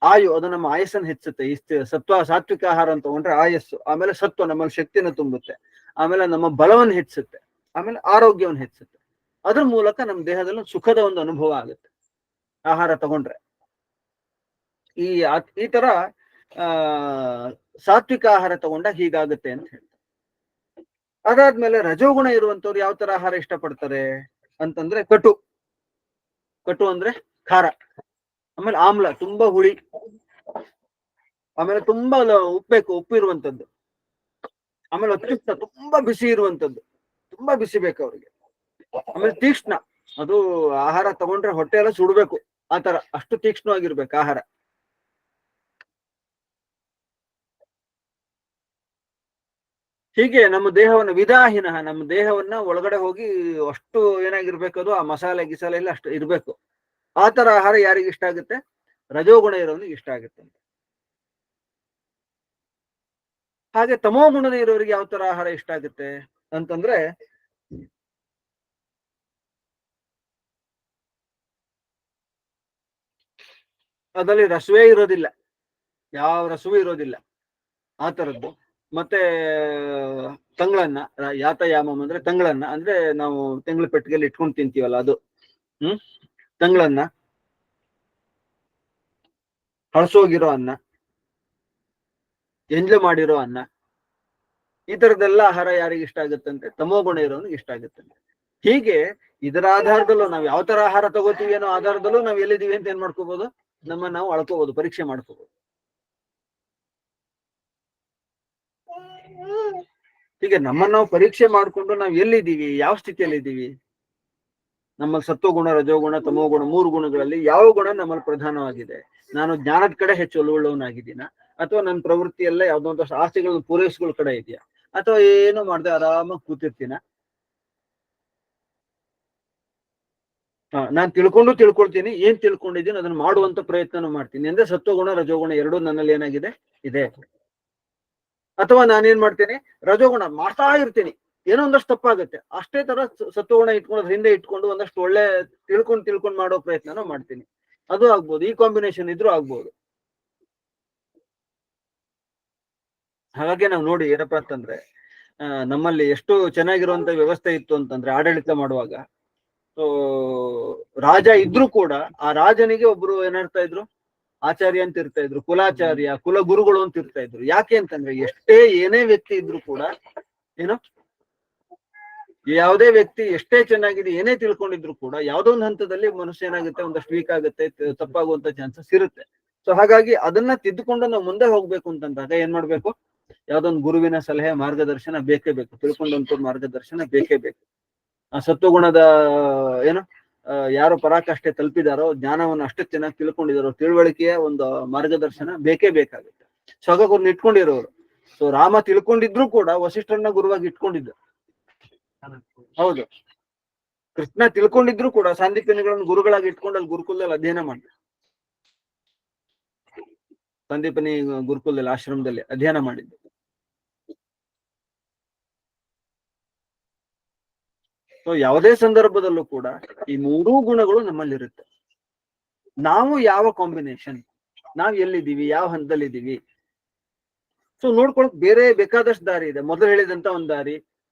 ಆಯು, ಅದು ನಮ್ಮ ಆಯಸ್ಸನ್ನು ಹೆಚ್ಚುತ್ತೆ. ಸತ್ವ ಸಾತ್ವಿಕ ಆಹಾರ ಅಂತ ತಗೊಂಡ್ರೆ ಆಯಸ್ಸು, ಆಮೇಲೆ ಸತ್ವ ನಮ್ಮಲ್ಲಿ ಶಕ್ತಿಯನ್ನು ತುಂಬುತ್ತೆ, ಆಮೇಲೆ ನಮ್ಮ ಬಲವನ್ನು ಹೆಚ್ಚುತ್ತೆ, ಆಮೇಲೆ ಆರೋಗ್ಯವನ್ನು ಹೆಚ್ಚುತ್ತೆ. ಅದ್ರ ಮೂಲಕ ನಮ್ಮ ದೇಹದಲ್ಲಿ ಸುಖದ ಒಂದು ಅನುಭವ ಆಗುತ್ತೆ ಆಹಾರ ತಗೊಂಡ್ರೆ. ಈ ತರ ಸಾತ್ವಿಕ ಆಹಾರ ತಗೊಂಡಾಗ ಹೀಗಾಗುತ್ತೆ ಅಂತ ಹೇಳ್ತಾರೆ. ಅದಾದ್ಮೇಲೆ ರಜೋಗುಣ ಇರುವಂತವ್ರು ಯಾವ ತರ ಆಹಾರ ಇಷ್ಟಪಡ್ತಾರೆ ಅಂತಂದ್ರೆ ಕಟು. ಕಟು ಅಂದ್ರೆ ಖಾರ, ಆಮೇಲೆ ಆಮ್ಲ, ತುಂಬಾ ಹುಳಿ, ಆಮೇಲೆ ತುಂಬಾ ಉಪ್ಪು ಇರುವಂತದ್ದು, ಆಮೇಲೆ ಅತ್ಯುಷ್ಟ, ತುಂಬಾ ಬಿಸಿ ಇರುವಂತದ್ದು, ತುಂಬಾ ಬಿಸಿ ಬೇಕು ಅವ್ರಿಗೆ. ಆಮೇಲೆ ತೀಕ್ಷ್ಣ, ಅದು ಆಹಾರ ತಗೊಂಡ್ರೆ ಹೊಟ್ಟೆ ಎಲ್ಲ ಸುಡ್ಬೇಕು, ಆತರ ಅಷ್ಟು ತೀಕ್ಷ್ಣವಾಗಿರ್ಬೇಕು ಆಹಾರ. ಹೀಗೆ ನಮ್ಮ ದೇಹವನ್ನ ವಿದಾಹೀನ, ನಮ್ಮ ದೇಹವನ್ನ ಒಳಗಡೆ ಹೋಗಿ ಅಷ್ಟು ಏನಾಗಿರ್ಬೇಕು, ಅದು ಆ ಮಸಾಲೆ ಗಿಸಾಲೆ ಎಲ್ಲ ಅಷ್ಟು ಇರ್ಬೇಕು. ಆ ತರ ಆಹಾರ ಯಾರಿಗೆ ಇಷ್ಟ ಆಗುತ್ತೆ? ರಜೋಗುಣ ಇರೋನಿಗೆ ಇಷ್ಟ ಆಗುತ್ತೆ. ಹಾಗೆ ತಮೋ ಗುಣದ ಇರೋರಿಗೆ ಯಾವ ತರ ಆಹಾರ ಇಷ್ಟ ಆಗುತ್ತೆ ಅಂತಂದ್ರೆ ಅದರಲ್ಲಿ ರಸವೇ ಇರೋದಿಲ್ಲ, ಯಾವ ರಸವೂ ಇರೋದಿಲ್ಲ ಆ ತರದ್ದು. ಮತ್ತೆ ತಂಗಳನ್ನ, ಯಾತಯಾಮಂ ಅಂದ್ರೆ ತಂಗಳನ್ನ, ಅಂದ್ರೆ ನಾವು ತೆಂಗಳ ಪೆಟ್ಟಿಗೆಯಲ್ಲಿ ಇಟ್ಕೊಂಡು ತಿಂತೀವಲ್ಲ ಅದು. ತಂಗಳನ್ನ, ಹಳಸೋಗಿರೋ ಅನ್ನ, ಎಂಜಲು ಮಾಡಿರೋ ಅನ್ನ, ಈ ತರದೆಲ್ಲ ಆಹಾರ ಯಾರಿಗೆ ಇಷ್ಟ ಆಗುತ್ತಂತೆ? ತಮೋಗುಣ ಇರೋನಿಗೆ ಇಷ್ಟ ಆಗುತ್ತಂತೆ. ಹೀಗೆ ಇದರ ಆಧಾರದಲ್ಲೂ ನಾವು ಯಾವ ತರ ಆಹಾರ ತಗೋತೀವಿ ಅನ್ನೋ ಆಧಾರದಲ್ಲೂ ನಾವು ಎಲ್ಲಿದ್ದೀವಿ ಅಂತ ಏನ್ ಮಾಡ್ಕೋಬಹುದು, ನಾವು ಅಳ್ಕೋಬಹುದು, ಪರೀಕ್ಷೆ ಮಾಡ್ಕೋಬಹುದು. ಹೀಗೆ ನಮ್ಮನ್ನ ನಾವು ಪರೀಕ್ಷೆ ಮಾಡ್ಕೊಂಡು ನಾವು ಎಲ್ಲಿದ್ದೀವಿ, ಯಾವ ಸ್ಥಿತಿಯಲ್ಲಿ ಇದ್ದೀವಿ, ನಮ್ಮಲ್ಲಿ ಸತ್ವಗುಣ, ರಜೋಗುಣ, ತಮೋಗುಣ, 3 ಗುಣಗಳಲ್ಲಿ ಯಾವ ಗುಣ ನಮ್ಮಲ್ಲಿ ಪ್ರಧಾನವಾಗಿದೆ? ನಾನು ಜ್ಞಾನದ ಕಡೆ ಹೆಚ್ಚು ಒಲವುಳ್ಳವನಾಗಿದ್ದೀನ, ಅಥವಾ ನನ್ನ ಪ್ರವೃತ್ತಿಯೆಲ್ಲ ಯಾವ್ದೋ ಒಂದಷ್ಟು ಆಸೆಗಳನ್ನು ಪೂರೈಸುಗಳ ಕಡೆ ಇದೆಯಾ, ಅಥವಾ ಏನು ಮಾಡದೆ ಆರಾಮಾಗಿ ಕೂತಿರ್ತೀನ? ನಾನು ತಿಳ್ಕೊಳ್ತೀನಿ, ಏನ್ ತಿಳ್ಕೊಂಡಿದ್ದೀನಿ ಅದನ್ನ ಮಾಡುವಂತ ಪ್ರಯತ್ನ ಮಾಡ್ತೀನಿ ಅಂದ್ರೆ ಸತ್ವಗುಣ ರಜೋಗುಣ ಎರಡೂ ನನ್ನಲ್ಲಿ ಏನಾಗಿದೆ, ಇದೆ. ಅಥವಾ ನಾನೇನ್ ಮಾಡ್ತೇನೆ, ರಜೋಗುಣ ಮಾಡ್ತಾ ಇರ್ತೀನಿ, ಏನೋ ಒಂದಷ್ಟು ತಪ್ಪಾಗುತ್ತೆ, ಅಷ್ಟೇ ತರ ಸತ್ವಗುಣ ಇಟ್ಕೊಂಡು ಹಿಂದೆ ಇಟ್ಕೊಂಡು ಒಂದಷ್ಟು ಒಳ್ಳೆ ತಿಳ್ಕೊಂಡು ಮಾಡೋ ಪ್ರಯತ್ನ ಮಾಡ್ತೀನಿ. ಅದು ಆಗ್ಬೋದು, ಈ ಕಾಂಬಿನೇಷನ್ ಇದ್ರೂ ಆಗ್ಬೋದು. ಹಾಗಾಗಿ ನಾವು ನೋಡಿ ಏನಪ್ಪಾ ಅಂತಂದ್ರೆ ನಮ್ಮಲ್ಲಿ ಎಷ್ಟು ಚೆನ್ನಾಗಿರುವಂತ ವ್ಯವಸ್ಥೆ ಇತ್ತು ಅಂತಂದ್ರೆ ಆಡಳಿತ ಮಾಡುವಾಗ, ರಾಜ ಇದ್ರು ಕೂಡ ಆ ರಾಜನಿಗೆ ಒಬ್ರು ಏನಾಡ್ತಾ ಇದ್ರು, ಆಚಾರ್ಯ ಅಂತ ಇರ್ತಾ ಇದ್ರು, ಕುಲಾಚಾರ್ಯ, ಕುಲ ಗುರುಗಳು ಅಂತ ಇರ್ತಾ ಇದ್ರು. ಯಾಕೆ ಅಂತಂದ್ರೆ ಏನೇ ವ್ಯಕ್ತಿ ಇದ್ರು ಕೂಡ ಏನೋ, ಯಾವುದೇ ವ್ಯಕ್ತಿ ಎಷ್ಟೇ ಚೆನ್ನಾಗಿದೆ, ಏನೇ ತಿಳ್ಕೊಂಡಿದ್ರು ಕೂಡ ಯಾವ್ದೋ ಒಂದು ಹಂತದಲ್ಲಿ ಮನುಷ್ಯ ಏನಾಗುತ್ತೆ, ಒಂದಷ್ಟು ವೀಕ್ ಆಗುತ್ತೆ, ತಪ್ಪಾಗುವಂತ ಚಾನ್ಸಸ್ ಇರುತ್ತೆ. ಸೊ ಹಾಗಾಗಿ ಅದನ್ನ ತಿದ್ದುಕೊಂಡು ನಾವು ಮುಂದೆ ಹೋಗ್ಬೇಕು ಅಂತಂದಾಗ ಏನ್ ಮಾಡ್ಬೇಕು, ಯಾವ್ದೊಂದು ಗುರುವಿನ ಸಲಹೆ, ಮಾರ್ಗದರ್ಶನ ಬೇಕೇ ಬೇಕು, ತಿಳ್ಕೊಂಡಂತ ಮಾರ್ಗದರ್ಶನ ಬೇಕೇ ಬೇಕು. ಆ ಸತ್ವಗುಣದ ಯಾರು ಪರಾಕಾಷ್ಠೆ ತಲುಪಿದಾರೋ, ಜ್ಞಾನವನ್ನು ಅಷ್ಟು ಚೆನ್ನಾಗಿ ತಿಳ್ಕೊಂಡಿದಾರೋ, ತಿಳುವಳಿಕೆಯ ಒಂದು ಮಾರ್ಗದರ್ಶನ ಬೇಕೇ ಬೇಕಾಗುತ್ತೆ. ಸೊ ಹಾಗಾಗಿ ಅವ್ರನ್ನ ಇಟ್ಕೊಂಡಿರೋರು. ಸೊ ರಾಮ ತಿಳ್ಕೊಂಡಿದ್ರು ಕೂಡ ವಸಿಷ್ಠರನ್ನ ಗುರುವಾಗಿ ಇಟ್ಕೊಂಡಿದ್ದ. ಹೌದು, ಕೃಷ್ಣ ತಿಳ್ಕೊಂಡಿದ್ರು ಕೂಡ ಸಂದೀಪನಿಗಳನ್ನು ಗುರುಗಳಾಗಿ ಇಟ್ಕೊಂಡು ಅಲ್ಲಿ ಗುರುಕುಲದಲ್ಲಿ ಅಧ್ಯಯನ ಮಾಡಿದ. ಸಂದೀಪನಿ ಗುರುಕುಲದಲ್ಲಿ, ಆಶ್ರಮದಲ್ಲಿ ಅಧ್ಯಯನ ಮಾಡಿದ್ದು. ಸೊ ಯಾವುದೇ ಸಂದರ್ಭದಲ್ಲೂ ಕೂಡ ಈ 3 ಗುಣಗಳು ನಮ್ಮಲ್ಲಿರುತ್ತೆ. ನಾವು ಯಾವ ಕಾಂಬಿನೇಷನ್, ನಾವ್ ಎಲ್ಲಿದ್ದೀವಿ, ಯಾವ ಹಂತದಲ್ಲಿದ್ದೀವಿ, ಸೊ ನೋಡ್ಕೊಳಕ್ ಬೇರೆ ಬೇಕಾದಷ್ಟು ದಾರಿ ಇದೆ. ಮೊದಲು ಹೇಳಿದಂತ ಒಂದ್ ದಾರಿ,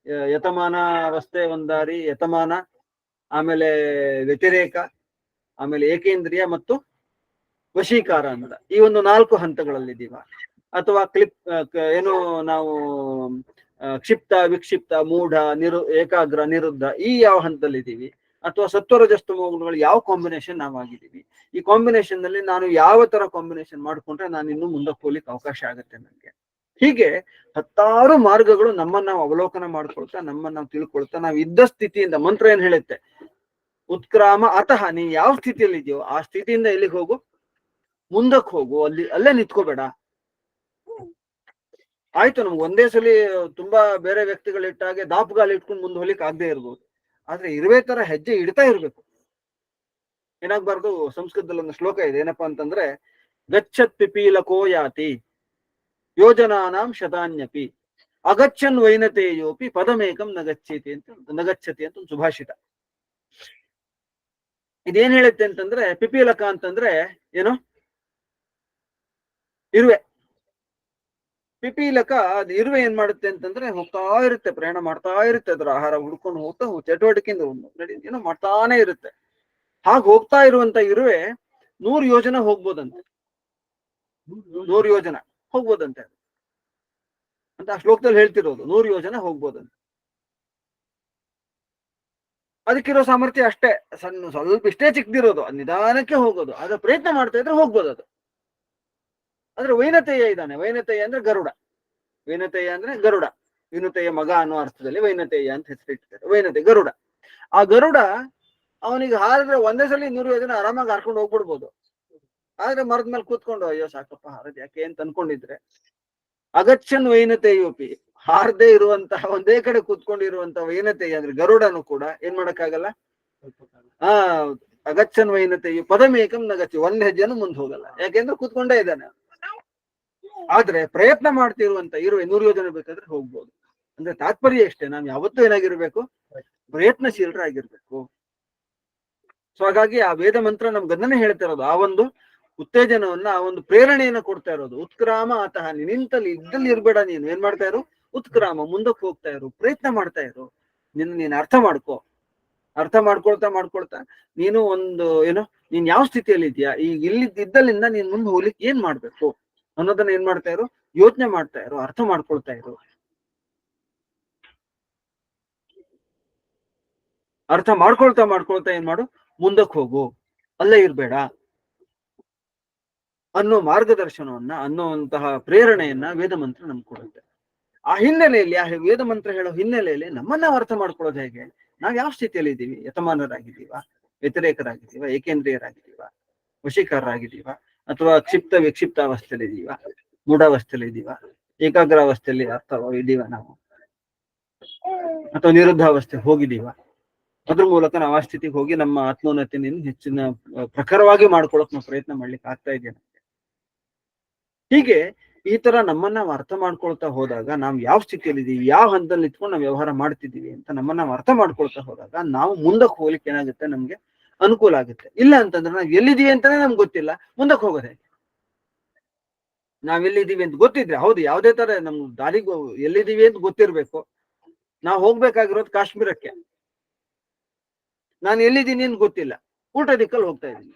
ಯತಮಾನ ಅವಸ್ಥೆ ಒಂದ್ ದಾರಿ, ಯತಮಾನ, ಆಮೇಲೆ ವ್ಯತಿರೇಕ, ಆಮೇಲೆ ಏಕೇಂದ್ರಿಯ ಮತ್ತು ವಶೀಕಾರ ಅಂತ ಈ ಒಂದು 4 ಹಂತಗಳಲ್ಲಿದ್ದೀವ. ಅಥವಾ ನಾವು ಕ್ಷಿಪ್ತ, ವಿಕ್ಷಿಪ್ತ, ಮೂಢ, ಏಕಾಗ್ರ, ನಿರುದ್ಧ, ಈ ಯಾವ ಹಂತದಲ್ಲಿದ್ದೀವಿ. ಅಥವಾ ಸತ್ವರಜಸ್ತಮೋ ಗುಣಗಳು ಯಾವ ಕಾಂಬಿನೇಷನ್ ನಾವು ಆಗಿದ್ದೀವಿ, ಈ ಕಾಂಬಿನೇಷನ್ ನಲ್ಲಿ ನಾನು ಯಾವ ತರ ಕಾಂಬಿನೇಷನ್ ಮಾಡ್ಕೊಂಡ್ರೆ ನಾನು ಇನ್ನು ಮುಂದಕ್ಕೆ ಹೋಗ್ಲಿಕ್ಕೆ ಅವಕಾಶ ಆಗುತ್ತೆ ನನಗೆ. ಹೀಗೆ ಹತ್ತಾರು ಮಾರ್ಗಗಳು ನಮ್ಮನ್ನ ನಾವು ಅವಲೋಕನ ಮಾಡ್ಕೊಳ್ತಾ, ನಮ್ಮನ್ನ ನಾವು ತಿಳ್ಕೊಳ್ತಾ, ನಾವು ಇದ್ದ ಸ್ಥಿತಿಯಿಂದ, ಮಂತ್ರ ಏನ್ ಹೇಳುತ್ತೆ, ಉತ್ಕ್ರಾಮ ಅತಃ, ನೀನ್ ಯಾವ ಸ್ಥಿತಿಯಲ್ಲಿ ಇದೆಯೋ ಆ ಸ್ಥಿತಿಯಿಂದ ಎಲ್ಲಿಗೆ ಹೋಗು, ಮುಂದಕ್ಕೆ ಹೋಗು, ಅಲ್ಲೇ ನಿಂತ್ಕೋಬೇಡ. ಆಯ್ತು, ನಮ್ಗೆ ಒಂದೇ ಸಲ ತುಂಬಾ ಬೇರೆ ವ್ಯಕ್ತಿಗಳಿಟ್ಟಾಗೆ ದಾಪುಗಾಲಿ ಇಟ್ಕೊಂಡು ಮುಂದೆ ಹೋಗ್ಲಿಕ್ಕೆ ಆಗದೆ ಇರ್ಬೋದು, ಆದ್ರೆ ಇರುವೆ ತರ ಹೆಜ್ಜೆ ಇಡ್ತಾ ಇರ್ಬೇಕು. ಏನಾಗ್ಬಾರ್ದು, ಸಂಸ್ಕೃತದಲ್ಲಿ ಒಂದು ಶ್ಲೋಕ ಇದೆ, ಏನಪ್ಪಾ ಅಂತಂದ್ರೆ, ಗಚ್ಚತ್ ಪಿಪೀಲಕೋ ಯಾತಿ ಯೋಜನಾನಾಂ ಶತಾನ್ಯಪಿ ಅಗಚ್ಚನ್ ವೈನತೇಯೋಪಿ ಪದಮೇಕಂ ನಗಚ್ಚತಿ ಅಂತ ಒಂದು ಸುಭಾಷಿತ. ಇದೇನ್ ಹೇಳುತ್ತೆ ಅಂತಂದ್ರೆ, ಪಿಪೀಲಕ ಅಂತಂದ್ರೆ ಏನು, ಇರುವೆ. ಪಿಪೀಲಕ, ಅದು ಇರುವೆ ಏನ್ ಮಾಡುತ್ತೆ ಅಂತಂದ್ರೆ ಹೋಗ್ತಾ ಇರುತ್ತೆ, ಪ್ರಯಾಣ ಮಾಡ್ತಾ ಇರುತ್ತೆ, ಅದ್ರ ಆಹಾರ ಹುಡ್ಕೊಂಡು ಹೋಗ್ತಾ ಚಟುವಟಿಕೆಯಿಂದ ಏನೋ ಮಾಡ್ತಾನೆ ಇರುತ್ತೆ. ಹಾಗೆ ಹೋಗ್ತಾ ಇರುವಂತ ಇರುವೆ 100 ಯೋಜನ ಹೋಗ್ಬೋದಂತೆ, 100 ಯೋಜನ ಹೋಗ್ಬೋದಂತೆ ಅಂತ ಆ ಶ್ಲೋಕದಲ್ಲಿ ಹೇಳ್ತಿರೋದು. 100 ಯೋಜನ ಹೋಗ್ಬೋದಂತೆ. ಅದಕ್ಕಿರೋ ಸಾಮರ್ಥ್ಯ ಅಷ್ಟೇ, ಸ್ವಲ್ಪ ಇಷ್ಟೇ ಚಿಕ್ಕದಿರೋದು, ನಿಧಾನಕ್ಕೆ ಹೋಗೋದು. ಅದ್ರ ಪ್ರಯತ್ನ ಮಾಡ್ತಾ ಇದ್ರೆ ಹೋಗ್ಬೋದು ಅದು. ಆದ್ರೆ ವೈನತೆಯ ಇದ್ದಾನೆ, ವೈನತೆಯ ಅಂದ್ರೆ ಗರುಡ, ವೈನತೆಯ ಅಂದ್ರೆ ಗರುಡ, ವಿನುತೆಯ ಮಗ ಅನ್ನೋ ಅರ್ಥದಲ್ಲಿ ವೈನತೆಯ ಅಂತ ಹೆಸರಿಟ್ಟಿದ್ದಾರೆ. ವೈನತೆ ಗರುಡ. ಆ ಗರುಡ ಅವನಿಗೆ ಹಾರಿದ್ರೆ ಒಂದೇ ಸಲ 100 ಯೋಜನೆ ಆರಾಮಾಗಿ ಹಾರ್ಕೊಂಡು ಹೋಗ್ಬಿಡ್ಬೋದು. ಆದ್ರೆ ಮರದ ಮೇಲೆ ಕೂತ್ಕೊಂಡು ಅಯ್ಯೋ ಸಾಕಪ್ಪ ಹಾರದ್ ಯಾಕೆ ಅಂತ ಅನ್ಕೊಂಡಿದ್ರೆ, ಅಗಚ್ಚನ್ ವೈನತೆಯೋಪಿ, ಹಾರದೇ ಇರುವಂತಹ ಒಂದೇ ಕಡೆ ಕೂತ್ಕೊಂಡಿರುವಂತ ವೈನತೆಯ ಅಂದ್ರೆ ಗರುಡನು ಕೂಡ ಏನ್ ಮಾಡಕ್ಕಾಗಲ್ಲ. ಅಗಚ್ಚನ್ ವೈನತೆಯು ಪದಮೇಕಂ ನಗಚ್ಚಿ, ಒಂದ್ ಹೆಜ್ಜೆನು ಮುಂದೆ ಹೋಗಲ್ಲ, ಯಾಕೆಂದ್ರೆ ಕೂತ್ಕೊಂಡೇ ಇದ್ದಾನೆ. ಆದ್ರೆ ಪ್ರಯತ್ನ ಮಾಡ್ತಿರುವಂತ ಇರುವೆ 100 ಯೋಜನೆ ಬೇಕಾದ್ರೆ ಹೋಗ್ಬೋದು. ಅಂದ್ರೆ ತಾತ್ಪರ್ಯ ಎಷ್ಟೇ, ನಾವು ಯಾವತ್ತೂ ಏನಾಗಿರ್ಬೇಕು, ಪ್ರಯತ್ನಶೀಲರಾಗಿರ್ಬೇಕು. ಸೊ ಹಾಗಾಗಿ ಆ ವೇದ ಮಂತ್ರ ನಮ್ಗದನ್ನೇ ಹೇಳ್ತಿರೋದು, ಆ ಒಂದು ಉತ್ತೇಜನವನ್ನ, ಆ ಒಂದು ಪ್ರೇರಣೆಯನ್ನ ಕೊಡ್ತಾ ಇರೋದು. ಉತ್ಕ್ರಾಮ ಅತಃ, ನಿಂತಲ್ಲಿ ಇದ್ದಲ್ಲಿ ಇರ್ಬೇಡ, ನೀನು ಏನ್ ಮಾಡ್ತಾ ಇರು, ಉತ್ಕ್ರಾಮ, ಮುಂದಕ್ಕೆ ಹೋಗ್ತಾ ಇರು, ಪ್ರಯತ್ನ ಮಾಡ್ತಾ ಇರು, ನೀನು ಅರ್ಥ ಮಾಡ್ಕೋ. ಅರ್ಥ ಮಾಡ್ಕೊಳ್ತಾ ನೀನು ಒಂದು ಏನೋ, ನೀನ್ ಯಾವ ಸ್ಥಿತಿಯಲ್ಲಿ ಇದೆಯಾ, ಈಗ ಇದ್ದಲ್ಲಿಂದ ನೀನ್ ಮುಂದೆ ಹೋಗ್ಲಿಕ್ಕೆ ಏನ್ ಮಾಡ್ಬೇಕು ಅನ್ನೋದನ್ನ ಏನ್ ಮಾಡ್ತಾ ಇರು, ಯೋಚನೆ ಮಾಡ್ತಾ ಇರು, ಅರ್ಥ ಮಾಡ್ಕೊಳ್ತಾ ಇರು. ಅರ್ಥ ಮಾಡ್ಕೊಳ್ತಾ ಏನ್ ಮಾಡು, ಮುಂದಕ್ಕೆ ಹೋಗು, ಅಲ್ಲೇ ಇರ್ಬೇಡ ಅನ್ನೋ ಮಾರ್ಗದರ್ಶನವನ್ನ, ಅನ್ನುವಂತಹ ಪ್ರೇರಣೆಯನ್ನ ವೇದ ಮಂತ್ರ ನಮ್ಗೆ ಕೊಡುತ್ತೆ. ಆ ಹಿನ್ನೆಲೆಯಲ್ಲಿ, ಆ ವೇದ ಮಂತ್ರ ಹೇಳೋ ಹಿನ್ನೆಲೆಯಲ್ಲಿ ನಮ್ಮನ್ನ ಅರ್ಥ ಮಾಡ್ಕೊಳ್ಳೋದು ಹೇಗೆ, ನಾವ್ ಯಾವ ಸ್ಥಿತಿಯಲ್ಲಿ ಇದ್ದೀವಿ, ಯತಮಾನರಾಗಿದ್ದೀವ, ವ್ಯತಿರೇಕರಾಗಿದ್ದೀವ, ಏಕೇಂದ್ರಿಯರಾಗಿದ್ದೀವ, ವಶೀಕಾರರಾಗಿದ್ದೀವ, ಅಥವಾ ಕ್ಷಿಪ್ತ ವಿಕ್ಷಿಪ್ತ ಅವಸ್ಥೆಯಲ್ಲಿ ಇದೀವ, ಮೂಢಾವಸ್ಥೆಯಲ್ಲಿ ಇದೀವ, ಏಕಾಗ್ರಾವಸ್ಥೆಯಲ್ಲಿ ಇದೀವ ನಾವು, ಅಥವಾ ನಿರುದ್ಧಾವಸ್ಥೆ ಹೋಗಿದೀವ. ಅದ್ರ ಮೂಲಕ ನಾವು ಆ ಸ್ಥಿತಿಗೆ ಹೋಗಿ ನಮ್ಮ ಆತ್ಮೋನ್ನತಿಯನ್ನು ಹೆಚ್ಚಿನ ಪ್ರಖರವಾಗಿ ಮಾಡ್ಕೊಳಕ್ ನಾವು ಪ್ರಯತ್ನ ಮಾಡ್ಲಿಕ್ಕೆ ಆಗ್ತಾ ಇದೆಯಾ. ಹೀಗೆ ಈ ತರ ನಮ್ಮನ್ನ ನಾವು ಅರ್ಥ ಮಾಡ್ಕೊಳ್ತಾ ಹೋದಾಗ, ನಾವು ಯಾವ ಸ್ಥಿತಿಯಲ್ಲಿ ಇದೀವಿ, ಯಾವ ಹಂತದಲ್ಲಿ ನಿಂತ್ಕೊಂಡು ನಾವು ವ್ಯವಹಾರ ಮಾಡ್ತಿದೀವಿ ಅಂತ ನಮ್ಮನ್ನ ನಾವು ಅರ್ಥ ಮಾಡ್ಕೊಳ್ತಾ ಹೋದಾಗ ನಾವು ಮುಂದಕ್ಕೆ ಹೋಗ್ಲಿಕ್ಕೆ ಏನಾಗುತ್ತೆ, ನಮ್ಗೆ ಅನುಕೂಲ ಆಗುತ್ತೆ. ಇಲ್ಲ ಅಂತಂದ್ರೆ ನಾವ್ ಎಲ್ಲಿದೀವಿ ಅಂತಾನೆ ನಮ್ಗೆ ಗೊತ್ತಿಲ್ಲ, ಮುಂದಕ್ಕೆ ಹೋಗೋದು ಹೇಗೆ? ನಾವೆಲ್ಲಿದ್ದೀವಿ ಅಂತ ಗೊತ್ತಿದ್ರೆ, ಹೌದು, ಯಾವ್ದೇ ತರ ನಮ್ ದಾರಿಗೂ ಎಲ್ಲಿದ್ದೀವಿ ಅಂತ ಗೊತ್ತಿರ್ಬೇಕು. ನಾವು ಹೋಗ್ಬೇಕಾಗಿರೋದು ಕಾಶ್ಮೀರಕ್ಕೆ, ನಾನು ಎಲ್ಲಿದ್ದೀನಿ ಅಂತ ಗೊತ್ತಿಲ್ಲ, ಉಲ್ಟಾ ದಿಕ್ಕಲ್ಲಿ ಹೋಗ್ತಾ ಇದ್ದೀನಿ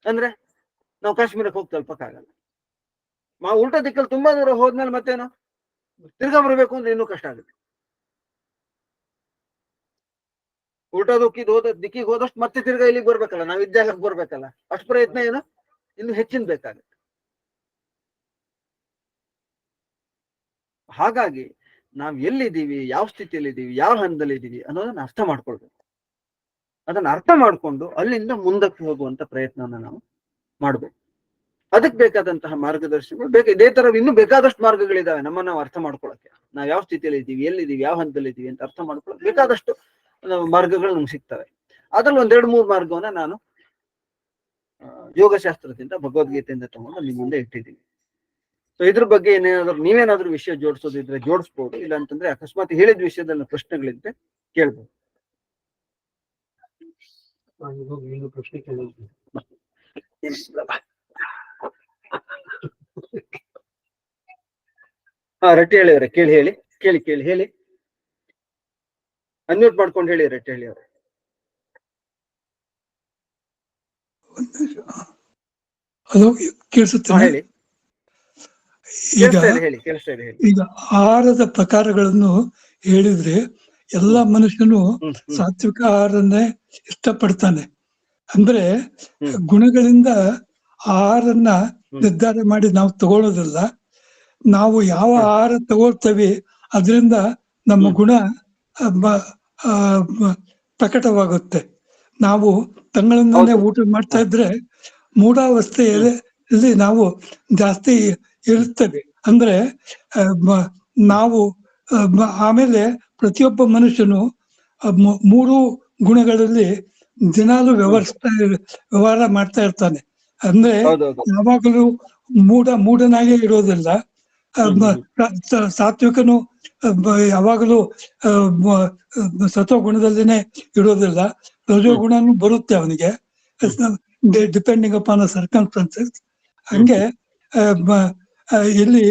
ಅಂದ್ರೆ ನಾವು ಕಾಶ್ಮೀರಕ್ಕೆ ಹೋಗಿ ತಲುಪಕ್ಕಾಗಲ್ಲ. ಉಲ್ಟಾ ದಿಕ್ಕಲ್ಲಿ ತುಂಬಾ ದೂರ ಹೋದ್ಮೇಲೆ ಮತ್ತೇನು, ತಿರ್ಗಾ ಬರ್ಬೇಕು ಅಂದ್ರೆ ಇನ್ನೂ ಕಷ್ಟ ಆಗುತ್ತೆ. ಉಲ್ಟಾ ದಿಕ್ಕಿಗೆ ಹೋದಷ್ಟು ಮತ್ತೆ ತಿರ್ಗಾ ಇಲ್ಲಿಗೆ ಬರ್ಬೇಕಲ್ಲ, ನಾವ್ ಇದ್ದಾಗಕ್ಕೆ ಬರ್ಬೇಕಲ್ಲ, ಅಷ್ಟು ಪ್ರಯತ್ನ ಏನು ಇನ್ನು ಹೆಚ್ಚಿನ ಬೇಕಾಗುತ್ತೆ. ಹಾಗಾಗಿ ನಾವ್ ಎಲ್ಲಿದ್ದೀವಿ, ಯಾವ ಸ್ಥಿತಿಯಲ್ಲಿ ಇದ್ದೀವಿ, ಯಾವ ಹಂತದಲ್ಲಿ ಇದ್ದೀವಿ ಅನ್ನೋದನ್ನ ಅರ್ಥ ಮಾಡ್ಕೊಳ್ಬೇಕು. ಅದನ್ನ ಅರ್ಥ ಮಾಡ್ಕೊಂಡು ಅಲ್ಲಿಂದ ಮುಂದಕ್ಕೆ ಹೋಗುವಂತ ಪ್ರಯತ್ನವನ್ನ ನಾವು ಮಾಡ್ಬೇಕು. ಅದಕ್ಕೆ ಬೇಕಾದಂತಹ ಮಾರ್ಗದರ್ಶನಗಳು ಬೇಕು. ಇದೇ ತರ ಇನ್ನೂ ಬೇಕಾದಷ್ಟು ಮಾರ್ಗಗಳಿದಾವೆ ನಮ್ಮನ್ನ ನಾವು ಅರ್ಥ ಮಾಡ್ಕೊಳಕ್ಕೆ. ನಾವ್ ಯಾವ ಸ್ಥಿತಿಯಲ್ಲಿ ಇದ್ದೀವಿ, ಎಲ್ಲಿದ್ದೀವಿ, ಯಾವ ಹಂತದಲ್ಲಿ ಇದ್ದೀವಿ ಅಂತ ಅರ್ಥ ಮಾಡ್ಕೊಳಕ್ ಬೇಕಾದಷ್ಟು ಮಾರ್ಗಗಳು ನಮ್ಗೆ ಸಿಗ್ತವೆ. ಅದ್ರಲ್ಲಿ 1-2-3 ಮಾರ್ಗವನ್ನ ನಾನು ಯೋಗಶಾಸ್ತ್ರದಿಂದ, ಭಗವದ್ಗೀತೆಯಿಂದ ತಗೊಂಡು ನಿಮ್ ಮುಂದೆ ಇಟ್ಟಿದ್ದೀನಿ. ಸೊ ಇದ್ರ ಬಗ್ಗೆ ನೀವೇನಾದ್ರೂ ವಿಷಯ ಜೋಡಿಸೋದಿದ್ರೆ ಜೋಡಿಸ್ಬೋದು, ಇಲ್ಲ ಅಂತಂದ್ರೆ ಅಕಸ್ಮಾತ್ ಹೇಳಿದ ವಿಷಯದಲ್ಲಿ ಪ್ರಶ್ನೆಗಳಿದ್ರೆ ಕೇಳ್ಬೋದು. ಪ್ರಶ್ನೆ ಕೇಳೋದು ರಟ್ಟಿ ಹೇಳಿವ್ರೆ, ಕೇಳಿ ಹೇಳಿ, ಅನ್ಮ್ಯೂಟ್ ಮಾಡ್ಕೊಂಡು ಹೇಳಿ ರಟ್ಟಿ ಹೇಳಿವ್ರೆ. ಅದು ಕೇಳಿಸುತ್ತೆ ಹೇಳಿ. ಈಗ ಆಹಾರದ ಪ್ರಕಾರಗಳನ್ನು ಹೇಳಿದ್ರೆ ಎಲ್ಲ ಮನುಷ್ಯನು ಸಾತ್ವಿಕ ಆಹಾರನ್ನೇ ಇಷ್ಟಪಡ್ತಾನೆ. ಅಂದ್ರೆ ಗುಣಗಳಿಂದ ಆಹಾರನ್ನ ನಿರ್ಧಾರ ಮಾಡಿ ನಾವು ತಗೊಳ್ಳೋದಿಲ್ಲ. ನಾವು ಯಾವ ಆಹಾರ ತಗೊಳ್ತೇವೆ ಅದರಿಂದ ನಮ್ಮ ಗುಣ ಪ್ರಕಟವಾಗುತ್ತೆ. ನಾವು ತಂಗಳನ್ನೇ ಊಟ ಮಾಡ್ತಾ ಇದ್ರೆ ಮೂಢಾವಸ್ಥೆಯಲ್ಲಿ ನಾವು ಜಾಸ್ತಿ ಇರುತ್ತೇವೆ. ಅಂದ್ರೆ ನಾವು ಆಮೇಲೆ ಪ್ರತಿಯೊಬ್ಬ ಮನುಷ್ಯನು ಮೂರು ಗುಣಗಳಲ್ಲಿ ದಿನಾಲು ವ್ಯವಹಾರ ಮಾಡ್ತಾ ಇರ್ತಾನೆ. ಅಂದ್ರೆ ಯಾವಾಗಲೂ ಮೂಢನಾಗೆ ಇರೋದಿಲ್ಲ. ಸಾತ್ವಿಕನು ಯಾವಾಗಲೂ ಸತ್ವಗುಣದಲ್ಲಿನೇ ಇರೋದಿಲ್ಲ. ರಜೋಗುಣನು ಬರುತ್ತೆ ಅವನಿಗೆ, ಡಿಪೆಂಡಿಂಗ್ ಅಪಾನ್ ಸರ್ಕಮ್ಸ್ಟಾನ್ಸಸ್. ಹಂಗೆ ಇಲ್ಲಿ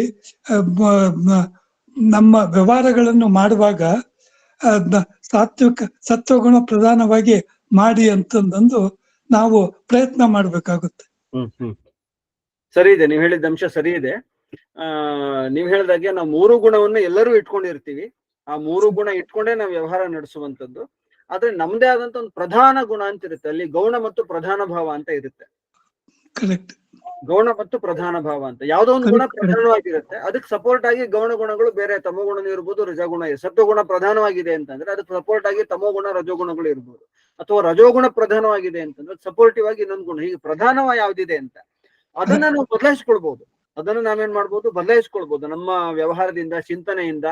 ನಮ್ಮ ವ್ಯವಹಾರಗಳನ್ನು ಮಾಡುವಾಗ ಸತ್ವಗುಣ ಪ್ರಧಾನವಾಗಿ ಮಾಡಿ ಅಂತಂದು ನಾವು ಪ್ರಯತ್ನ ಮಾಡ್ಬೇಕಾಗುತ್ತೆ. ಸರಿ ಇದೆ, ನೀವ್ ಹೇಳಿದ ಅಂಶ ಸರಿ ಇದೆ. ನೀವ್ ಹೇಳಿದಾಗೆ ನಾವು ಮೂರು ಗುಣವನ್ನು ಎಲ್ಲರೂ ಇಟ್ಕೊಂಡಿರ್ತೀವಿ. ಆ ಮೂರು ಗುಣ ಇಟ್ಕೊಂಡೇ ನಾವು ವ್ಯವಹಾರ ನಡೆಸುವಂತದ್ದು. ಆದ್ರೆ ನಮ್ದೇ ಆದಂತ ಒಂದು ಪ್ರಧಾನ ಗುಣ ಅಂತ ಇರುತ್ತೆ. ಅಲ್ಲಿ ಗೌಣ ಮತ್ತು ಪ್ರಧಾನ ಭಾವ ಅಂತ ಇರುತ್ತೆ. ಕರೆಕ್ಟ್. ಗೌಣ ಮತ್ತು ಪ್ರಧಾನ ಭಾವ ಅಂತ ಯಾವುದೋ ಒಂದು ಗುಣ ಪ್ರಧಾನವಾಗಿರುತ್ತೆ, ಅದಕ್ಕೆ ಸಪೋರ್ಟ್ ಆಗಿ ಗೌಣ ಗುಣಗಳು ಬೇರೆ, ತಮೋ ಗುಣ ಇರ್ಬೋದು, ರಜಗುಣ. ಸತ್ವಗುಣ ಪ್ರಧಾನವಾಗಿದೆ ಅಂತಂದ್ರೆ ಅದಕ್ಕೆ ಸಪೋರ್ಟ್ ಆಗಿ ತಮೋಗುಣ ರಜೋಗುಣಗಳು ಇರ್ಬೋದು. ಅಥವಾ ರಜೋಗುಣ ಪ್ರಧಾನವಾಗಿದೆ ಅಂತಂದ್ರೆ ಸಪೋರ್ಟಿವ್ ಆಗಿ ಇನ್ನೊಂದು ಗುಣ. ಹೀಗೆ ಪ್ರಧಾನವ ಯಾವ್ದಿದೆ ಅಂತ ಅದನ್ನ ನಾವು ಬದಲಾಯಿಸ್ಕೊಳ್ಬಹುದು. ಅದನ್ನ ನಾವೇನ್ ಮಾಡ್ಬೋದು, ಬದಲಾಯಿಸ್ಕೊಳ್ಬಹುದು ನಮ್ಮ ವ್ಯವಹಾರದಿಂದ, ಚಿಂತನೆಯಿಂದ.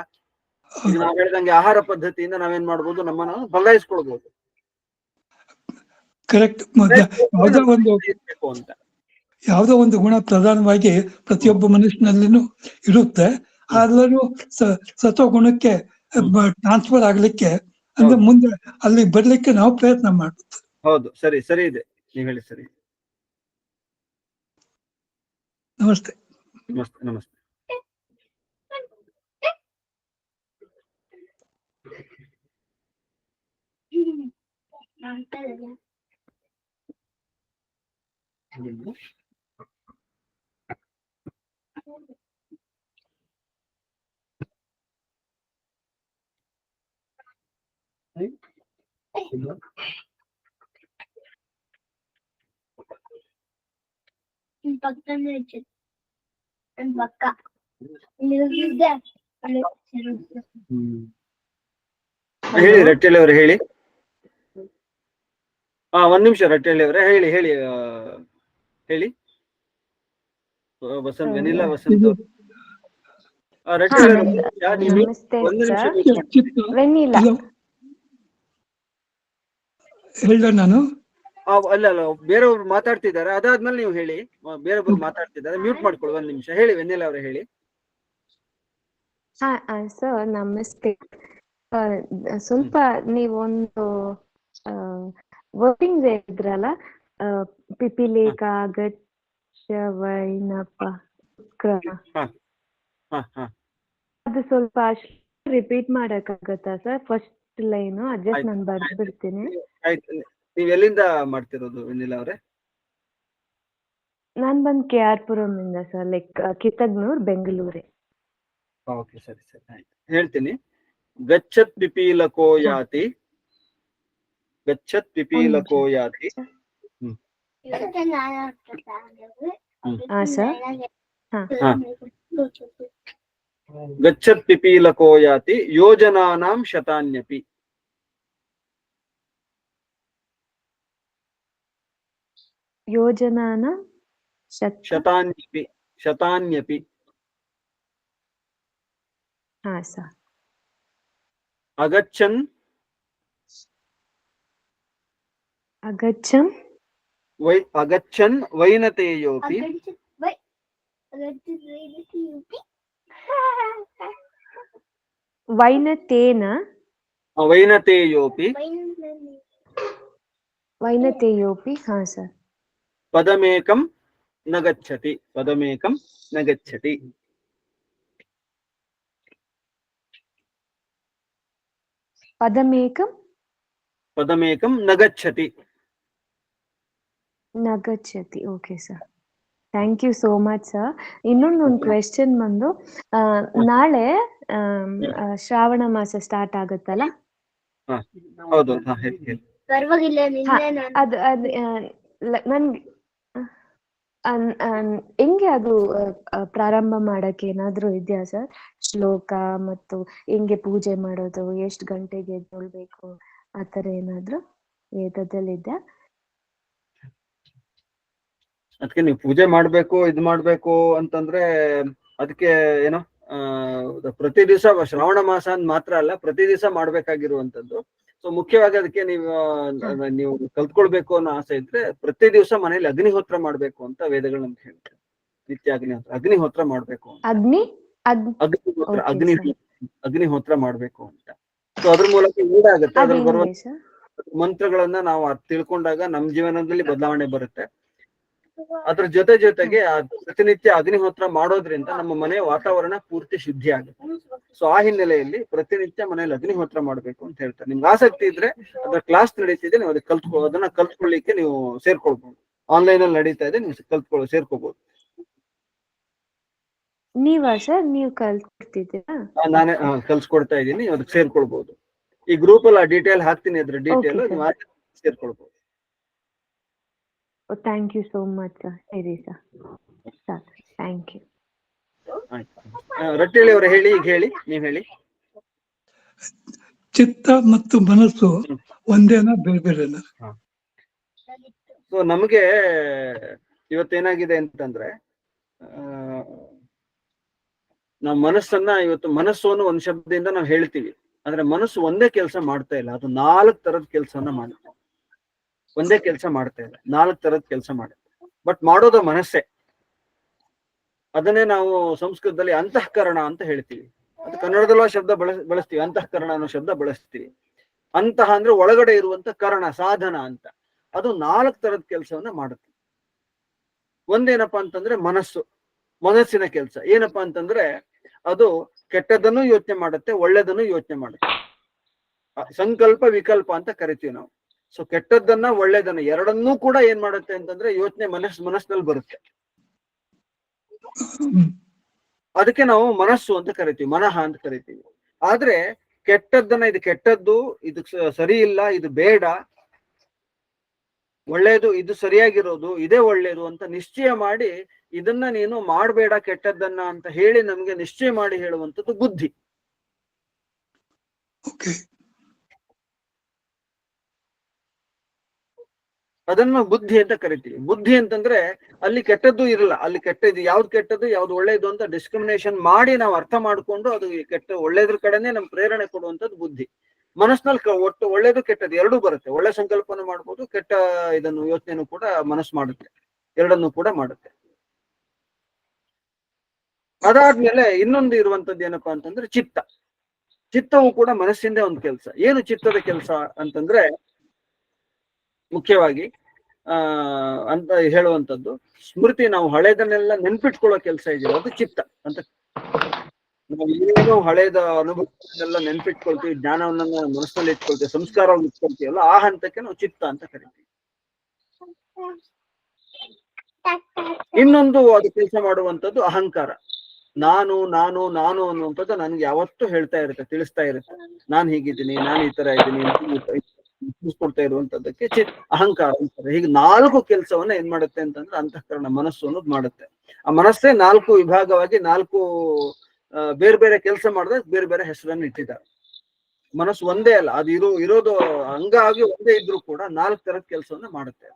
ಈಗ ನಾವ್ ಹೇಳಿದಂಗೆ ಆಹಾರ ಪದ್ಧತಿಯಿಂದ ನಾವೇನ್ ಮಾಡ್ಬೋದು, ನಮ್ಮನ್ನ ಬದಲಾಯಿಸ್ಕೊಳ್ಬಹುದು. ಕರೆಕ್ಟ್. ಯಾವುದೋ ಒಂದು ಗುಣ ಪ್ರಧಾನವಾಗಿ ಪ್ರತಿಯೊಬ್ಬ ಮನುಷ್ಯನಲ್ಲಿನೂ ಇರುತ್ತೆ. ಆದ್ರೂ ಸತ್ವಗುಣಕ್ಕೆ ಟ್ರಾನ್ಸ್ಫರ್ ಆಗ್ಲಿಕ್ಕೆ ಅಂದ್ರೆ ಮುಂದೆ ಅಲ್ಲಿ ಬರ್ಲಿಕ್ಕೆ ನಾವು ಪ್ರಯತ್ನ ಮಾಡ್ಬೋದು. ಹೌದು, ಸರಿ ಸರಿ ಇದೆ, ನೀವ್ ಹೇಳಿ ಸರಿ. ನಮಸ್ತೆ. ನಮಸ್ತೆ. ನಮಸ್ತೆ. ಹೇಳಿ ರಟ್ಟೆಳ್ಳಿ ಅವ್ರೆ, ಹೇಳಿ. ಒಂದ್ ನಿಮಿಷ ರಟ್ಟೆಳ್ಳಿ ಅವ್ರೆ, ಹೇಳಿ ಹೇಳಿ ಹೇಳಿ. ವಸಂತ್, ವೆನಿಲಾ ವಸಂತ್ ಹೇಳ ನಾನು ಅಲ್ಲ ಬೇರೆಯವ್ರು ಮಾತಾಡ್ತಿದ್ದಾರೆ, ಅದಾದ್ಮೇಲೆ ನೀವು ಹೇಳಿ. ಬೇರೊಬ್ರು ಮಾತಾಡ್ತಿದ್ದಾರೆ, ಮ್ಯೂಟ್ ಮಾಡ್ಕೊಳ್ಳಿ ಒಂದ್ ನಿಮಿಷ. ಹೇಳಿ ವೆನಿಲಾ ಅವ್ರೆ, ಹೇಳಿ. ಸರ್ ನಮಸ್ತೆ. ಸ್ವಲ್ಪ ನೀವೊಂದು ವರ್ಡಿಂಗ್ಸ್ ಹೇಳಿದ್ರಲ್ಲ, ಪಿಪಿಲೇಖ, ಗಚ್ಚ, ವೈನಪ, ಅದು ಸ್ವಲ್ಪ ರಿಪೀಟ್ ಮಾಡಕ್ಕಾಗತ್ತಾ ಸರ್? ಫಸ್ಟ್ ಲೈನ್ ಅಡ್ಜಸ್ಟ್ ನಾನು ಬರ್ದು ಬಿಡ್ತೀನಿ. ನೀವ್ ಎಲ್ಲಿಂದ ಮಾಡ್ತಿರೋದು ವೆನಿಲಾ ಅವ್ರೆ? ನಾನ್ ಬಂದ್ KR ಪುರಂ ಇಂದ ಸರ್, ಲೈಕ್ ಕಿತ್ತಗ್ನೂರ್, ಬೆಂಗಳೂರೇ. ಓಕೆ, ಸರಿ ಸರಿ, ಆಯ್ತು, ಹೇಳ್ತೀನಿ. ಗಚ್ಚತ್ ಪಿಪೀಲಕೋ ಯಾತಿ, ಗಚ್ಚತ್ ಪಿಪೀಲಕೋ ಯಾತಿ. ಗಚ್ಚತ್ ಪಿಪೀಲಕೋ ಯಾತಿ ಯೋಜನಾನಾಂ ಶತಾನ್ಯಪಿ. ಯೋಜನಾನಾಂ ಶತಾನ್ಯಪಿ. ಶತಾನ್ಯಪಿ. ಹಾ ಸರ್. ಅಗಚ್ಚನ್ ಅಗಚ್ಚನ್ ಅಗಚ್ಚನ್ ವೈನತೇಯೋಪಿ. ವೈನತೇನ ವೈನತೇಯೋಪಿ. ವೈನತೇಯೋಪಿ, ಹಾ ಸರ್. ಪದಮೇಕಂ ನ ಗಚ್ಚತಿ. ಪದಮೇಕಂ ನ ಗಚ್ಚತಿ. ಪದಮೇಕಂ ಪದಮೇಕಂ ನ ಗಚ್ಚತಿ. ನ ಗಚ್ಚತಿ. Okay sir, thank you so much sir. ಇನ್ನೊಂದೊಂದು ಕ್ವೆಶ್ಚನ್ ಬಂದು, ನಾಳೆ ಶ್ರಾವಣ ಮಾಸ ಸ್ಟಾರ್ಟ್ ಆಗುತ್ತಲ್ಲ, ಹಾ ಹೌದು, ಹಾ ಹೇಳಿ ಹೇಳಿ. ಪರವಾಗಿಲ್ಲ ಹಾ, ನಿನ್ನೆ ನಾನು ಅದು ಅದು ನನ್ಗೆ ಹೆಂಗೆ ಅದು ಪ್ರಾರಂಭ ಮಾಡಕ್ಕೆ ಏನಾದ್ರು ಇದೆಯಾ ಸರ್? ಶ್ಲೋಕ ಮತ್ತು ಹೆಂಗೆ ಪೂಜೆ ಮಾಡೋದು, ಎಷ್ಟು ಗಂಟೆಗೆ ಎದ್ದೇಳ್ಬೇಕು, ಆತರ ಏನಾದ್ರು ವೇದದಲ್ಲಿ ಇದೆಯಾ? ಅದಕ್ಕೆ ನೀವು ಪೂಜೆ ಮಾಡ್ಬೇಕು, ಇದ್ ಮಾಡ್ಬೇಕು ಅಂತಂದ್ರೆ ಅದಕ್ಕೆ ಏನೋ ಪ್ರತಿ ದಿವಸ ಶ್ರಾವಣ ಮಾಸ ಅಂತ ಮಾತ್ರ ಅಲ್ಲ, ಪ್ರತಿ ದಿವಸ ಮಾಡ್ಬೇಕಾಗಿರುವಂತದ್ದು. ಸೊ ಮುಖ್ಯವಾಗಿ ಅದಕ್ಕೆ ನೀವು ಕಲ್ತ್ಕೊಳ್ಬೇಕು ಅನ್ನೋ ಆಸೆ ಇದ್ರೆ ಪ್ರತಿ ದಿವಸ ಮನೇಲಿ ಅಗ್ನಿಹೋತ್ರ ಮಾಡ್ಬೇಕು ಅಂತ ವೇದಗಳು ನಮ್ಗೆ ಹೇಳ್ತಾರೆ. ನಿತ್ಯ ಅಗ್ನಿಹೋತ್ರ ಮಾಡ್ಬೇಕು ಅಂತ. ಅಗ್ನಿಹೋತ್ರ Okay, ಅಗ್ನಿಹೋತ್ರ ಮಾಡ್ಬೇಕು ಅಂತ. ಸೊ ಅದ್ರ ಮೂಲಕ ಏನಾಗುತ್ತೆ, ಅದು ಅದ್ರಲ್ಲಿ ಬರುವ ಹೆಂಗೆ ಸರ್? ಮಂತ್ರಗಳನ್ನ ನಾವು ತಿಳ್ಕೊಂಡಾಗ ನಮ್ ಜೀವನದಲ್ಲಿ ಬದಲಾವಣೆ ಬರುತ್ತೆ. ಅದ್ರ ಜೊತೆಗೆ ಆ ಪ್ರತಿನಿತ್ಯ ಅಗ್ನಿಹೋತ್ರ ಮಾಡೋದ್ರಿಂದ ನಮ್ಮ ಮನೆಯ ವಾತಾವರಣ ಪೂರ್ತಿ ಶುದ್ಧಿ ಆಗುತ್ತೆ. ಸೊ ಆ ಹಿನ್ನೆಲೆಯಲ್ಲಿ ಪ್ರತಿನಿತ್ಯ ಮನೆಯಲ್ಲಿ ಅಗ್ನಿಹೋತ್ರ ಮಾಡ್ಬೇಕು ಅಂತ ಹೇಳ್ತಾರೆ. ನಿಮ್ಗೆ ಆಸಕ್ತಿ ಇದ್ರೆ ಅದ್ರ ಕ್ಲಾಸ್ ನಡೀತಿದೆ, ನೀವು ಅದನ್ನ ಕಲ್ತ್ಕೊಳ್ಳಿಕ್ಕೆ ನೀವು ಸೇರ್ಕೊಳ್ಬಹುದು. ಆನ್ಲೈನ್ ಅಲ್ಲಿ ನಡೀತಾ ಇದೆ, ನೀವು ಸೇರ್ಕೋಬಹುದು. ನೀವಾ ಸರ್, ನೀವು ಕಲ್ತ್ಕೊಡ್ತಿದ್ದೀರಾ? ನಾನೇ ಕಲ್ಸ್ಕೊಡ್ತಾ ಇದ್ದೀನಿ, ಅದಕ್ಕೆ ಸೇರ್ಕೊಳ್ಬಹುದು. ಈ ಗ್ರೂಪ್ ಅಲ್ಲಿ ಡೀಟೇಲ್ ಹಾಕ್ತೀನಿ, ಅದ್ರ ಡೀಟೇಲ್ Okay, ನೀವು ಸೇರ್ಕೊಳ್ಬಹುದು. Thank you so much sir. ಸರಿ ಸರ್, ಸಾಕು, ಥ್ಯಾಂಕ್ ಯು. ರಟ್ಟಿಹಳ್ಳಿ ಅವರೇ ಹೇಳಿ, ಈಗ ಹೇಳಿ, ನೀವ್ ಹೇಳಿ. ಚಿತ್ತ ಮತ್ತು ಮನಸ್ಸು ಒಂದೇನಾ ಬೇರೆ ಬೇರೆನಾ? ಸೊ ನಮಗೆ ಇವತ್ತೇನಾಗಿದೆ ಅಂತಂದ್ರೆ, ನಾವು ಮನಸ್ಸನ್ನ ಮನಸ್ಸು ಅನ್ನೋ ಒಂದ್ ಶಬ್ದದಿಂದ ನಾವು ಹೇಳ್ತೀವಿ, ಆದ್ರೆ ಮನಸ್ಸು ಒಂದೇ ಕೆಲಸ ಮಾಡ್ತಾ ಇಲ್ಲ, ಅದು 4 ತರದ ಕೆಲಸವನ್ನ ಮಾಡುತ್ತೆ. ಒಂದೇ ಕೆಲಸ ಮಾಡ್ತಾ ಇಲ್ಲ, 4 ತರದ ಕೆಲಸ ಮಾಡುತ್ತೆ. ಬಟ್ ಮಾಡೋದು ಮನಸ್ಸೇ. ಅದನ್ನೇ ನಾವು ಸಂಸ್ಕೃತದಲ್ಲಿ ಅಂತಃಕರಣ ಅಂತ ಹೇಳ್ತೀವಿ. ಅದು ಕನ್ನಡದಲ್ಲೂ ಶಬ್ದ ಬಳಸ್ತೀವಿ, ಅಂತಃಕರಣ ಅನ್ನೋ ಶಬ್ದ ಬಳಸ್ತೀವಿ. ಅಂತಃ ಅಂದ್ರೆ ಒಳಗಡೆ ಇರುವಂತ ಕರಣ, ಸಾಧನ ಅಂತ. ಅದು 4 ತರದ ಕೆಲಸವನ್ನ ಮಾಡುತ್ತೆ. ಒಂದೇನಪ್ಪಾ ಅಂತಂದ್ರೆ ಮನಸ್ಸಿನ ಕೆಲಸ ಏನಪ್ಪಾ ಅಂತಂದ್ರೆ, ಅದು ಕೆಟ್ಟದನ್ನು ಯೋಚನೆ ಮಾಡುತ್ತೆ, ಒಳ್ಳೆದನ್ನು ಯೋಚನೆ ಮಾಡುತ್ತೆ. ಸಂಕಲ್ಪ ವಿಕಲ್ಪ ಅಂತ ಕರಿತೀವಿ ನಾವು. ಸೊ ಕೆಟ್ಟದ್ದನ್ನ ಒಳ್ಳೆದನ್ನ ಎರಡನ್ನೂ ಕೂಡ ಏನ್ ಮಾಡುತ್ತೆ ಅಂತಂದ್ರೆ ಯೋಚನೆ ಮನಸ್ಸಿನಲ್ಲಿ ಬರುತ್ತೆ. ಅದಕ್ಕೆ ನಾವು ಮನಸ್ಸು ಅಂತ ಕರಿತೀವಿ, ಮನಃ ಅಂತ ಕರಿತೀವಿ. ಆದ್ರೆ ಕೆಟ್ಟದ್ದನ್ನ, ಇದು ಕೆಟ್ಟದ್ದು, ಇದು ಸರಿ ಇಲ್ಲ, ಇದು ಬೇಡ, ಒಳ್ಳೇದು, ಇದು ಸರಿಯಾಗಿರೋದು, ಇದೇ ಒಳ್ಳೇದು ಅಂತ ನಿಶ್ಚಯ ಮಾಡಿ, ಇದನ್ನ ನೀನು ಮಾಡಬೇಡ ಕೆಟ್ಟದ್ದನ್ನ ಅಂತ ಹೇಳಿ ನಮ್ಗೆ ನಿಶ್ಚಯ ಮಾಡಿ ಹೇಳುವಂಥದ್ದು ಬುದ್ಧಿ. ಅದನ್ನ ಬುದ್ಧಿ ಅಂತ ಕರಿತೀವಿ. ಬುದ್ಧಿ ಅಂತಂದ್ರೆ ಅಲ್ಲಿ ಕೆಟ್ಟದ್ದು ಇರಲ್ಲ, ಅಲ್ಲಿ ಕೆಟ್ಟದ್ದು ಯಾವ್ದು ಕೆಟ್ಟದ್ದು ಯಾವ್ದು ಒಳ್ಳೇದು ಅಂತ ಡಿಸ್ಕ್ರಿಮಿನೇಷನ್ ಮಾಡಿ ನಾವು ಅರ್ಥ ಮಾಡ್ಕೊಂಡು ಅದು ಒಳ್ಳೇದ್ರ ಕಡೆನೆ ನಮ್ ಪ್ರೇರಣೆ ಕೊಡುವಂಥದ್ದು ಬುದ್ಧಿ. ಮನಸ್ಸಿನಲ್ಲಿ ಒಟ್ಟು ಒಳ್ಳೇದು ಕೆಟ್ಟದ್ದು ಎರಡೂ ಬರುತ್ತೆ. ಒಳ್ಳೆ ಸಂಕಲ್ಪನ ಮಾಡ್ಬೋದು, ಕೆಟ್ಟ ಇದನ್ನು ಯೋಚನೆನೂ ಕೂಡ ಮನಸ್ಸು ಮಾಡುತ್ತೆ, ಎರಡನ್ನೂ ಕೂಡ ಮಾಡುತ್ತೆ. ಅದಾದ್ಮೇಲೆ ಇನ್ನೊಂದು ಇರುವಂತದ್ದು ಏನಪ್ಪಾ ಅಂತಂದ್ರೆ ಚಿತ್ತವು ಕೂಡ ಮನಸ್ಸಿಂದ ಒಂದು ಕೆಲಸ. ಏನು ಚಿತ್ತದ ಕೆಲಸ ಅಂತಂದ್ರೆ, ಮುಖ್ಯವಾಗಿ ಅಂತ ಹೇಳುವಂಥದ್ದು ಸ್ಮೃತಿ. ನಾವು ಹಳೇದನ್ನೆಲ್ಲ ನೆನ್ಪಿಟ್ಕೊಳ್ಳೋ ಕೆಲಸ ಇದೆಯಲ್ಲ, ಅದು ಚಿತ್ತ ಅಂತ. ನಾವು ಏನು ಹಳೇದ ಅನುಭವಗಳನ್ನೆಲ್ಲ ನೆನ್ಪಿಟ್ಕೊಳ್ತೀವಿ, ಜ್ಞಾನವನ್ನ ಮನಸ್ಸಿನಲ್ಲಿ ಇಟ್ಕೊಳ್ತೀವಿ, ಸಂಸ್ಕಾರವನ್ನು ಇಟ್ಕೊಳ್ತೀವಲ್ಲ, ಆ ಹಂತಕ್ಕೆ ನಾವು ಚಿತ್ತ ಅಂತ ಕರಿತೀವಿ. ಇನ್ನೊಂದು ಅದು ಕೆಲಸ ಮಾಡುವಂಥದ್ದು ಅಹಂಕಾರ. ನಾನು ನಾನು ನಾನು ಅನ್ನುವಂಥದ್ದು ನನ್ಗೆ ಯಾವತ್ತೂ ಹೇಳ್ತಾ ಇರುತ್ತೆ, ತಿಳಿಸ್ತಾ ಇರುತ್ತೆ, ನಾನ್ ಹೀಗಿದ್ದೀನಿ, ನಾನು ಈ ತರ ಇದ್ದೀನಿ ತಿಳಿಸ್ಕೊಡ್ತಾ ಇರುವಂತದ್ದಕ್ಕೆ ಅಹಂಕಾರ ಅಂತಾರೆ. ಹೀಗೆ 4 ಕೆಲಸವನ್ನ ಏನ್ ಮಾಡುತ್ತೆ ಅಂತಂದ್ರೆ ಅಂತಃಕರಣ, ಮನಸ್ಸು ಅನ್ನೋದು ಮಾಡುತ್ತೆ. ಆ ಮನಸ್ಸೇ 4 ವಿಭಾಗವಾಗಿ 4 ಬೇರೆ ಬೇರೆ ಕೆಲಸ ಮಾಡಿದ್ರೆ ಬೇರೆ ಬೇರೆ ಹೆಸರನ್ನು ಇಟ್ಟಿದ್ದಾರೆ. ಮನಸ್ಸು ಒಂದೇ ಅಲ್ಲ, ಅದು ಇರೋದು ಅಂಗ ಆಗಿ ಒಂದೇ ಇದ್ರೂ ಕೂಡ 4 ತರದ ಕೆಲಸವನ್ನ ಮಾಡುತ್ತೆ.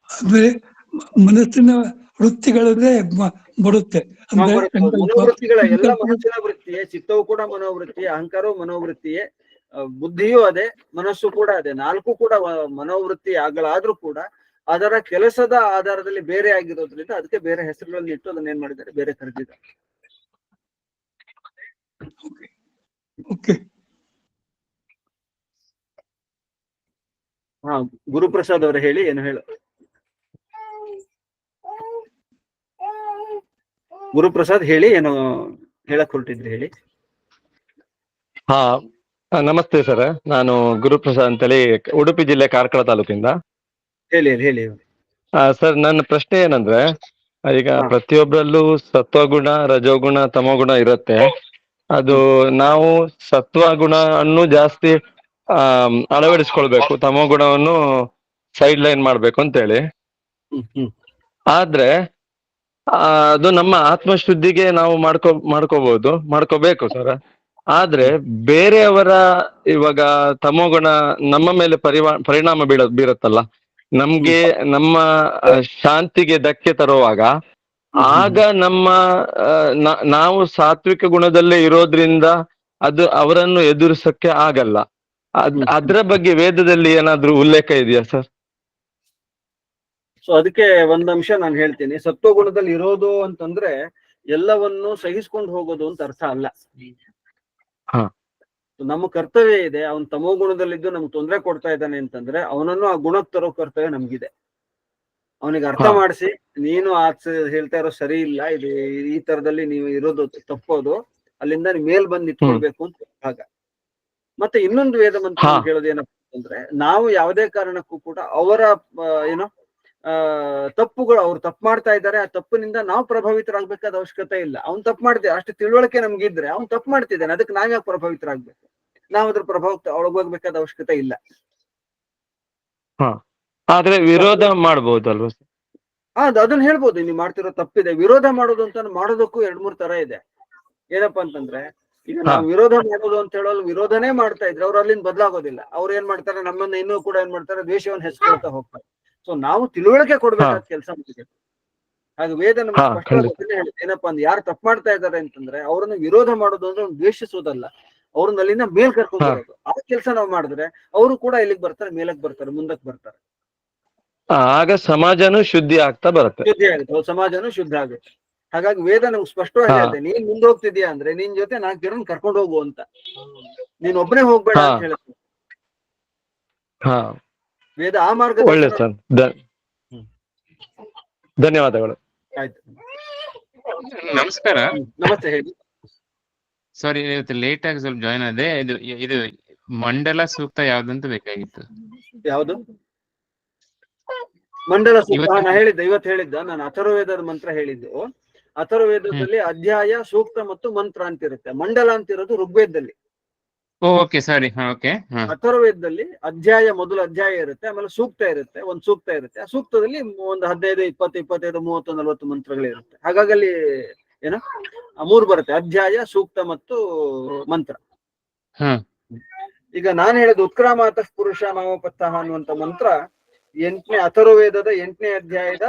ಅಂದ್ರೆ ಮನಸ್ಸಿನ ವೃತ್ತಿಗಳಲ್ಲೇ ಬರುತ್ತೆ. ಮನೋವೃತ್ತಿಗಳ ಎಲ್ಲ ಮನಸ್ಸಿನ ವೃತ್ತಿಯೇ. ಚಿತ್ತವು ಕೂಡ ಮನೋವೃತ್ತಿಯೇ, ಅಹಂಕಾರವು ಮನೋವೃತ್ತಿಯೇ, ಬುದ್ಧಿಯೂ ಅದೇ, ಮನಸ್ಸು ಕೂಡ ಅದೇ. 4 ಕೂಡ ಮನೋವೃತ್ತಿ ಆಗಲಾದ್ರೂ ಕೂಡ ಅದರ ಕೆಲಸದ ಆಧಾರದಲ್ಲಿ ಬೇರೆ ಆಗಿರೋದ್ರಿಂದ ಅದಕ್ಕೆ ಬೇರೆ ಹೆಸರುಗಳನ್ನು ಇಟ್ಟು ಅದನ್ನ ಏನ್ ಮಾಡಿದ್ದಾರೆ, ಬೇರೆ ಕರೆದಿದ್ದಾರೆ. ಹಾ, ಗುರುಪ್ರಸಾದ್ ಅವರೇ ಹೇಳಿ, ಏನು ಹೇಳು. ಗುರುಪ್ರಸಾದ್ ಹೇಳಿ, ಏನು ಹೇಳಕ್ ಹೊರಟಿದ್ರಿ, ಹೇಳಿ. ಹಾ, ನಮಸ್ತೆ ಸರ್. ನಾನು ಗುರುಪ್ರಸಾದ್ ಅಂತೇಳಿ ಉಡುಪಿ ಜಿಲ್ಲೆ ಕಾರ್ಕಳ ತಾಲೂಕಿಂದ. ಹೇಳಿ. ಸರ್, ನನ್ನ ಪ್ರಶ್ನೆ ಏನಂದ್ರೆ, ಈಗ ಪ್ರತಿಯೊಬ್ಬರಲ್ಲೂ ಸತ್ವಗುಣ, ರಜೋಗುಣ, ತಮೋಗುಣ ಇರುತ್ತೆ. ಅದು ನಾವು ಸತ್ವ ಗುಣವನ್ನು ಜಾಸ್ತಿ ಅಳವಡಿಸ್ಕೊಳ್ಬೇಕು, ತಮೋ ಗುಣವನ್ನು ಸೈಡ್ ಲೈನ್ ಮಾಡ್ಬೇಕು ಅಂತೇಳಿ. ಆದ್ರೆ ಅದು ನಮ್ಮ ಆತ್ಮಶುದ್ಧಿಗೆ ನಾವು ಮಾಡ್ಕೋಬೇಕು ಸರ್. ಆದ್ರೆ ಬೇರೆಯವರ ಇವಾಗ ತಮೋಗುಣ ನಮ್ಮ ಮೇಲೆ ಪರಿಣಾಮ ಬೀರುತ್ತಲ್ಲ, ನಮ್ಗೆ ನಮ್ಮ ಶಾಂತಿಗೆ ಧಕ್ಕೆ ತರುವಾಗ, ಆಗ ನಮ್ಮ ನಾವು ಸಾತ್ವಿಕ ಗುಣದಲ್ಲೇ ಇರೋದ್ರಿಂದ ಅದು ಅವರನ್ನು ಎದುರಿಸಕ್ಕೆ ಆಗಲ್ಲ. ಅದ್ರ ಬಗ್ಗೆ ವೇದದಲ್ಲಿ ಏನಾದ್ರೂ ಉಲ್ಲೇಖ ಇದೆಯಾ ಸರ್? ಸೊ ಅದಕ್ಕೆ ಒಂದ್ ಅಂಶ ನಾನು ಹೇಳ್ತೀನಿ. ಸತ್ವಗುಣದಲ್ಲಿ ಇರೋದು ಅಂತಂದ್ರೆ ಎಲ್ಲವನ್ನು ಸಹಿಸ್ಕೊಂಡು ಹೋಗೋದು ಅಂತ ಅರ್ಥ ಅಲ್ಲ. ನಮ್ಮ ಕರ್ತವ್ಯ ಇದೆ. ಅವನ್ ತಮೋ ಗುಣದಲ್ಲಿದ್ದು ನಮ್ಗೆ ತೊಂದರೆ ಕೊಡ್ತಾ ಇದ್ದಾನೆ ಅಂತಂದ್ರೆ ಅವನನ್ನು ಆ ಗುಣಕ್ಕೆ ತರೋ ಕರ್ತವ್ಯ ನಮ್ಗಿದೆ. ಅವನಿಗೆ ಅರ್ಥ ಮಾಡಿಸಿ, ನೀನು ಹೇಳ್ತಾ ಇರೋ ಸರಿ ಇಲ್ಲ, ಇದು ಈ ತರದಲ್ಲಿ ನೀವು ಇರೋದು ತಪ್ಪೋದು, ಅಲ್ಲಿಂದ ಮೇಲ್ ಬಂದು ನಿಂತ್ಕೊಳ್ಬೇಕು ಅಂತ ಭಾಗ. ಮತ್ತೆ ಇನ್ನೊಂದು ವೇದ ಮಂತ್ರ ಹೇಳೋದು ಏನಪ್ಪ ಅಂತಂದ್ರೆ, ನಾವು ಯಾವುದೇ ಕಾರಣಕ್ಕೂ ಕೂಡ ಅವರ ತಪ್ಪುಗಳು, ಅವ್ರು ತಪ್ಪು ಮಾಡ್ತಾ ಇದ್ದಾರೆ, ಆ ತಪ್ಪಿನಿಂದ ನಾವು ಪ್ರಭಾವಿತರಾಗ್ಬೇಕಾದ ಅವಶ್ಯಕತೆ ಇಲ್ಲ. ಅವ್ನ್ ತಪ್ಪು ಮಾಡ್ತೇವೆ ಅಷ್ಟು ತಿಳುವಳಿಕೆ ನಮ್ಗಿದ್ರೆ, ಅವ್ನ್ ತಪ್ಪು ಮಾಡ್ತಿದ್ದಾನೆ, ಅದಕ್ಕೆ ನಾವ್ಯಾಕೆ ಪ್ರಭಾವಿತರಾಗ್ಬೇಕು? ನಾವ್ ಅದ್ರ ಪ್ರಭಾವಕ್ಕೆ ಒಳಗೋಗ್ಬೇಕಾದ ಅವಶ್ಯಕತೆ ಇಲ್ಲ. ಆದ್ರೆ ವಿರೋಧ ಮಾಡ್ಬೋದಲ್ವ? ಅದನ್ನ ಹೇಳ್ಬೋದು, ನೀವು ಮಾಡ್ತಿರೋ ತಪ್ಪಿದೆ. ವಿರೋಧ ಮಾಡೋದು ಅಂತ ಮಾಡೋದಕ್ಕೂ 2-3 ತರ ಇದೆ. ಏನಪ್ಪಾ ಅಂತಂದ್ರೆ, ಈಗ ನಾವು ವಿರೋಧ ಮಾಡೋದು ಅಂತ ಹೇಳೋದು, ವಿರೋಧನೇ ಮಾಡ್ತಾ ಇದ್ರೆ ಅವ್ರು ಅಲ್ಲಿಂದ ಬದಲಾಗೋದಿಲ್ಲ. ಅವ್ರು ಏನ್ ಮಾಡ್ತಾರೆ, ನಮ್ಮನ್ನ ಇನ್ನೂ ಕೂಡ ಏನ್ ಮಾಡ್ತಾರೆ, ದ್ವೇಷವನ್ನು ಹೆಚ್ಚಿಕೊಳ್ತಾ ಹೋಗ್ತಾರೆ. ಸೊ ನಾವು ತಿಳುವಳಿಕೆ ಕೊಡ್ಬೇಕಾದ ಕೆಲಸ ಮಾಡಿದೆ. ಹಾಗೆ ವೇದ ನಮ್ಗೆ ಸ್ಪಷ್ಟವಾಗಿ ಹೇಳಿದೆ. ಏನಪ್ಪಾ ಅಂದ್ರೆ, ಯಾರು ತಪ್ಪು ಮಾಡ್ತಾ ಇದ್ದಾರೆ ಅಂತಂದ್ರೆ ಅವ್ರನ್ನ ವಿರೋಧ ಮಾಡೋದು ಅಂದ್ರೆ ದ್ವೇಷಿಸೋದಲ್ಲ, ಅವ್ರನ್ನ ಅಲ್ಲಿಂದ ಮೇಲ್ ಕರ್ಕೊಂಡು ಬರೋದು. ಆ ಕೆಲಸ ನಾವು ಮಾಡಿದ್ರೆ ಅವರು ಕೂಡ ಇಲ್ಲಿಗೆ ಬರ್ತಾರೆ, ಮೇಲಕ್ಕೆ ಬರ್ತಾರೆ, ಮುಂದಕ್ಕೆ ಬರ್ತಾರೆ. ಆಗ ಸಮಾಜನೂ ಶುದ್ಧಿ ಆಗ್ತಾ ಬರುತ್ತೆ. ಶುದ್ಧಿ ಆಗುತ್ತೆ, ಸಮಾಜನೂ ಶುದ್ಧ ಆಗುತ್ತೆ. ಹಾಗಾಗಿ ವೇದ ನಮ್ಗೆ ಸ್ಪಷ್ಟವಾಗಿ ಹೇಳಿದೆ, ನೀನ್ ಮುಂದೆ ಹೋಗ್ತಿದ್ಯಾ ಅಂದ್ರೆ ನಿನ್ ಜೊತೆ 4 ಜನರನ್ನ ಕರ್ಕೊಂಡು ಹೋಗು ಅಂತ. ನೀನ್ ಒಬ್ಬನೇ ಹೋಗ್ಬೇಡ ಅಂತ ಹೇಳುತ್ತೆ ವೇದ. ಆ ಮಾರ್ಗ. ಒಳ್ಳೆ ಸರ್, ಧನ್ಯವಾದಗಳು. ಆಯ್ತು, ನಮಸ್ಕಾರ. ನಮಸ್ತೆ, ಹೇಳಿ. ಸಾರಿ, ಇವತ್ತು ಲೇಟ್ ಆಗಿ ಸ್ವಲ್ಪ ಜಾಯ್ನ್ ಆದೆ. ಇದು ಮಂಡಲ ಸೂಕ್ತ ಯಾವ್ದಂತ ಬೇಕಾಗಿತ್ತು. ಯಾವುದು ಮಂಡಲ ಸೂಕ್ತ? ಇವತ್ತು ಹೇಳಿದ್ದ ನಾನು ಅಥರ್ವವೇದದ ಮಂತ್ರ ಹೇಳಿದ್ದು. ಅಥರ್ವವೇದದಲ್ಲಿ ಅಧ್ಯಾಯ, ಸೂಕ್ತ ಮತ್ತು ಮಂತ್ರ ಅಂತಿರುತ್ತೆ. ಮಂಡಲ ಅಂತಿರೋದು ಋಗ್ವೇದದಲ್ಲಿ. ಓಕೆ, ಸಾರಿ. ಅಥರ್ವವೇದದಲ್ಲಿ ಅಧ್ಯಾಯ, ಮೊದಲು ಅಧ್ಯಾಯ ಇರುತ್ತೆ, ಆಮೇಲೆ ಸೂಕ್ತ ಇರುತ್ತೆ, ಒಂದು ಸೂಕ್ತ ಇರುತ್ತೆ. ಆ ಸೂಕ್ತದಲ್ಲಿ ಒಂದು 15, 20, 25, 30, 40 ಮಂತ್ರಗಳಿರುತ್ತೆ. ಹಾಗಾಗಿ ಅಲ್ಲಿ 3 ಬರುತ್ತೆ: ಅಧ್ಯಾಯ, ಸೂಕ್ತ ಮತ್ತು ಮಂತ್ರ. ಈಗ ನಾನು ಹೇಳಿದ ಉತ್ಕ್ರಾಮಾತಃ ಪುರುಷ ಮಾವಪತ್ತಃ ಅನ್ನುವಂತ ಮಂತ್ರ 8ನೇ ಅಥರ್ವವೇದದ 8ನೇ ಅಧ್ಯಾಯದ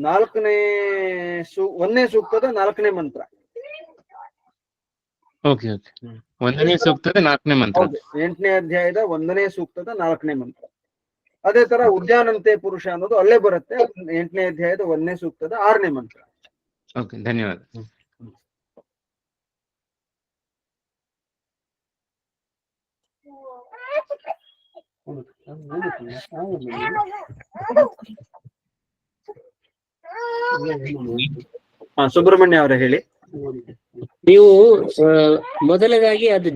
1ನೇ ಸೂಕ್ತದ 4ನೇ ಮಂತ್ರ. ಓಕೆ, 1ನೇ ಸೂಕ್ತದ 4ನೇ ಮಂತ್ರ. 8ನೇ ಅಧ್ಯಾಯದ 1ನೇ ಸೂಕ್ತದ 4ನೇ ಮಂತ್ರ. ಅದೇ ತರ ಉದ್ಯಾನಂತೆ ಪುರುಷ ಅನ್ನೋದು ಅಲ್ಲೇ ಬರುತ್ತೆ, 8ನೇ ಅಧ್ಯಾಯದ 1ನೇ ಸೂಕ್ತದ 6ನೇ ಮಂತ್ರ. ಓಕೆ, ಧನ್ಯವಾದ. ಸುಬ್ರಹ್ಮಣ್ಯ ಅವರೇ ಹೇಳಿ. ನೀವು ಮೊದಲನೇದಾಗಿ ಅದು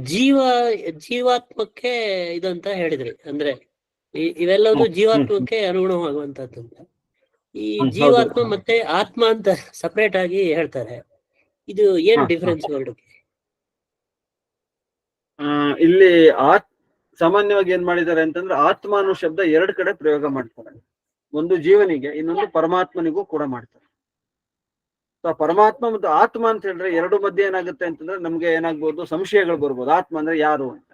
ಜೀವಾತ್ಮಕ್ಕೆ ಇದಂತ ಹೇಳಿದ್ರಿ, ಅಂದ್ರೆ ಇವೆಲ್ಲವೂ ಜೀವಾತ್ಮಕ್ಕೆ ಅನುಗುಣವಾಗುವಂತದ್ದು ಅಂತ. ಈ ಜೀವಾತ್ಮ ಮತ್ತೆ ಆತ್ಮ ಅಂತ ಸಪರೇಟ್ ಆಗಿ ಹೇಳ್ತಾರೆ. ಇದು ಏನ್ ಡಿಫರೆನ್ಸ್ ವರ್ಡ್ಗೆ? ಇಲ್ಲಿ ಸಾಮಾನ್ಯವಾಗಿ ಏನ್ ಮಾಡಿದ್ದಾರೆ ಅಂತಂದ್ರೆ, ಆತ್ಮ ಅನ್ನೋ ಶಬ್ದ 2 ಕಡೆ ಪ್ರಯೋಗ ಮಾಡ್ತಾರೆ. ಒಂದು ಜೀವನಿಗೆ, ಇನ್ನೊಂದು ಪರಮಾತ್ಮನಿಗೂ ಕೂಡ ಮಾಡ್ತಾರೆ. ಸೊ ಪರಮಾತ್ಮ ಮತ್ತು ಆತ್ಮ ಅಂತ ಹೇಳಿದ್ರೆ 2 ಮಧ್ಯೆ ಏನಾಗುತ್ತೆ ಅಂತಂದ್ರೆ ನಮ್ಗೆ ಏನಾಗ್ಬೋದು, ಸಂಶಯಗಳು ಬರ್ಬೋದು. ಆತ್ಮ ಅಂದ್ರೆ ಯಾರು ಅಂತ.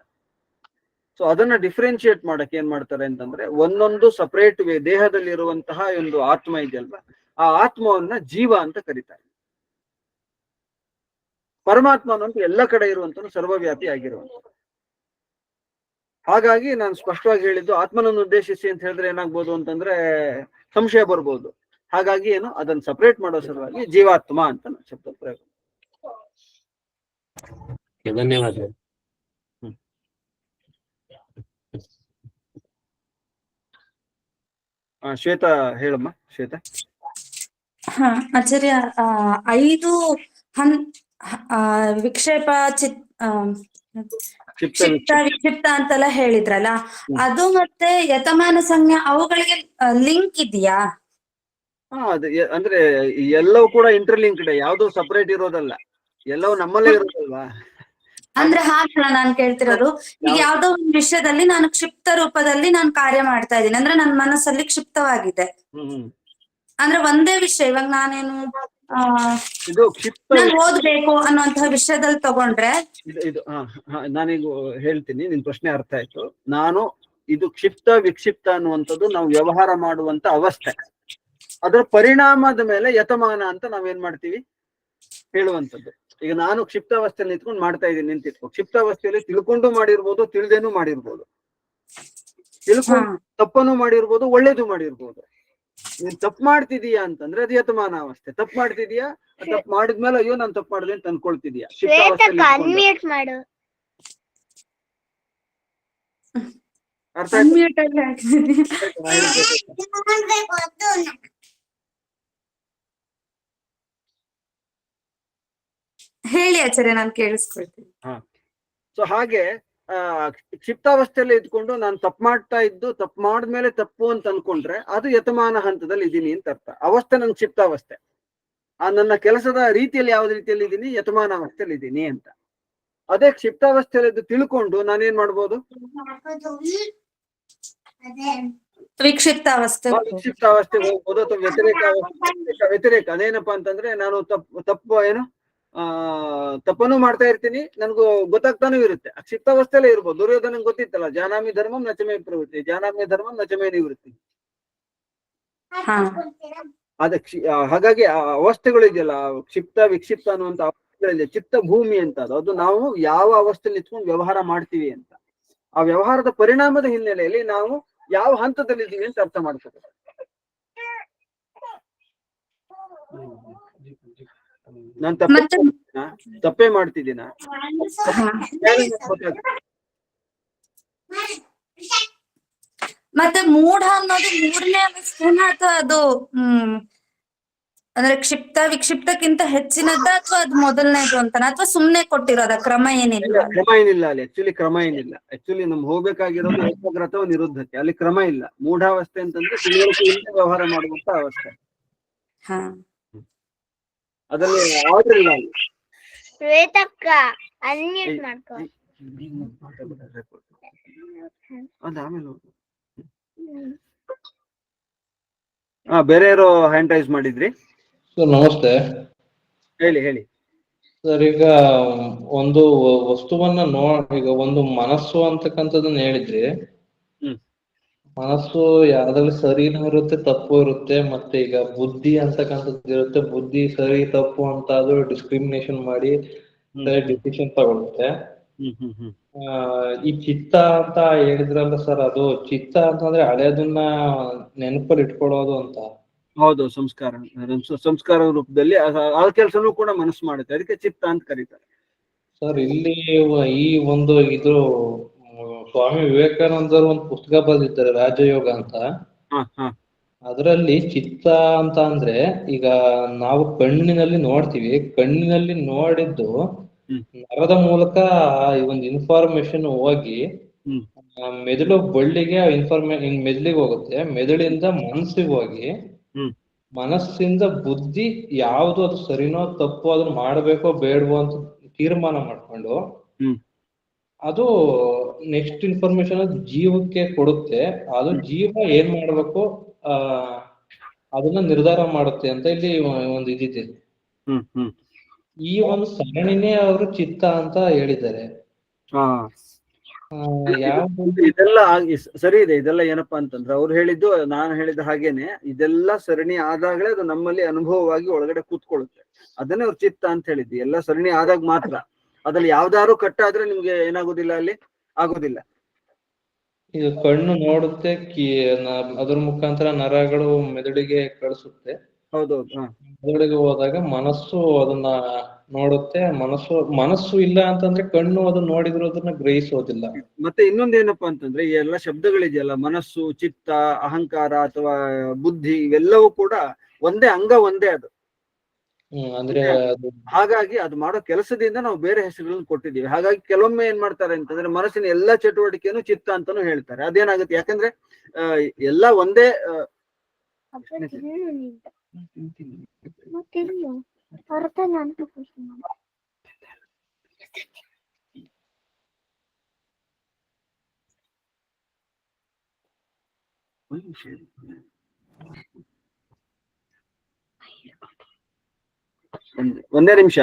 ಸೊ ಅದನ್ನ ಡಿಫ್ರೆನ್ಶಿಯೇಟ್ ಮಾಡಕ್ಕೆ ಏನ್ ಮಾಡ್ತಾರೆ ಅಂತಂದ್ರೆ, ಒಂದೊಂದು ಸಪರೇಟ್ ದೇಹದಲ್ಲಿ ಇರುವಂತಹ ಒಂದು ಆತ್ಮ ಇದೆಯಲ್ವಾ, ಆ ಆತ್ಮವನ್ನ ಜೀವ ಅಂತ ಕರೀತಾರೆ. ಪರಮಾತ್ಮ ಅನ್ನೋದು ಎಲ್ಲ ಕಡೆ ಇರುವಂತ ಸರ್ವವ್ಯಾಪಿ ಆಗಿರುವಂತ. ಹಾಗಾಗಿ ನಾನು ಸ್ಪಷ್ಟವಾಗಿ ಹೇಳಿದ್ದು, ಆತ್ಮನನ್ನು ಉದ್ದೇಶಿಸಿ ಅಂತ ಹೇಳಿದ್ರೆ ಏನಾಗ್ಬೋದು ಅಂತಂದ್ರೆ ಸಂಶಯ ಬರ್ಬೋದು. ಹಾಗಾಗಿ ಅದನ್ನ ಸಪರೇಟ್ ಮಾಡೋ ಸಲುವಾಗಿ ಜೀವಾತ್ಮ ಅಂತ ಶಬ್ದ ಪ್ರಯೋಗ. ಧನ್ಯವಾದ. ಶ್ವೇತಾ ಹೇಳಮ್ಮ. ಶ್ವೇತಾ. ಆಚಾರ್ಯ, 5 ವಿಕ್ಷೇಪ, ವಿಕ್ಷಿಪ್ತ ಅಂತೆಲ್ಲ ಹೇಳಿದ್ರಲ್ಲ, ಅದು ಮತ್ತೆ ಯತಮಾನ ಸಂಜ್ಞಾ ಅವುಗಳಿಗೆ ಲಿಂಕ್ ಇದೆಯಾ? ಅದು ಅಂದ್ರೆ ಎಲ್ಲವೂ ಕೂಡ ಇಂಟರ್ಲಿಂಕ್ಡ್, ಯಾವ್ದು ಸಪರೇಟ್ ಇರೋದಲ್ಲ, ಎಲ್ಲವೂ ನಮ್ಮಲ್ಲೇ ಇರೋದಲ್ವಾ. ಅಂದ್ರೆ ಹಾಗಲ್ಲ ನಾನ್ ಕೇಳ್ತಿರೋದು, ಈಗ ಯಾವ್ದೋ ಒಂದು ವಿಷಯದಲ್ಲಿ ನಾನು ಕ್ಷಿಪ್ತ ರೂಪದಲ್ಲಿ ನಾನು ಕಾರ್ಯ ಮಾಡ್ತಾ ಇದ್ದೀನಿ ಅಂದ್ರೆ ನನ್ನ ಮನಸ್ಸಲ್ಲಿ ಕ್ಷಿಪ್ತವಾಗಿದೆ. ಅಂದ್ರೆ ಒಂದೇ ವಿಷಯ, ಇವಾಗ ನಾನೇನು ಇದು ಕ್ಷಿಪ್ತ ನಾನು ಓದ್ಬೇಕು ಅನ್ನುವಂತಹ ವಿಷಯದಲ್ಲಿ ತಗೊಂಡ್ರೆ ಇದು ನಾನೀಗ ಹೇಳ್ತೀನಿ, ನಿನ್ ಪ್ರಶ್ನೆ ಅರ್ಥ ಆಯ್ತು. ನಾನು ಇದು ಕ್ಷಿಪ್ತ ವಿಕ್ಷಿಪ್ತ ಅನ್ನುವಂಥದ್ದು ನಾವು ವ್ಯವಹಾರ ಮಾಡುವಂತ ಅವಸ್ಥೆ, ಅದರ ಪರಿಣಾಮದ ಮೇಲೆ ಯತಮಾನ ಅಂತ ನಾವೇನ್ ಮಾಡ್ತೀವಿ ಹೇಳುವಂಥದ್ದು. ಈಗ ನಾನು ಕ್ಷಿಪ್ತಾವಸ್ಥೆಯಲ್ಲಿ ನಿಂತ್ಕೊಂಡು ಮಾಡ್ತಾ ಇದ್ದೀನಿ ನಿಂತಿಟ್ಕೊ, ಕ್ಷಿಪ್ತಾವಸ್ಥೆಯಲ್ಲಿ ತಿಳ್ಕೊಂಡು ಮಾಡಿರ್ಬೋದು, ತಿಳಿದೇನು ಮಾಡಿರ್ಬೋದು, ತಿಳ್ಕೊಂಡು ತಪ್ಪನ್ನು ಮಾಡಿರ್ಬೋದು, ಒಳ್ಳೇದು ಮಾಡಿರ್ಬೋದು. ನೀನ್ ತಪ್ಪು ಮಾಡ್ತಿದೀಯಾ ಅಂತಂದ್ರೆ ಅದು ಯತಮಾನ ಅವಸ್ಥೆ. ತಪ್ಪು ಮಾಡ್ತಿದೀಯಾ, ತಪ್ಪು ಮಾಡಿದ್ಮೇಲೆ ಅಯ್ಯೋ ನಾನ್ ತಪ್ಪು ಮಾಡಿದೆ ಅಂತ ಅನ್ಕೊಳ್ತಿದ್ಯಾ. ಅರ್ಥ ಹೇಳಿ ಆಚಾರ್ಯ, ನಾನು ಕೇಳಿಸ್ಕೊಳ್ತೀನಿ. ಸೊ ಹಾಗೆ ಕ್ಷಿಪ್ತಾವಸ್ಥೆಯಲ್ಲಿ ಇದ್ಕೊಂಡು ನಾನು ತಪ್ಪು ಮಾಡ್ತಾ ಇದ್ದು ತಪ್ಪು ಮಾಡಿದ್ಮೇಲೆ ತಪ್ಪು ಅಂತ ಅನ್ಕೊಂಡ್ರೆ ಅದು ಯತಮಾನ ಹಂತದಲ್ಲಿ ಇದೀನಿ ಅಂತ ಅರ್ಥ. ಅವಸ್ಥೆ ನನ್ ಕ್ಷಿಪ್ತಾವಸ್ಥೆ, ನನ್ನ ಕೆಲಸದ ರೀತಿಯಲ್ಲಿ ಯಾವ್ದು ರೀತಿಯಲ್ಲಿ ಇದೀನಿ, ಯತಮಾನ ಅವಸ್ಥೆಯಲ್ಲಿ ಇದೀನಿ ಅಂತ. ಅದೇ ಕ್ಷಿಪ್ತಾವಸ್ಥೆಯಲ್ಲಿ ತಿಳ್ಕೊಂಡು ನಾನೇನ್ ಮಾಡ್ಬೋದು, ವಿಕ್ಷಿಪ್ತಾವಸ್ಥೆ ಹೋಗ್ಬೋದು, ಅಥವಾ ವ್ಯತಿರೇಕ. ಅದೇನಪ್ಪಾ ಅಂತಂದ್ರೆ ನಾನು ತಪ್ಪು ಏನು ತಪ್ಪನ್ನು ಮಾಡ್ತಾ ಇರ್ತೀನಿ, ನನ್ಗೂ ಗೊತ್ತಾಗ್ತಾನೂ ಇರುತ್ತೆ. ಕ್ಷಿಪ್ತಾವಸ್ಥೆಯಲ್ಲೇ ಇರ್ಬೋದು. ದುರ್ಯೋಧನಂಗೆ ಗೊತ್ತಿತ್ತಲ್ಲ, ಜಾನಾಮಿ ಧರ್ಮಂ ನಚಮೇ ಪ್ರವೃತ್ತಿ, ಜಾನಾಮಿ ಧರ್ಮಂ ನಚಮೇ ನಿವೃತ್ತಿ. ಹಾಗಾಗಿ ಆ ಅವಸ್ಥೆಗಳು ಇದೆಯಲ್ಲ, ಕ್ಷಿಪ್ತ ವಿಕ್ಷಿಪ್ತ ಅನ್ನುವಂತ ಅವಸ್ಥೆಗಳಿದೆ. ಚಿತ್ತ ಭೂಮಿ ಅಂತ ಅದು ನಾವು ಯಾವ ಅವಸ್ಥೆಯಲ್ಲಿ ಇಟ್ಕೊಂಡು ವ್ಯವಹಾರ ಮಾಡ್ತೀವಿ ಅಂತ, ಆ ವ್ಯವಹಾರದ ಪರಿಣಾಮದ ಹಿನ್ನೆಲೆಯಲ್ಲಿ ನಾವು ಯಾವ ಹಂತದಲ್ಲಿ ಇದ್ದೀವಿ ಅಂತ ಅರ್ಥ ಮಾಡ್ತೇವೆ. ನಾನ್ ತಪ್ಪೇ ಮಾಡ್ತಿದ್ದೀನ, ಮತ್ತೆ ಮೂಢ ಅನ್ನೋದು ಮೂರನೇ ಅವಸ್ಥೆನ ಅಥವಾ ಅದು ಅಂದ್ರೆ ಕ್ಷಿಪ್ತ ವಿಕ್ಷಿಪ್ತಕ್ಕಿಂತ ಹೆಚ್ಚಿನದ ಅಥವಾ ಅದು ಮೊದಲನೇದು ಅಂತಾನ, ಅಥವಾ ಸುಮ್ನೆ ಕೊಟ್ಟಿರೋದ ಕ್ರಮ ಏನಿಲ್ಲ? ಕ್ರಮ ಏನಿಲ್ಲ ಅಲ್ಲಿ, ಆಕ್ಚುಲಿ ಕ್ರಮ ಏನಿಲ್ಲ. ಆಕ್ಚುಲಿ ನಮ್ಗೆ ಹೋಗ್ಬೇಕಾಗಿರೋದು ಏಕಾಗ್ರತೆ ನಿರುದ್ಧತೆ, ಅಲ್ಲಿ ಕ್ರಮ ಇಲ್ಲ. ಮೂಢಾವಸ್ಥೆ ಅಂತಂದ್ರೆ ತಿಳುವಳಿಕೆಯಿಂದ ವ್ಯವಹಾರ ಮಾಡುವಂತ ಅವಸ್ಥೆ, ಅದರಲ್ಲಿ ಆರ್ಡರ್ ಇಲ್ಲ. ಬೇರೆ ಯಾರು ಹ್ಯಾಂಡ್ ರೈಸ್ ಮಾಡಿದ್ರಿ? ಸರ್ ನಮಸ್ತೆ. ಹೇಳಿ ಸರ್, ಈಗ ಒಂದು ವಸ್ತುವನ್ನ ಈಗ ಒಂದು ಮನಸ್ಸು ಅಂತಕ್ಕಂಥದ್ದನ್ನ ಹೇಳಿದ್ರಿ. ಮನಸ್ಸು ಯಾವ್ದ್ರಲ್ಲಿ ಸರಿನೂ ಇರುತ್ತೆ, ತಪ್ಪು ಇರುತ್ತೆ. ಮತ್ತೆ ಈಗ ಬುದ್ಧಿ ಅಂತಕ್ಕಂಥದ್ದು ಇರುತ್ತೆ, ಬುದ್ಧಿ ಸರಿ ತಪ್ಪು ಅಂತ ಅದು ಡಿಸ್ಕ್ರಿಮಿನೇಷನ್ ಮಾಡಿ ಡಿಸಿಷನ್ ತಗೊಳುತ್ತೆ. ಈ ಚಿತ್ತ ಅಂತ ಹೇಳಿದ್ರಲ್ಲ ಸರ್, ಅದು ಚಿತ್ತ ಅಂತಂದ್ರೆ ಹಳೆದನ್ನ ನೆನಪಲ್ಲಿ ಇಟ್ಕೊಳ್ಳೋದು ಅಂತ. ಹೌದು, ಸಂಸ್ಕಾರ ರೂಪದಲ್ಲಿ ಆ ಕೆಲಸನೂ ಕೂಡ ಮನಸ್ಸು ಮಾಡುತ್ತೆ, ಅದಕ್ಕೆ ಚಿತ್ತ ಅಂತ ಕರೀತಾರೆ. ಸರ್, ಇಲ್ಲಿ ಈ ಒಂದು ಇದು ಸ್ವಾಮಿ ವಿವೇಕಾನಂದರು ಒಂದು ಪುಸ್ತಕ ಬರೆದಿದ್ದಾರೆ, ರಾಜಯೋಗ ಅಂತ. ಅದರಲ್ಲಿ ಚಿತ್ತ ಅಂತ ಅಂದ್ರೆ ಈಗ ನಾವು ಕಣ್ಣಿನಲ್ಲಿ ನೋಡ್ತೀವಿ, ಕಣ್ಣಿನಲ್ಲಿ ನೋಡಿದ್ದು ನರದ ಮೂಲಕ ಈ ಒಂದು ಇನ್ಫಾರ್ಮೇಶನ್ ಹೋಗಿ ಮೆದುಳು ಬಳ್ಳಿಗೆ ಮೆದುಳಿಗೆ ಹೋಗುತ್ತೆ, ಮೆದುಳಿಂದ ಮನಸ್ಸಿಗೆ ಹೋಗಿ ಮನಸ್ಸಿಂದ ಬುದ್ಧಿ ಯಾವ್ದು ಅದು ಸರಿನೋ ತಪ್ಪೋ ಅದನ್ನ ಮಾಡ್ಬೇಕೋ ಬೇಡವೋ ಅಂತ ತೀರ್ಮಾನ ಮಾಡ್ಕೊಂಡು ಅದು ನೆಕ್ಸ್ಟ್ ಇನ್ಫಾರ್ಮೇಶನ್ ಜೀವಕ್ಕೆ ಕೊಡುತ್ತೆ. ಅದು ಜೀವ ಏನ್ ಮಾಡ್ಬೇಕು ಅದನ್ನ ನಿರ್ಧಾರ ಮಾಡುತ್ತೆ ಅಂತ ಇಲ್ಲಿ ಒಂದು ಇದಿದೆ. ಈ ಒಂದು ಸರಣಿನೇ ಅವರು ಚಿತ್ತ ಅಂತ ಹೇಳಿದ್ದಾರೆ. ಇದೆಲ್ಲ ಸರಿ ಇದೆ. ಇದೆಲ್ಲ ಏನಪ್ಪಾ ಅಂತಂದ್ರೆ ಅವ್ರು ಹೇಳಿದ್ದು ನಾನು ಹೇಳಿದ ಹಾಗೇನೆ, ಇದೆಲ್ಲ ಸರಣಿ ಆದಾಗಲೇ ಅದು ನಮ್ಮಲ್ಲಿ ಅನುಭವವಾಗಿ ಒಳಗಡೆ ಕೂತ್ಕೊಳ್ಳುತ್ತೆ. ಅದನ್ನೇ ಅವ್ರು ಚಿತ್ತ ಅಂತ ಹೇಳಿದ್ವಿ. ಎಲ್ಲ ಸರಣಿ ಆದಾಗ ಮಾತ್ರ. ಅದ್ರಲ್ಲಿ ಯಾವ್ದಾದ್ರು ಕಟ್ಟಾದ್ರೆ ನಿಮ್ಗೆ ಏನಾಗೋದಿಲ್ಲ, ಅಲ್ಲಿ ಆಗೋದಿಲ್ಲ. ಈಗ ಕಣ್ಣು ನೋಡುತ್ತೆ, ಅದ್ರ ಮುಖಾಂತರ ನರಗಳು ಮೆದುಳಿಗೆ ಕಳಿಸುತ್ತೆ. ಹೌದೌದು. ಮೆದುಳಿಗೆ ಹೋದಾಗ ಮನಸ್ಸು ಅದನ್ನ ನೋಡುತ್ತೆ. ಮನಸ್ಸು ಇಲ್ಲ ಅಂತಂದ್ರೆ ಕಣ್ಣು ಅದನ್ನ ನೋಡಿದ್ರು ಅದನ್ನ ಗ್ರಹಿಸೋದಿಲ್ಲ. ಮತ್ತೆ ಇನ್ನೊಂದೇನಪ್ಪಾ ಅಂತಂದ್ರೆ ಈ ಎಲ್ಲ ಶಬ್ದಗಳಿದೆಯಲ್ಲ, ಮನಸ್ಸು, ಚಿತ್ತ, ಅಹಂಕಾರ ಅಥವಾ ಬುದ್ಧಿ, ಇವೆಲ್ಲವೂ ಕೂಡ ಒಂದೇ ಅಂಗ, ಒಂದೇ ಅದು. ಅಂದ್ರೆ ಹಾಗಾಗಿ ಅದು ಮಾಡೋ ಕೆಲಸದಿಂದ ನಾವು ಬೇರೆ ಹೆಸರುಗಳನ್ನು ಕೊಟ್ಟಿದ್ದೀವಿ. ಹಾಗಾಗಿ ಕೆಲವೊಮ್ಮೆ ಏನ್ ಮಾಡ್ತಾರೆ ಅಂತಂದ್ರೆ ಮನಸ್ಸಿನ ಎಲ್ಲಾ ಚಟುವಟಿಕೆಯನ್ನು ಚಿತ್ತ ಅಂತಾನು ಹೇಳ್ತಾರೆ. ಅದೇನಾಗುತ್ತೆ, ಯಾಕಂದ್ರೆ ಎಲ್ಲ ಒಂದೇ ಒಂದೇ ನಿಮಿಷ.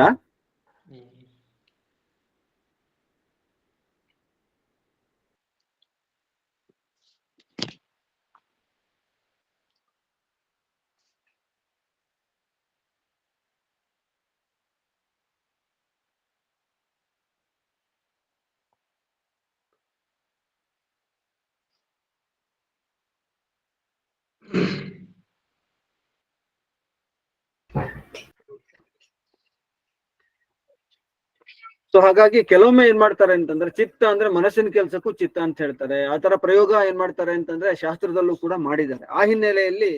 ಸೊ ಹಾಗಾಗಿ ಕೆಲವೊಮ್ಮೆ ಏನ್ ಮಾಡ್ತಾರೆ ಅಂತಂದ್ರೆ, ಚಿತ್ತ ಅಂದ್ರೆ ಮನಸ್ಸಿನ ಕೆಲ್ಸಕ್ಕೂ ಚಿತ್ತ ಅಂತ ಹೇಳ್ತಾರೆ. ಆತರ ಪ್ರಯೋಗ ಏನ್ ಮಾಡ್ತಾರೆ ಅಂತಂದ್ರೆ ಶಾಸ್ತ್ರದಲ್ಲೂ ಕೂಡ ಮಾಡಿದ್ದಾರೆ. ಆ ಹಿನ್ನೆಲೆಯಲ್ಲಿ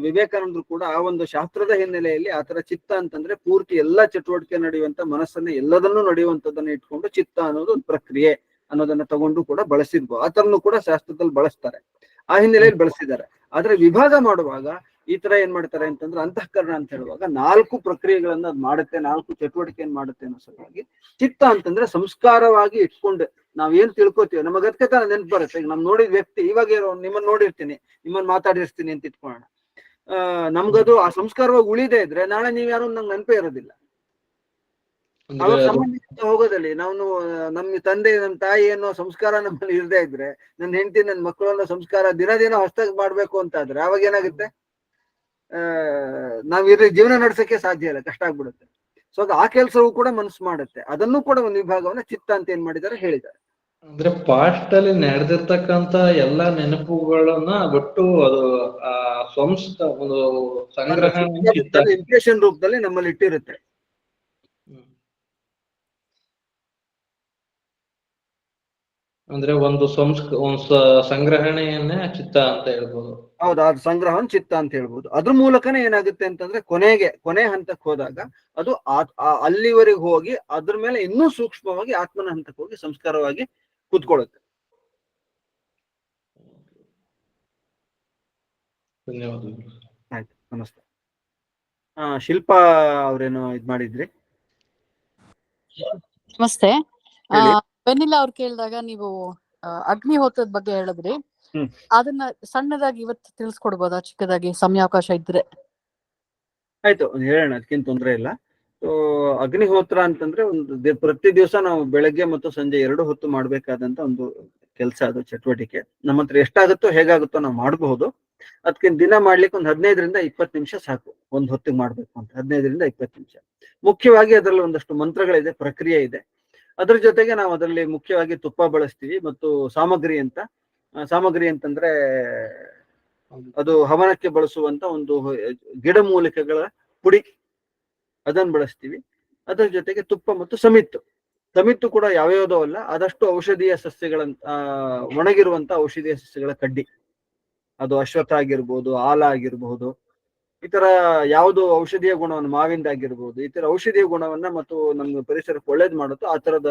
ವಿವೇಕಾನಂದರು ಕೂಡ ಆ ಒಂದು ಶಾಸ್ತ್ರದ ಹಿನ್ನೆಲೆಯಲ್ಲಿ ಆತರ ಚಿತ್ತ ಅಂತಂದ್ರೆ ಪೂರ್ತಿ ಎಲ್ಲಾ ಚಟುವಟಿಕೆ ನಡೆಯುವಂತ ಮನಸ್ಸನ್ನ ಎಲ್ಲದನ್ನೂ ನಡೆಯುವಂತದನ್ನ ಇಟ್ಕೊಂಡು ಚಿತ್ತ ಅನ್ನೋದು ಒಂದು ಪ್ರಕ್ರಿಯೆ ಅನ್ನೋದನ್ನ ತಗೊಂಡು ಕೂಡ ಬಳಸಿರ್ಬೋದು. ಆ ತರನು ಕೂಡ ಶಾಸ್ತ್ರದಲ್ಲಿ ಬಳಸ್ತಾರೆ, ಆ ಹಿನ್ನೆಲೆಯಲ್ಲಿ ಬಳಸಿದ್ದಾರೆ. ಆದ್ರೆ ವಿಭಾಗ ಮಾಡುವಾಗ ಈ ತರ ಏನ್ ಮಾಡ್ತಾರೆ ಅಂತಂದ್ರೆ ಅಂತಃಕರಣ ಅಂತ ಹೇಳುವಾಗ 4 ಪ್ರಕ್ರಿಯೆಗಳನ್ನ ಅದ್ ಮಾಡುತ್ತೆ, 4 ಚಟುವಟಿಕೆಯನ್ನು ಮಾಡುತ್ತೆ ಅನ್ನೋ ಸಲುವಾಗಿ ಚಿತ್ತ ಅಂತಂದ್ರೆ ಸಂಸ್ಕಾರವಾಗಿ ಇಟ್ಕೊಂಡು ನಾವ್ ಏನ್ ತಿಳ್ಕೊತೀವಿ ನಮ್ಮ ಗದ್ಕತ ನೆನ್ಪು ಬರುತ್ತೆ. ಈಗ ನಮ್ ನೋಡಿದ ವ್ಯಕ್ತಿ ಇವಾಗ ನಿಮ್ಮನ್ನ ನೋಡಿರ್ತೀನಿ, ನಿಮ್ಮನ್ನ ಮಾತಾಡಿರ್ತೀನಿ ಅಂತ ಇಟ್ಕೊಳ್ಳೋಣ. ನಮ್ಗದು ಆ ಸಂಸ್ಕಾರವಾಗಿ ಉಳಿದೇ ಇದ್ರೆ ನಾಳೆ ನೀವ್ ಯಾರು ನಂಗೆ ನೆನಪೇ ಇರೋದಿಲ್ಲ. ಅವಾಗ ಸಂಬಂಧ ಹೋಗೋದಲ್ಲಿ ನಾವು ನಮ್ಮ ತಂದೆ ನಮ್ಮ ತಾಯಿ ಅನ್ನೋ ಸಂಸ್ಕಾರ ನಮ್ಮಲ್ಲಿ ಇರದೇ ಇದ್ರೆ, ನನ್ನ ಹೆಂಡತಿ ನನ್ನ ಮಕ್ಕಳು ಅನ್ನೋ ಸಂಸ್ಕಾರ ದಿನ ಹೊಸದಾಗಿ ಮಾಡ್ಬೇಕು ಅಂತ ಆದ್ರೆ ಅವಾಗ ಏನಾಗುತ್ತೆ, ನಾವ್ ಜೀವನ ನಡ್ಸಕ್ಕೆ ಸಾಧ್ಯ ಇಲ್ಲ, ಕಷ್ಟ ಆಗ್ಬಿಡುತ್ತೆ. ಸೊ ಆ ಕೆಲಸವೂ ಕೂಡ ಮನಸ್ಸು ಮಾಡುತ್ತೆ. ಅದನ್ನು ಕೂಡ ಒಂದು ವಿಭಾಗವನ್ನ ಚಿತ್ತ ಅಂತ ಏನ್ ಮಾಡಿದ್ದಾರೆ ಹೇಳಿದ್ದಾರೆ. ಅಂದ್ರೆ ಪಾಸ್ಟ್ ಅಲ್ಲಿ ನಡೆದಿರ್ತಕ್ಕಂತ ಎಲ್ಲಾ ನೆನಪುಗಳನ್ನ ಒಟ್ಟು ಅದು ಆ ಒಂದು ಸಂಗ್ರಹ ಇಂಪ್ರೆಷನ್ ರೂಪದಲ್ಲಿ ನಮ್ಮಲ್ಲಿ ಇಟ್ಟಿರುತ್ತೆ. ಅಂದ್ರೆ ಒಂದು ಸಂಗ್ರಹಣೆಯನ್ನೇ ಚಿತ್ತ ಅಂತ ಹೇಳ್ಬೋದು. ಹೌದು, ಅದು ಸಂಗ್ರಹವನ್ನು ಚಿತ್ತ ಅಂತ ಹೇಳ್ಬೋದು. ಅದ್ರ ಮೂಲಕನೇ ಏನಾಗುತ್ತೆ ಅಂತಂದ್ರೆ ಕೊನೆ ಹಂತಕ್ಕೆ ಹೋದಾಗ ಅದು ಅಲ್ಲಿವರೆಗೆ ಹೋಗಿ ಅದ್ರ ಮೇಲೆ ಇನ್ನೂ ಸೂಕ್ಷ್ಮವಾಗಿ ಆತ್ಮನ ಹಂತಕ್ಕೆ ಹೋಗಿ ಸಂಸ್ಕಾರವಾಗಿ ಕೂತ್ಕೊಳ್ಳುತ್ತೆ. ಧನ್ಯವಾದಗಳು. ಆಯ್ತು, ನಮಸ್ತೆ. ಶಿಲ್ಪಾ ಅವ್ರೇನೋ ಇದ್ ಮಾಡಿದ್ರಿ. ನಮಸ್ತೆ. ವೆನಿಲಾ ಅವ್ರು ಕೇಳಿದಾಗ ನೀವು ಅಗ್ನಿಹೋತ್ರದ ಬಗ್ಗೆ ಹೇಳಿದ್ರಿ, ಅದನ್ನ ಸಣ್ಣದಾಗಿ ಇವತ್ತು ತಿಳಿಸ್ಕೊಡ್ಬೋದಾ, ಚಿಕ್ಕದಾಗಿ ಸಮಯಾವಕಾಶ ಇದ್ರೆ? ಆಯ್ತು, ಹೇಳೋಣ, ಅದಕ್ಕೇನು ತೊಂದರೆ ಇಲ್ಲ. ಅಗ್ನಿಹೋತ್ರ ಅಂತಂದ್ರೆ ಒಂದು ಪ್ರತಿ ದಿವಸ ನಾವು ಬೆಳಗ್ಗೆ ಮತ್ತು ಸಂಜೆ 2 ಹೊತ್ತು ಮಾಡ್ಬೇಕಾದಂತ ಒಂದು ಕೆಲಸ, ಅದು ಚಟುವಟಿಕೆ. ನಮ್ಮ ಹತ್ರ ಎಷ್ಟಾಗುತ್ತೋ ಹೇಗಾಗುತ್ತೋ ನಾವು ಮಾಡಬಹುದು. ಅದಕ್ಕೆ ದಿನ ಮಾಡ್ಲಿಕ್ಕೆ ಒಂದು 15ರಿಂದ 20 ನಿಮಿಷ ಸಾಕು. ಒಂದು ಹೊತ್ತಿಗೆ ಮಾಡ್ಬೇಕು ಅಂತ 15ರಿಂದ 20 ನಿಮಿಷ. ಮುಖ್ಯವಾಗಿ ಅದರಲ್ಲಿ ಒಂದಷ್ಟು ಮಂತ್ರಗಳಿದೆ, ಪ್ರಕ್ರಿಯೆ ಇದೆ. ಅದ್ರ ಜೊತೆಗೆ ನಾವು ಅದರಲ್ಲಿ ಮುಖ್ಯವಾಗಿ ತುಪ್ಪ ಬಳಸ್ತೀವಿ ಮತ್ತು ಸಾಮಗ್ರಿ ಅಂತಂದ್ರೆ ಅದು ಹವನಕ್ಕೆ ಬಳಸುವಂತ ಒಂದು ಗಿಡಮೂಲಿಕೆಗಳ ಪುಡಿ, ಅದನ್ನು ಬಳಸ್ತೀವಿ. ಅದರ ಜೊತೆಗೆ ತುಪ್ಪ ಮತ್ತು ಸಮಿತ್ತು ಕೂಡ ಯಾವ್ಯಾವುದೋ ಅಲ್ಲ, ಆದಷ್ಟು ಔಷಧೀಯ ಸಸ್ಯಗಳಂತ ಒಣಗಿರುವಂತ ಔಷಧೀಯ ಸಸ್ಯಗಳ ಕಡ್ಡಿ, ಅದು ಅಶ್ವತ್ಥ ಆಗಿರ್ಬೋದು, ಆಲ ಆಗಿರ್ಬಹುದು, ಈ ತರ ಯಾವುದು ಔಷಧೀಯ ಗುಣವನ್ನು, ಮಾವಿಂದ ಆಗಿರ್ಬೋದು, ಈ ತರ ಔಷಧೀಯ ಗುಣವನ್ನ ಮತ್ತು ನಮ್ಮ ಪರಿಸರಕ್ಕೆ ಒಳ್ಳೇದು ಮಾಡುತ್ತೋ ಆ ತರದ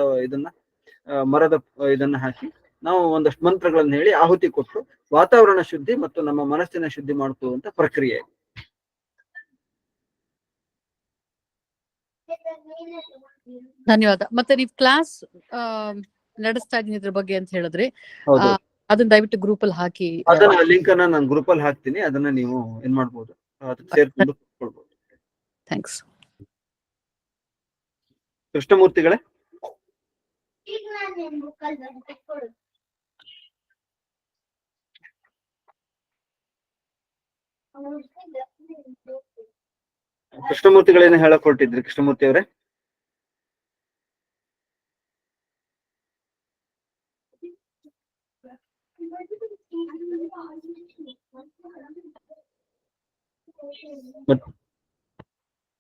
ಮರದ ಇದನ್ನ ಹಾಕಿ ನಾವು ಒಂದಷ್ಟು ಮಂತ್ರಗಳನ್ನ ಹೇಳಿ ಆಹುತಿ ಕೊಟ್ಟು ವಾತಾವರಣ ಶುದ್ಧಿ ಮತ್ತು ನಮ್ಮ ಮನಸ್ಸಿನ ಶುದ್ಧಿ ಮಾಡ್ಕೊಳ್ಳುವಂತ ಪ್ರಕ್ರಿಯೆ. ಧನ್ಯವಾದ. ಮತ್ತೆ ನೀವು ಕ್ಲಾಸ್ ನಡೆಸ್ತಾ ಇದ್ದೀನಿ ಇದ್ರ ಬಗ್ಗೆ ಅಂತ ಹೇಳಿದ್ರಿ, ಅದನ್ನ ದಯವಿಟ್ಟು ಗ್ರೂಪ್ ಅಲ್ಲಿ ಹಾಕಿ. ಅದನ್ನ ಲಿಂಕ್ ಅನ್ನ ನಾನು ಗ್ರೂಪ್ ಅಲ್ಲಿ ಹಾಕ್ತೀನಿ, ಅದನ್ನ ನೀವು ಏನ್ ಮಾಡ್ಬೋದು, ಅದಕ್ಕೆ ಸೇರ್ಕೊಂಡು ಕೊಡ್ಬೋದು. ಥ್ಯಾಂಕ್ಸ್. ಕೃಷ್ಣಮೂರ್ತಿಗಳೇ, ಕೃಷ್ಣಮೂರ್ತಿಗಳೇನು ಹೇಳಕ್ ಹೊರಟಿದ್ರಿ? ಕೃಷ್ಣಮೂರ್ತಿ ಅವರೇ,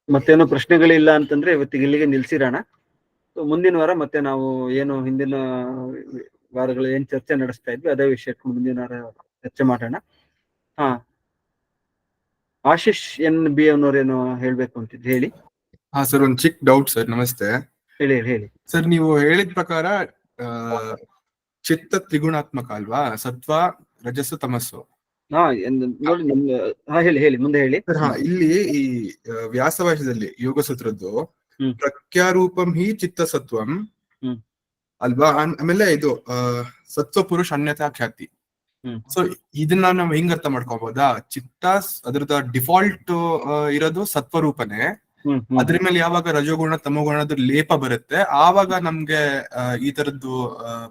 ಮತ್ತೇನೋ ಪ್ರಶ್ನೆಗಳಿಲ್ಲ ಅಂತಂದ್ರೆ ಇವತ್ತಿಗೆ ಇಲ್ಲಿಗೆ ನಿಲ್ಸಿರೋಣ. ಮುಂದಿನ ವಾರ ಮತ್ತೆ ನಾವು ಏನು ಹಿಂದಿನ ವಾರಗಳು ಏನ್ ಚರ್ಚೆ ನಡೆಸ್ತಾ ಇದ್ವಿ ಅದೇ ವಿಷಯಕ್ಕೆ ಮುಂದಿನ ವಾರ ಚರ್ಚೆ ಮಾಡೋಣ. ಆಶೀಶ್ NB ಅನ್ನೋರೇನೋ ಹೇಳ್ಬೇಕು ಅಂತಿದ್ರು, ಹೇಳಿ. ಸರ್, ಒಂದು ಚಿಕ್ಕ ಡೌಟ್ ಸರ್. ನಮಸ್ತೆ. ಹೇಳಿ ಸರ್, ನೀವು ಹೇಳಿದ ಪ್ರಕಾರ ಚಿತ್ತ ತ್ರಿಗುಣಾತ್ಮಕ ಅಲ್ವಾ? ಸತ್ವ, ರಜಸ್ಸು, ತಮಸ್ಸು. ನೋಡಿ ಹೇಳಿ ಮುಂದೆ ಹೇಳಿ. ಇಲ್ಲಿ ಈ ವ್ಯಾಸಭಾಷೆದಲ್ಲಿ ಯೋಗ ಸೂತ್ರದ್ದು ಪ್ರಖ್ಯಾರೂಪಂ ಹಿ ಚಿತ್ತಸತ್ವಂ ಅಲ್ವಾ, ಆಮೇಲೆ ಇದು ಸತ್ವ ಪುರುಷ ಅನ್ಯಥಾ ಖ್ಯಾತಿ. ಸೊ ಇದನ್ನ ನಾವು ಹೆಂಗ್ ಅರ್ಥ ಮಾಡ್ಕೋಬಹುದಾ? ಚಿತ್ತ ಅದ್ರದ ಡಿಫಾಲ್ಟ್ ಇರೋದು ಸತ್ವರೂಪನೇ, ಅದ್ರ ಮೇಲೆ ಯಾವಾಗ ರಜೋಗುಣ ತಮೋಗುಣದ ಲೇಪ ಬರುತ್ತೆ ಆವಾಗ ನಮ್ಗೆ ಈ ತರದ್ದು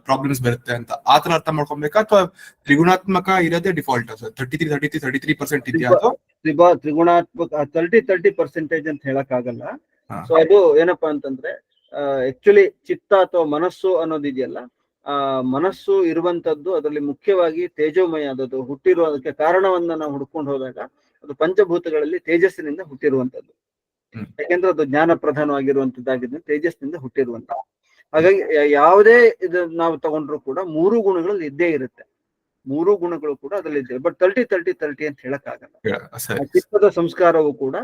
ಪ್ರಾಬ್ಲಮ್ಸ್ ಬರುತ್ತೆ ಅಂತ ಆತರ ಅರ್ಥ ಮಾಡ್ಕೊಬೇಕಾ, ಅಥವಾ ತ್ರಿಗುಣಾತ್ಮಕ ಇರೋದೇ ಡಿಫಾಲ್ಟ್? 33% ಇದೆಯಾ? ತ್ರಿಗುಣಾತ್ಮಕ 30% ಅಂತ ಹೇಳಕ್ ಆಗಲ್ಲ. ಸೊ ಅದು ಏನಪ್ಪಾ ಅಂತಂದ್ರೆ ಆಕ್ಚುಲಿ ಚಿತ್ತ ಅಥವಾ ಮನಸ್ಸು ಅನ್ನೋದಿದೆಯಲ್ಲ, ಮನಸ್ಸು ಇರುವಂತದ್ದು ಅದರಲ್ಲಿ ಮುಖ್ಯವಾಗಿ ತೇಜೋಮಯ ಆದದ್ದು. ಹುಟ್ಟಿರುವುದಕ್ಕೆ ಕಾರಣವನ್ನ ನಾವು ಹುಡ್ಕೊಂಡು ಹೋದಾಗ ಅದು ಪಂಚಭೂತಗಳಲ್ಲಿ ತೇಜಸ್ಸಿನಿಂದ ಹುಟ್ಟಿರುವಂತದ್ದು. ಯಾಕೆಂದ್ರೆ ಅದು ಜ್ಞಾನ ಪ್ರಧಾನವಾಗಿರುವಂತದ್ದಾಗಿದ್ದು ತೇಜಸ್ಸಿನಿಂದ ಹುಟ್ಟಿರುವಂತ. ಹಾಗಾಗಿ ಯಾವುದೇ ಇದು ನಾವು ತಗೊಂಡ್ರು ಕೂಡ 3 ಗುಣಗಳಲ್ಲಿ ಇದ್ದೇ ಇರುತ್ತೆ. 3 ಗುಣಗಳು ಕೂಡ ಅದರಲ್ಲಿ ಇದೆ. ಬಟ್ 30 ಅಂತ ಹೇಳಕ್ ಆಗಲ್ಲ. ಚಿತ್ತದ ಸಂಸ್ಕಾರವು ಕೂಡ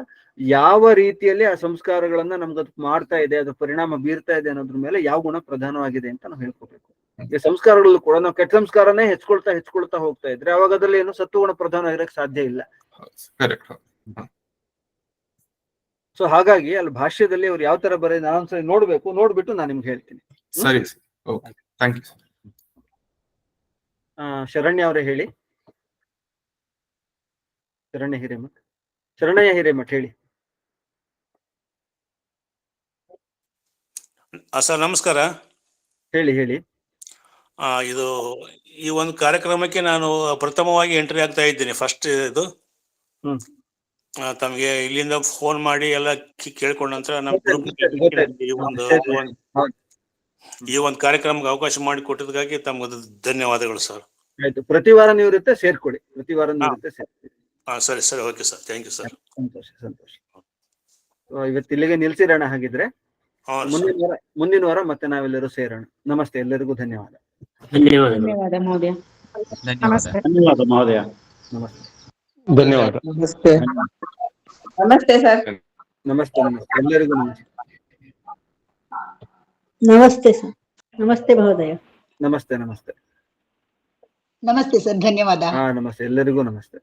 ಯಾವ ರೀತಿಯಲ್ಲಿ ಆ ಸಂಸ್ಕಾರಗಳನ್ನ ನಮ್ಗೆ ಮಾಡ್ತಾ ಇದೆ, ಅದು ಪರಿಣಾಮ ಬೀರ್ತಾ ಇದೆ ಅನ್ನೋದ್ರ ಮೇಲೆ ಯಾವ ಗುಣ ಪ್ರಧಾನವಾಗಿದೆ ಅಂತ ನಾವು ಹೇಳ್ಕೋಬೇಕು. ಈ ಸಂಸ್ಕಾರಗಳಲ್ಲೂ ಕೂಡ ನಾವು ಕೆಟ್ಟ ಸಂಸ್ಕಾರನೇ ಹೆಚ್ಕೊಳ್ತಾ ಹೋಗ್ತಾ ಇದ್ರೆ ಅವಾಗ ಅದ್ರಲ್ಲಿ ಏನು ಸತ್ವಗುಣ ಪ್ರಧಾನ ಆಗಿರಕ್ ಸಾಧ್ಯ ಇಲ್ಲ. ಸೊ ಹಾಗಾಗಿ ಅಲ್ಲಿ ಭಾಷ್ಯದಲ್ಲಿ ಅವ್ರು ಯಾವ ತರ ಬರೀ ನಾನೊಂದ್ಸರಿ ನೋಡ್ಬಿಟ್ಟು ನಾನು ನಿಮ್ಗೆ ಹೇಳ್ತೀನಿ. ಸರಿ, ಥ್ಯಾಂಕ್ ಯು. ಶರಣ್ಯ ಅವರೇ ಹೇಳಿ. ಶರಣ್ಯ ಹಿರೇಮಠ್ ಹೇಳಿ. ಸರ್ ನಮಸ್ಕಾರ. ಹೇಳಿ. ಇದು ಈ ಒಂದು ಕಾರ್ಯಕ್ರಮಕ್ಕೆ ನಾನು ಪ್ರಥಮವಾಗಿ ಎಂಟ್ರಿ ಆಗ್ತಾ ಇದ್ದೀನಿ. ಫಸ್ಟ್ ಇದು ತಮಗೆ ಇಲ್ಲಿಂದ ಫೋನ್ ಮಾಡಿ ಎಲ್ಲ ಕೇಳ್ಕೊಂಡ ನಂತರ ನಮ್ಮ ಗ್ರೂಪ್ ಈ ಒಂದು ಕಾರ್ಯಕ್ರಮಕ್ಕೆ ಅವಕಾಶ ಮಾಡಿ ಕೊಟ್ಟಿದ್ದಕ್ಕಾಗಿ ತಮಗೆ ಧನ್ಯವಾದಗಳು ಸರ್. ಆಯ್ತು, ಪ್ರತಿ ವಾರ ನೀವು ಇರುತ್ತೆ ಸೇರ್ಕೊಳ್ಳಿ. ಸರಿ okay sir, thank you sir. ಸಂತೋಷ. ಇವತ್ತು ಇಲ್ಲಿಗೆ ನಿಲ್ಸಿರೋಣ. ಹಾಗಿದ್ರೆ ಮುಂದಿನ ವಾರ ಮತ್ತೆ ನಾವೆಲ್ಲರೂ ಸೇರೋಣ. ನಮಸ್ತೆ, ಎಲ್ಲರಿಗೂ ಧನ್ಯವಾದ. ಧನ್ಯವಾದ ಮಹೋದಯ. ಧನ್ಯವಾದ ಮಹೋದಯ. ಧನ್ಯವಾದ. ನಮಸ್ತೆ ಸರ್. ನಮಸ್ತೆ ಎಲ್ಲರಿಗೂ ನಮಸ್ತೆ ಸರ್. ನಮಸ್ತೆ ಮಹೋದಯ. ನಮಸ್ತೆ ನಮಸ್ತೆ ಸರ್, ಧನ್ಯವಾದ. ನಮಸ್ತೆ ಎಲ್ಲರಿಗೂ ನಮಸ್ತೆ.